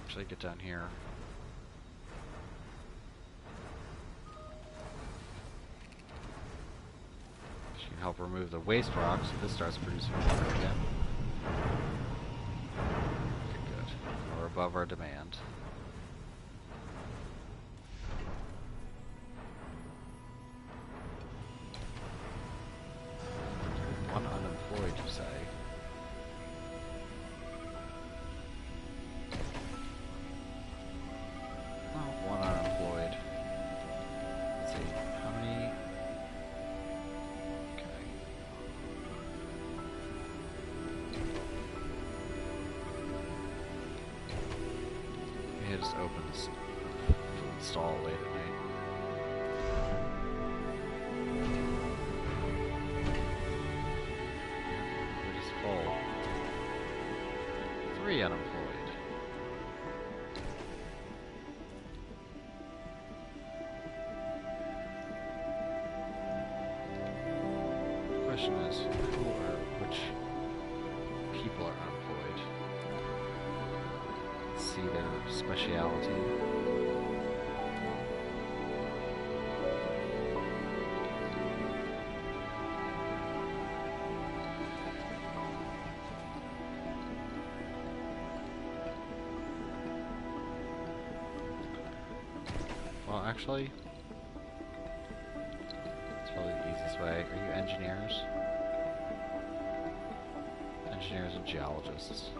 Actually, get down here. She can help remove the waste rock, so this starts producing water again. Okay, good. We're above our demand. One unemployed, you say? Oh, one unemployed. Let's see, how many? Okay. Maybe I just open this food stall late at night. We're just full. 3 unemployed. Question is, which people are unemployed? Let's see their speciality. Well, actually, it's probably the easiest way. Are you engineers? Engineers and geologists.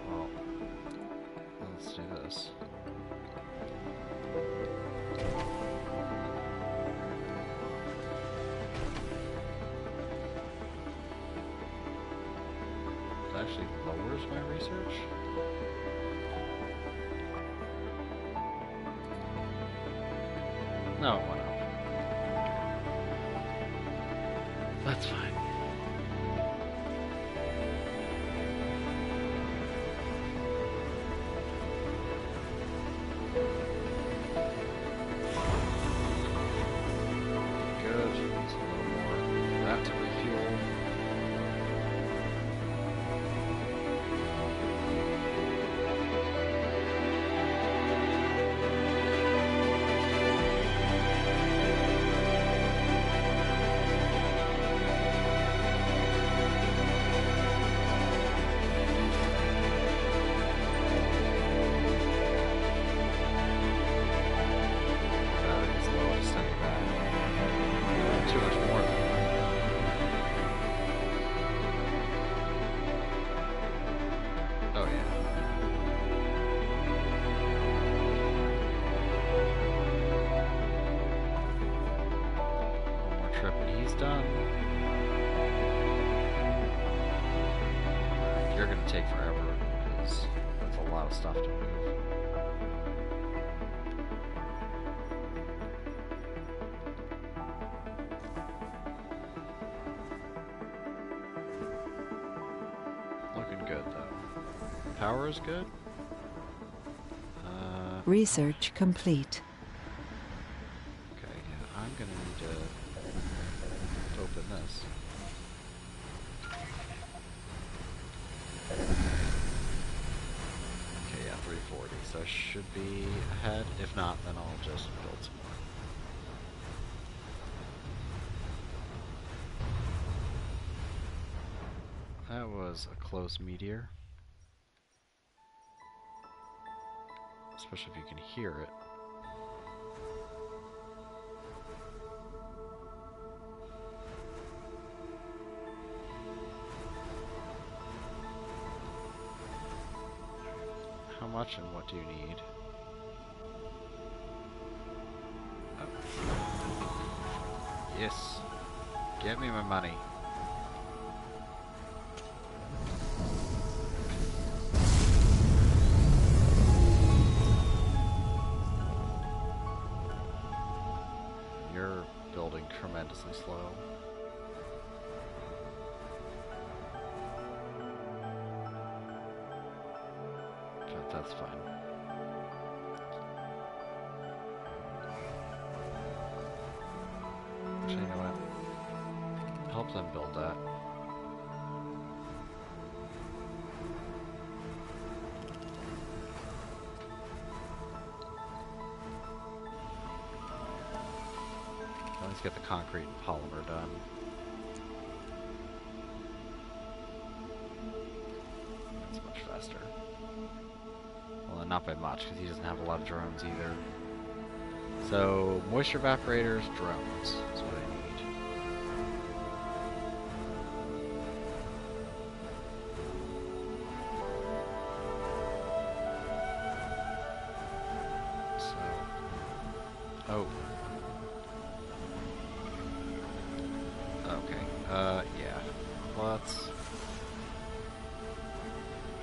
Well, let's do this. It actually lowers my research. No, it went up. That's fine. Good. It's a little more. That to refuel. Done. You're gonna take forever because that's a lot of stuff to move. Looking good though. Power is good. Research complete. Okay, yeah, I'm gonna need to open this. Okay, yeah, 340, so I should be ahead. If not, then I'll just build some more. That was a close meteor. Especially if you can hear it. How much and what do you need? Oh. Yes. Get me my money. you're building tremendously slow. But that's fine. Actually, you know what? Help them build that. Let's get the concrete and polymer done. That's much faster. Well, not by much, because he doesn't have a lot of drones either. So, moisture evaporators, drones is what I need. So, oh. Okay, yeah. Let's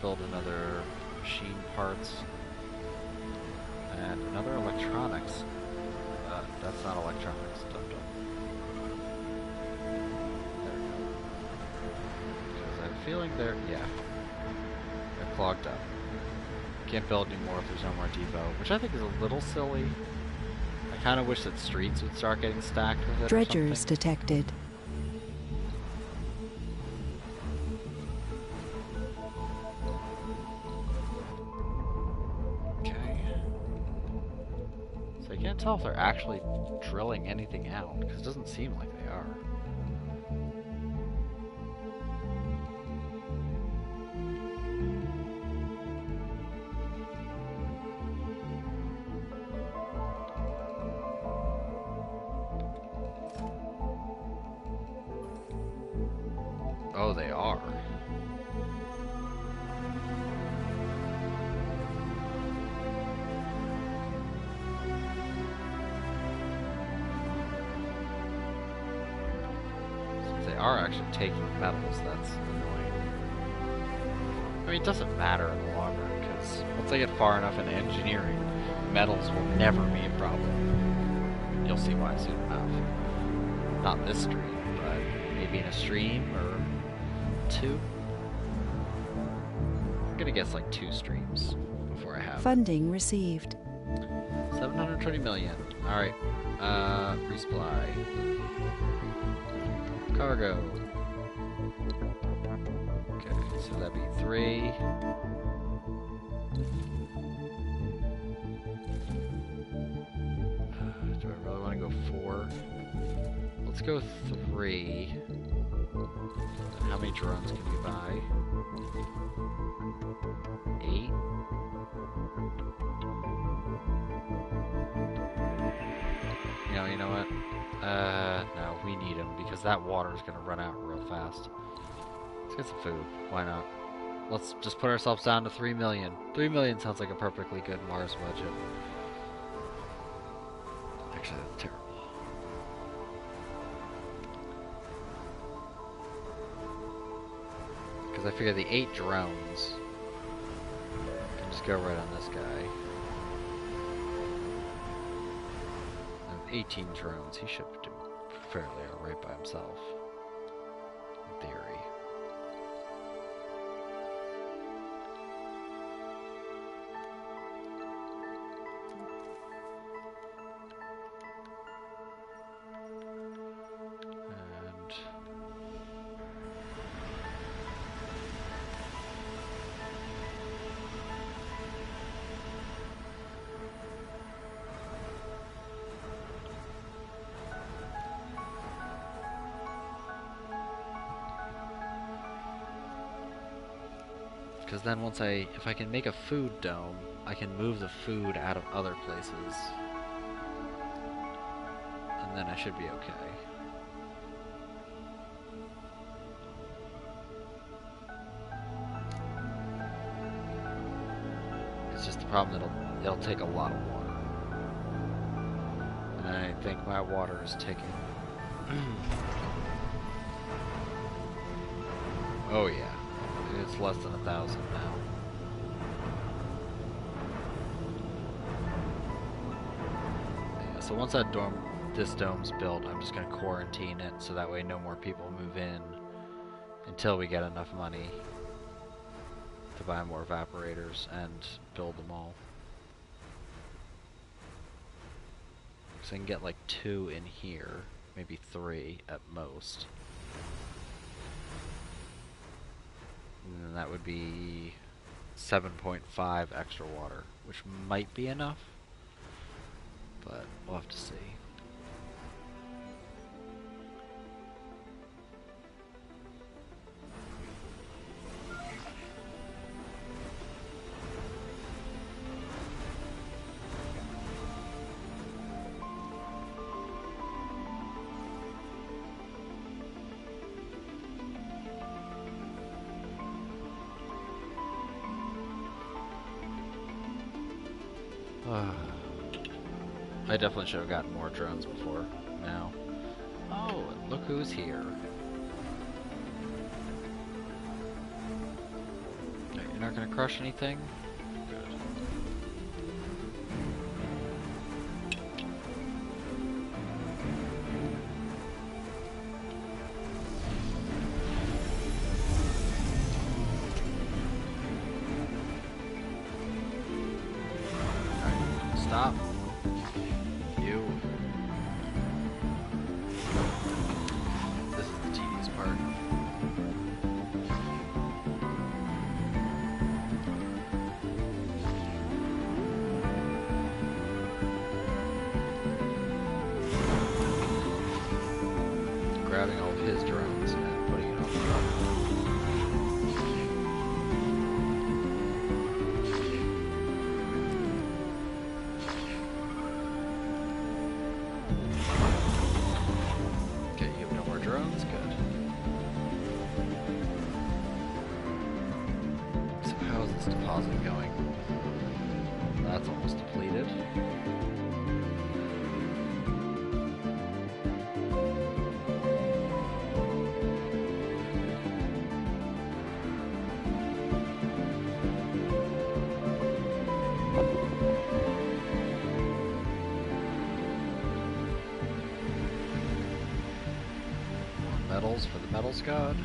build another machine parts and another electronics. That's not electronics. There we go. Because I have a feeling yeah. They're clogged up. Can't build anymore if there's no more depot, which I think is a little silly. I kind of wish that streets would start getting stacked with it. Dredgers or something. detected. I can't tell if they're actually drilling anything out, because it doesn't seem like they are. Oh, they are. Are actually taking metals, that's annoying. I mean, it doesn't matter in the long run, because once I get far enough in engineering, metals will never be a problem. You'll see why soon enough. Not this stream, but maybe in a stream or two. I'm gonna guess like 2 streams before I have Funding received. 720 million. Alright. Resupply. Cargo. Okay, so that'd be 3. Do I really want to go 4? Let's go 3. How many drones can we buy? 8? You know what? No, we need them because that water is going to run out real fast. Let's get some food. Why not? Let's just put ourselves down to 3 million. 3 million sounds like a perfectly good Mars budget. Actually, that's terrible. Because I figure the 8 drones can just go right on this guy. 18 drones, he should do fairly alright by himself. In theory. And because then if I can make a food dome, I can move the food out of other places. And then I should be okay. It's just the problem that it'll take a lot of water. And I think my water is taking... Oh yeah. It's less than 1,000 now. Yeah, so once that dome this dome's built, I'm just going to quarantine it so that way no more people move in until we get enough money to buy more evaporators and build them all. So I can get like 2 in here, maybe 3 at most. And then that would be 7.5 extra water, which might be enough, but we'll have to see. I definitely should have gotten more drones before now. Oh, and look who's here. You're not gonna crush anything? Good. Alright, stop. This is the tedious part. Grabbing all of his drones and putting it on the truck. Okay, you have no more drones? Good. So how is this deposit going? That's almost depleted. Metals for the metals god.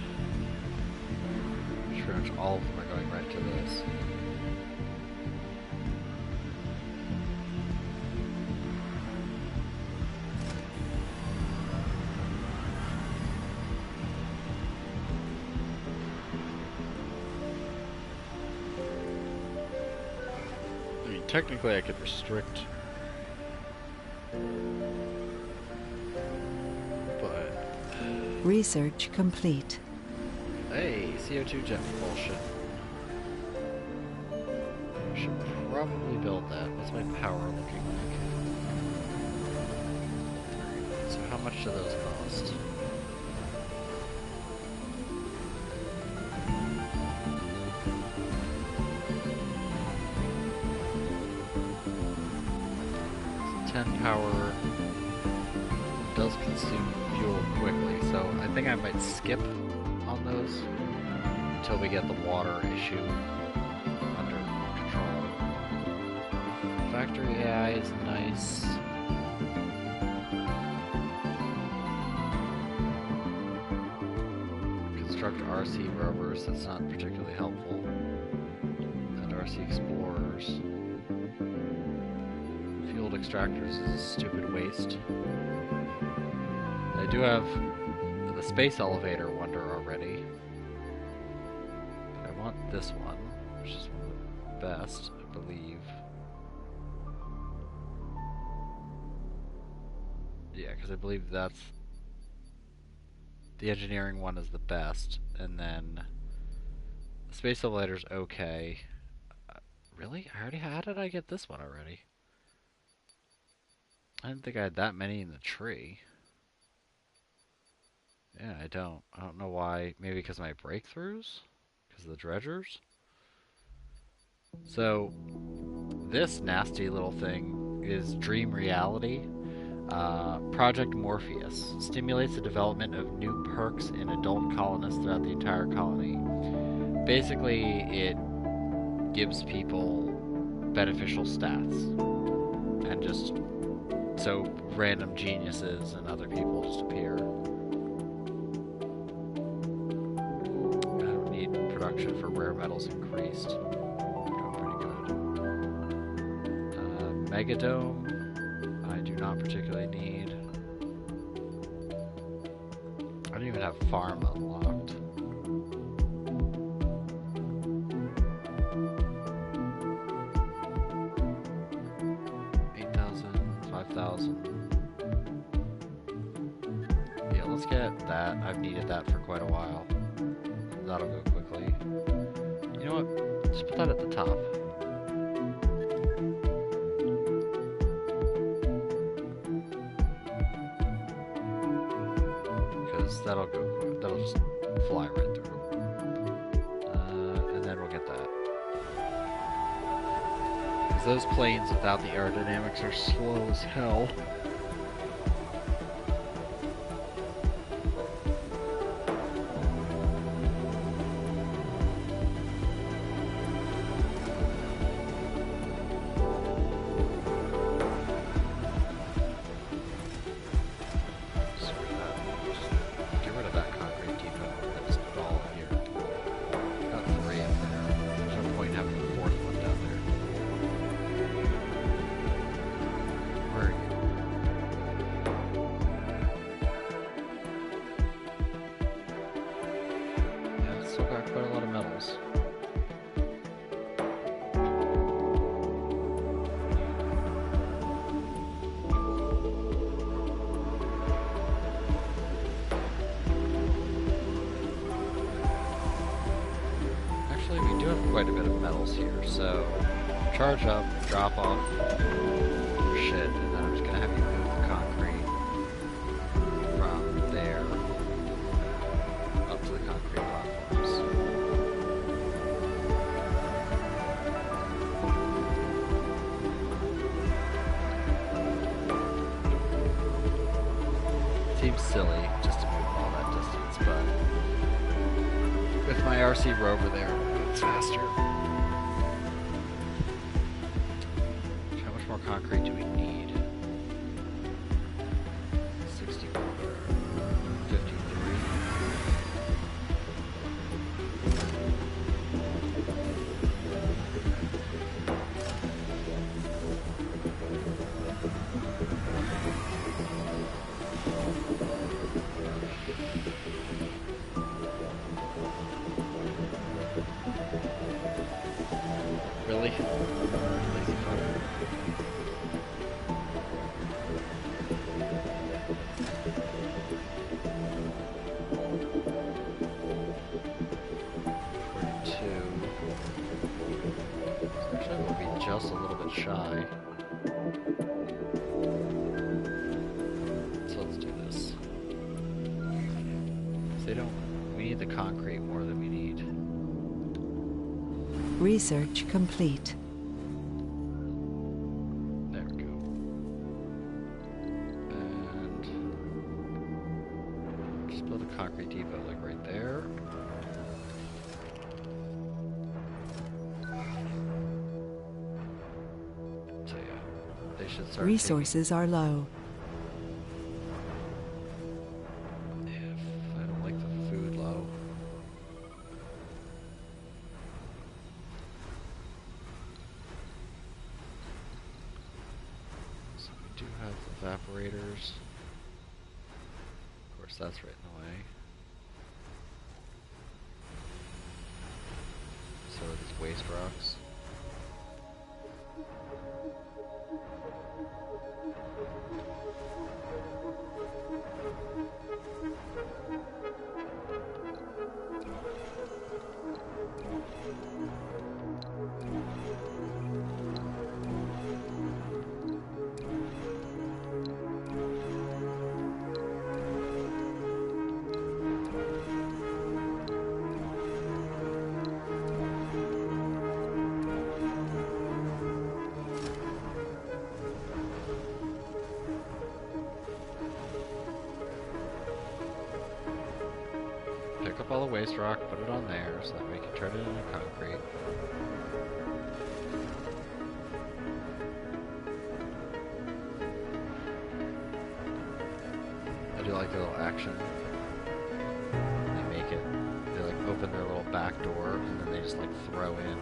Pretty much all of them are going right to this. I mean, technically I could restrict, but Research complete. Hey, CO2 jet propulsion. Should probably build that. What's my power looking like? So how much do those cost? So 10 power does consume fuel quickly, so I think I might skip on those until we get the water issue under control. Factory AI is nice. Construct RC rovers, that's not particularly helpful. And RC explorers. Field extractors is a stupid waste. I do have the space elevator wonder already. But I want this one, which is one of the best, I believe. Yeah, because I believe that's... the engineering one is the best, and then... the space elevator's okay. Really? How did I get this one already? I didn't think I had that many in the tree. Yeah, I don't know why. Maybe because of my breakthroughs? Because of the dredgers? So, this nasty little thing is Dream Reality. Project Morpheus stimulates the development of new perks in adult colonists throughout the entire colony. Basically, it gives people beneficial stats and just so random geniuses and other people just appear. I don't need production for rare metals increased. Doing pretty good. Megadome, I do not particularly need. I don't even have farm unlocked. Yeah, let's get that. I've needed that for quite a while. That'll go quickly. You know what? Just put that at the top. Because that'll just fly right through. And then we'll get that. Because those planes without the aerodynamics are slow as hell. Quite a bit of metals here, so charge up, drop off your shit, and then I'm just gonna have you move the concrete from there up to the concrete platforms. Seems silly just to move all that distance, but with my RC rover there, it's faster. How much more concrete do we need? 61, 53. Really? Lazy fuck. Actually, we'll be just a little bit shy. So let's do this. We need the concrete more than we need. Research complete. There we go. And just build a concrete depot like right there. So yeah, they should start. Resources are low. If I don't like the food low. Do have evaporators. Of course, that's right in the way. So are these waste rocks. Pick up all the waste rock, put it on there, so that we can turn it into concrete. I do like the little action. They make it. They like open their little back door and then they just like throw in.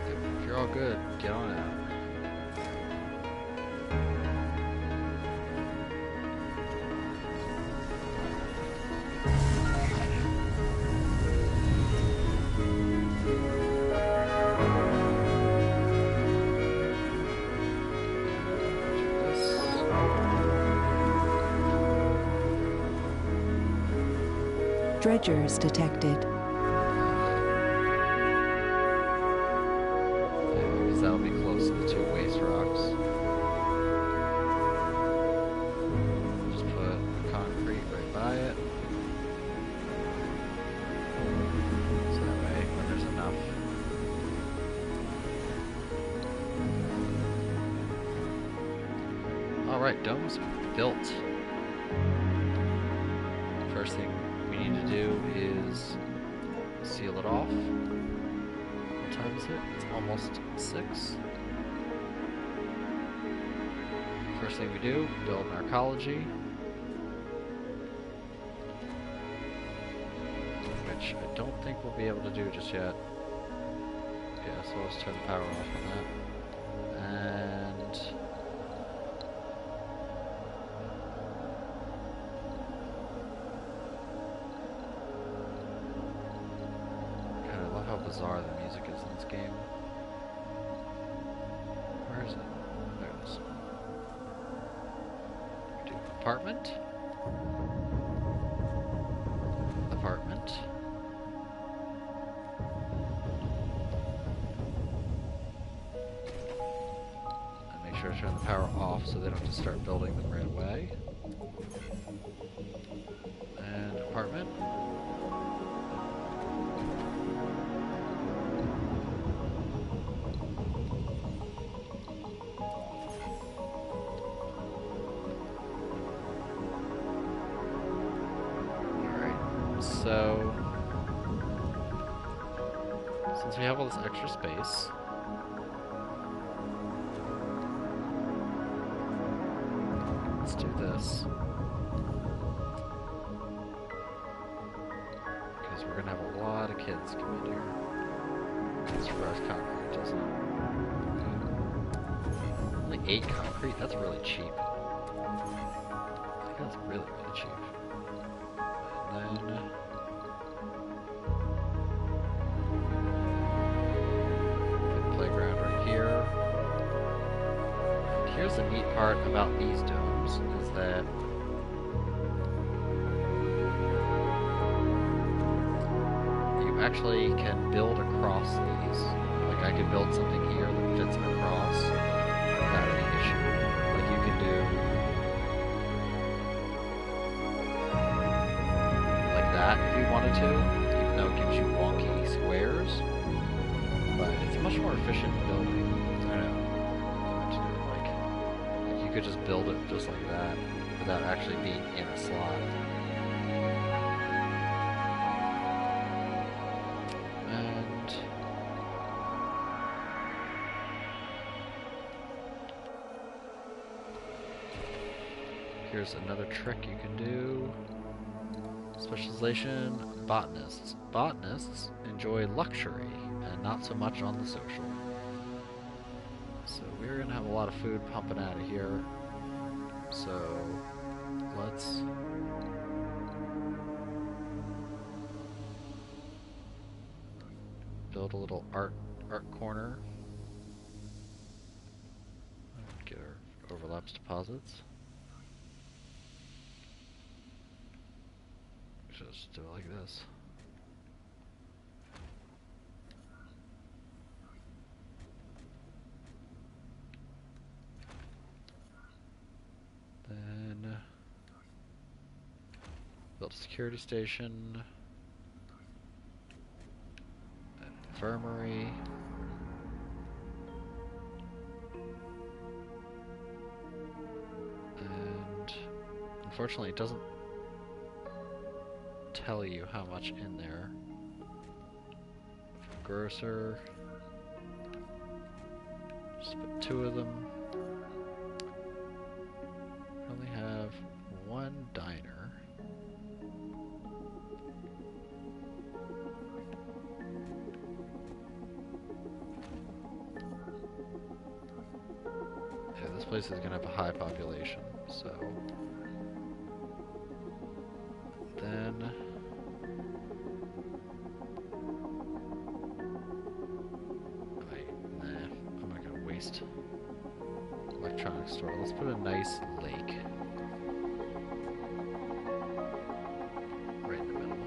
If you're all good, get on out. Dredgers detected. Because that'll be close to the two waste rocks. Just put concrete right by it. So that way, when there's enough. Alright, dome's built. First thing we need to do is seal it off. What time is it? It's almost 6. First thing we do, build an arcology. Which I don't think we'll be able to do just yet. Yeah, so let's turn the power off on that. And how bizarre the music is in this game. Where is it? There it is. We do apartment. Apartment. And make sure to turn the power off so they don't have to start building them right away. And apartment. So, since we have all this extra space, let's do this. Because we're going to have a lot of kids come in here. As far as concrete, doesn't it? Only 8 concrete? That's really cheap. I think that's really, really cheap. And then here's the neat part about these domes, is that you actually can build across these. Like I could build something here that fits across without any issue. Like you can do like that if you wanted to, even though it gives you wonky squares. But it's much more efficient building. I know. You could just build it just like that without actually being in a slot. And here's another trick you can do. Specialization, botanists. Botanists enjoy luxury and not so much on the social. So we're going to have a lot of food pumping out of here. So let's build a little art corner. Get our overlaps deposits. Just do it like this. Then build a security station, an infirmary, and unfortunately it doesn't tell you how much in there. Grocer. Just put 2 of them. I only have 1 diner. Yeah, this place is gonna have a high population, so then I'm not gonna waste electronics store. Let's put a nice lake right in the middle.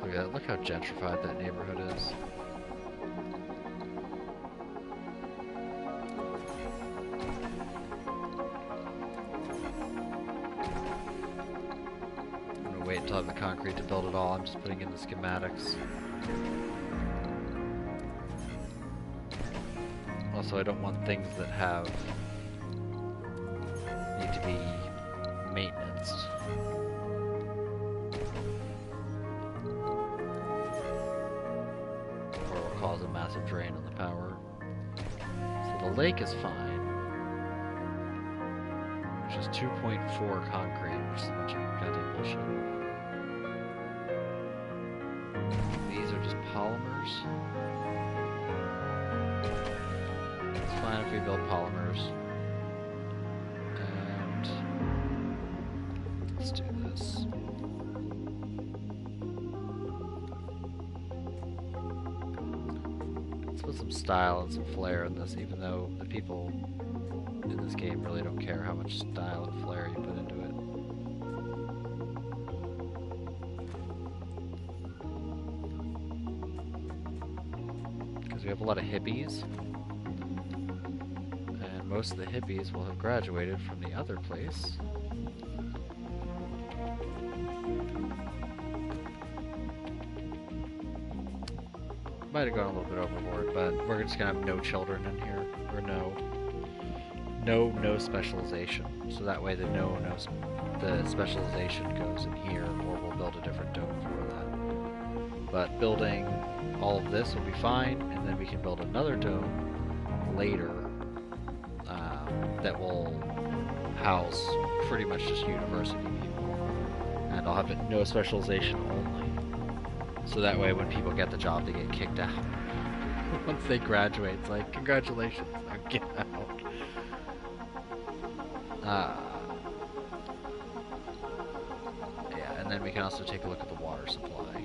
Look at that, look how gentrified that neighborhood is. Wait until I have the concrete to build it all. I'm just putting in the schematics. Also, I don't want things that need to be maintenance. Or will cause a massive drain on the power. So the lake is fine. Which is 2.4 concrete, which is a bunch of goddamn bullshit. These are just polymers. It's fine if we build polymers. And let's do this. Let's put some style and some flair in this, even though the people in this game really don't care how much style and flair you put into it. Because we have a lot of hippies. And most of the hippies will have graduated from the other place. Might have gone a little bit overboard, but we're just gonna have no children in here. Or no specialization. So that way the specialization goes in here, or we'll build a different dome for that. But building all of this will be fine, and then we can build another dome later that will house pretty much just university people. And I'll have it no specialization only. So that way when people get the job, they get kicked out. Once they graduate, it's like, congratulations, now get out. Yeah, and then we can also take a look at the water supply.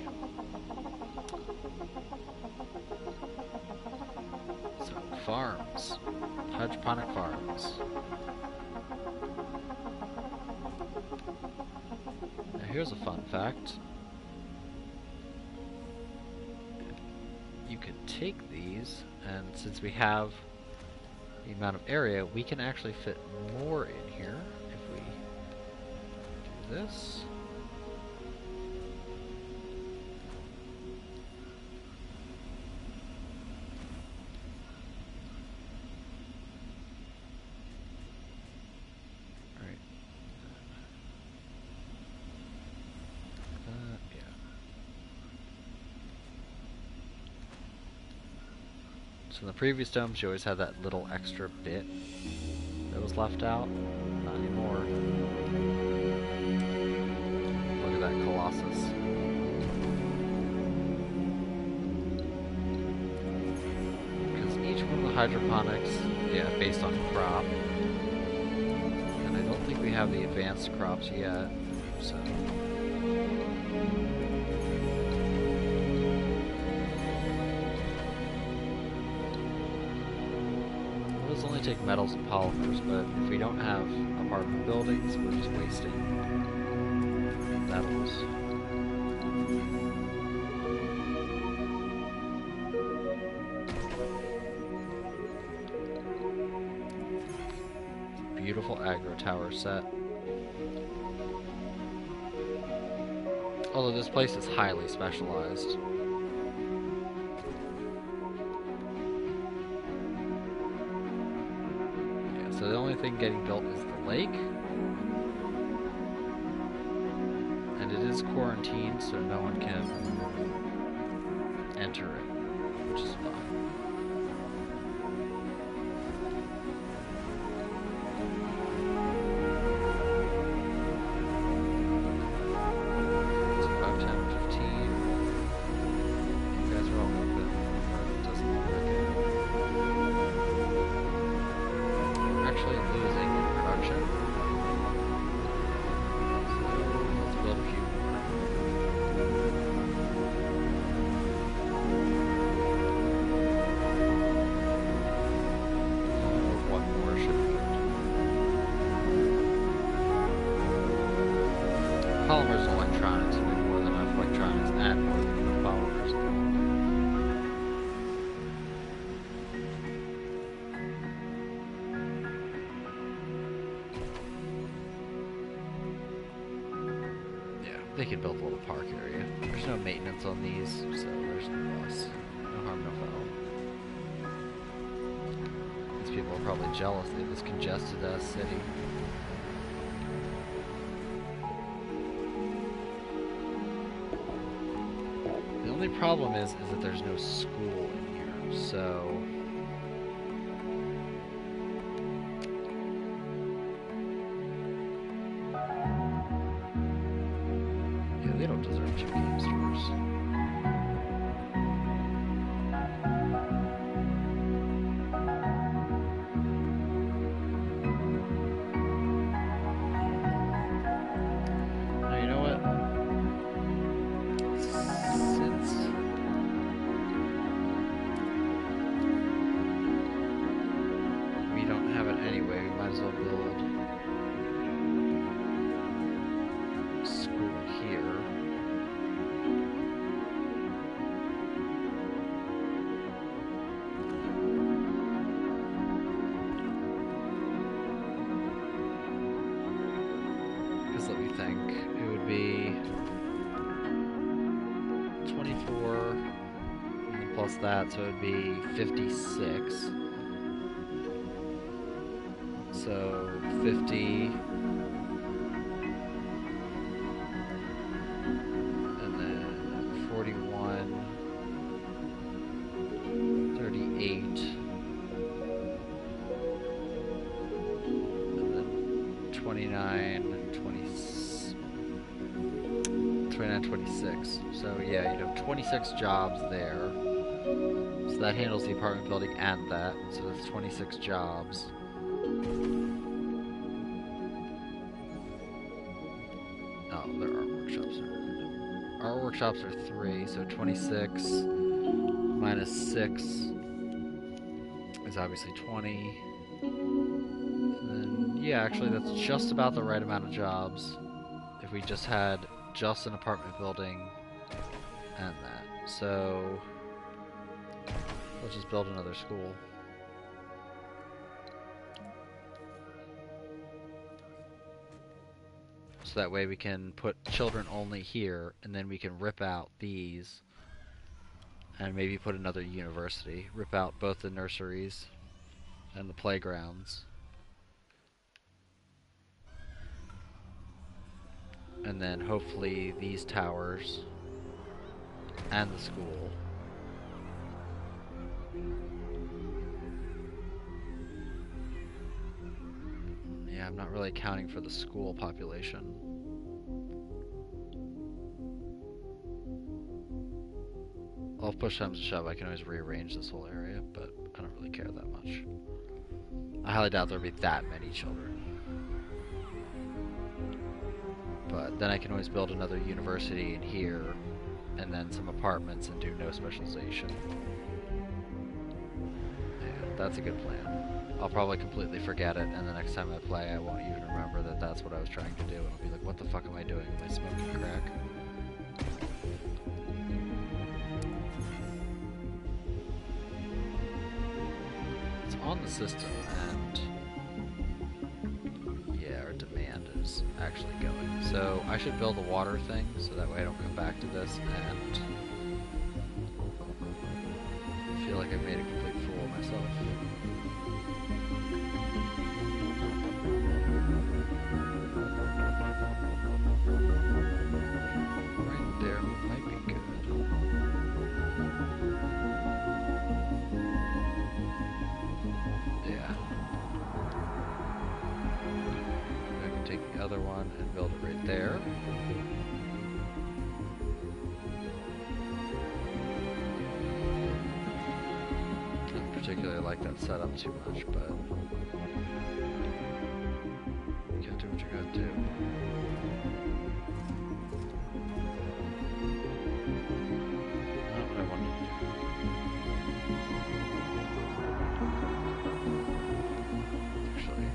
So, farms. Hydroponic farms. Now here's a fun fact. You can take these, and since we have the amount of area, we can actually fit more in here if we do this. Alright. Yeah. So in the previous domes, you always had that little extra bit that was left out. Not anymore. Look at that Colossus. Because each one of the hydroponics, yeah, based on crop. And I don't think we have the advanced crops yet, so... only take metals and polymers, but if we don't have apartment buildings, we're just wasting metals. Beautiful aggro tower set. Although this place is highly specialized. So the only thing getting built is the lake. is quarantined, so no one can enter it, which is fine. So 5, 10, 15. You guys are all open. It doesn't look like it. We're actually losing in production. So let's build a few more. One more should be good. Polymers and electronics will be more than enough electronics and more than enough polymers. Yeah, they can build a little park area. There's no maintenance on these, so there's no loss. No harm, no foul. These people are probably jealous. They have this congested ass city. The only problem is that there's no school in here, so yeah, they don't deserve 2 game stores. Now you know what? Since we don't have it anyway, we might as well build a school here. Because let me think, it would be 24 and then plus that, so it would be 56. So 50 and then 41, 38 and then 29 and 29, 26. So yeah, you'd have 26 jobs there. So that handles the apartment building and that. So that's 26 jobs. Oh, there are workshops. Our workshops are 3, so 26 minus 6 is obviously 20. And then, yeah, actually that's just about the right amount of jobs if we just had just an apartment building and that. So let's just build another school. So that way we can put children only here, and then we can rip out these and maybe put another university. Rip out both the nurseries and the playgrounds. And then hopefully these towers and the school. Yeah, I'm not really accounting for the school population. Well, if push comes to shove, I can always rearrange this whole area, but I don't really care that much. I highly doubt there'll be that many children. But then I can always build another university in here, and then some apartments and do no specialization. Yeah, that's a good plan. I'll probably completely forget it, and the next time I play, I won't even remember that that's what I was trying to do. And I'll be like, what the fuck am I doing? Am I smoking crack? It's on the system, and yeah, our demand is actually going. So I should build a water thing, so that way I don't come back to this, and I feel like I've made a complete fool of myself. the other one and build it right there. I don't particularly like that setup too much, but you gotta do what you gotta do. Not what I wanted to do. Actually.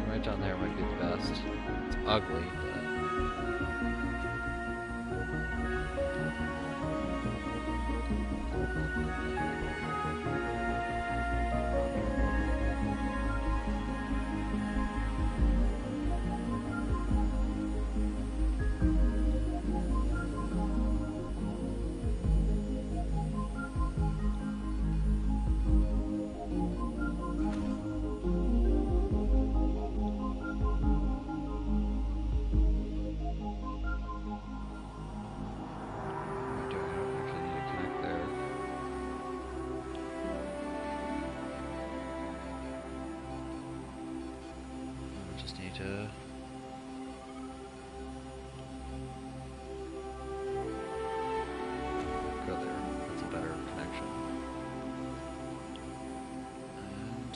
Right down there might be the best. It's ugly, but... to go there. That's a better connection. And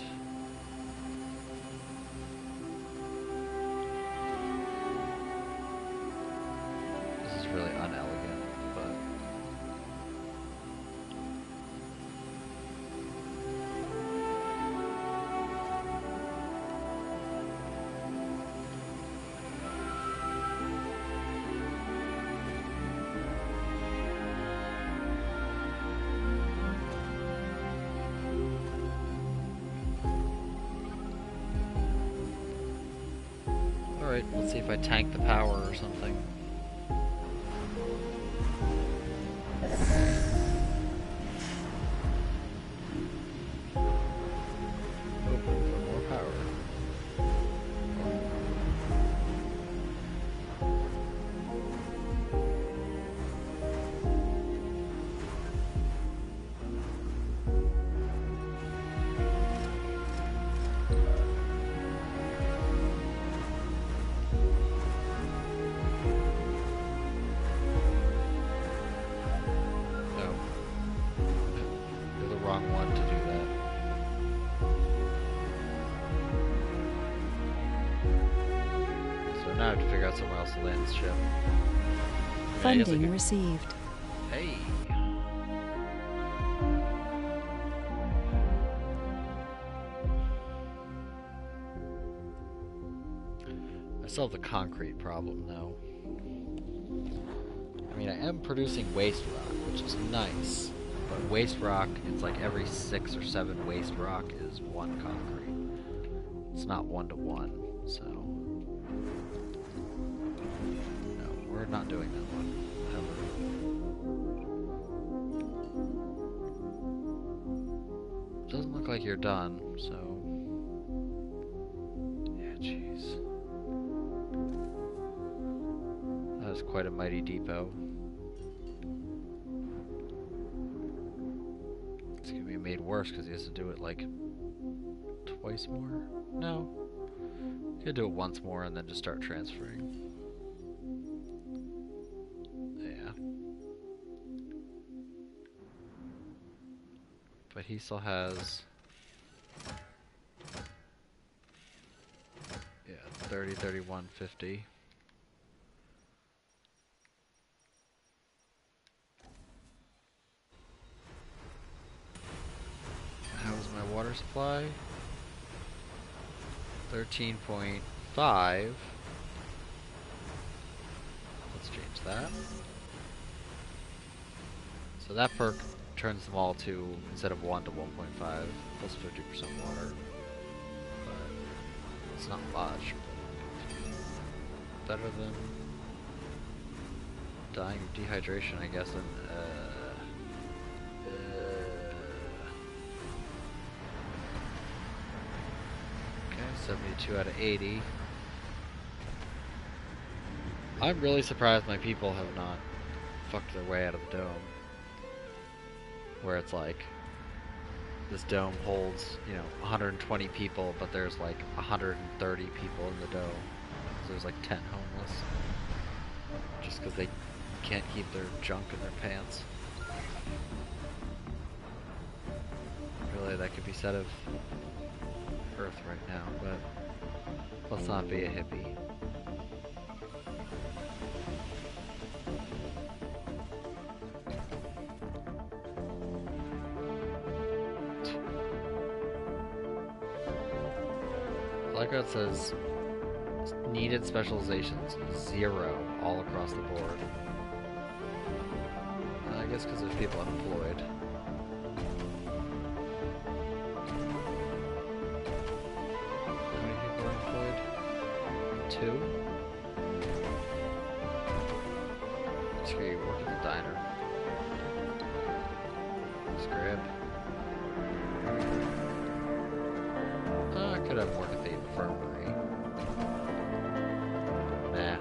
this is really unelegant, but alright, let's see if I tank the power or something. Open for more power. One to do that. So now I have to figure out somewhere else to land this ship. I mean, Funding received. Hey! I still have the concrete problem though. I mean, I am producing waste rock, which is nice. But waste rock, it's like every 6 or 7 waste rock is 1 concrete. It's not 1 to 1, so... No, we're not doing that one. Ever. Doesn't look like you're done, so... Yeah, jeez. That is quite a mighty depot. It's gonna be made worse because he has to do it like twice more. No, he's gonna do it once more and then just start transferring. Yeah, but he still has 30, 31, 50. How's my water supply? 13.5. Let's change that. So that perk turns them all to, instead of 1 to 1.5, plus 50% water. But it's not much. Better than dying of dehydration, I guess. And, okay, 72 out of 80. I'm really surprised my people have not fucked their way out of the dome. where it's like this dome holds, 120 people, but there's like 130 people in the dome. So there's like 10 homeless. Just because they can't keep their junk in their pants. Really, that could be said of Earth right now, but let's not be a hippie. I like how it says needed specializations 0 all across the board. I guess because there's people unemployed. How many people are employed? 2? Screw you, work at the diner. Scrib. I could have worked at the infirmary. Nah.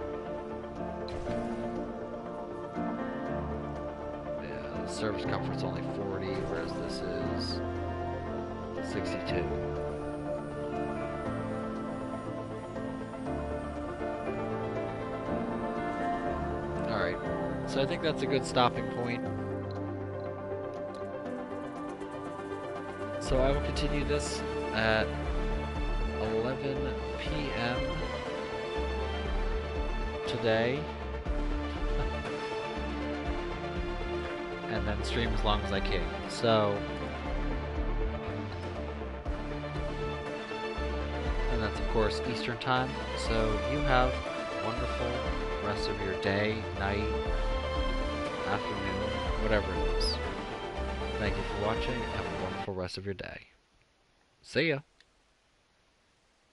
Yeah, the service comfort's only 40, whereas this is 62. Alright, so I think that's a good stopping point. So I will continue this at 11 p.m. today. And then stream as long as I can. So, and that's of course Eastern time. So you have a wonderful rest of your day, night, afternoon, whatever it is. Thank you for watching. Have a wonderful rest of your day. See ya.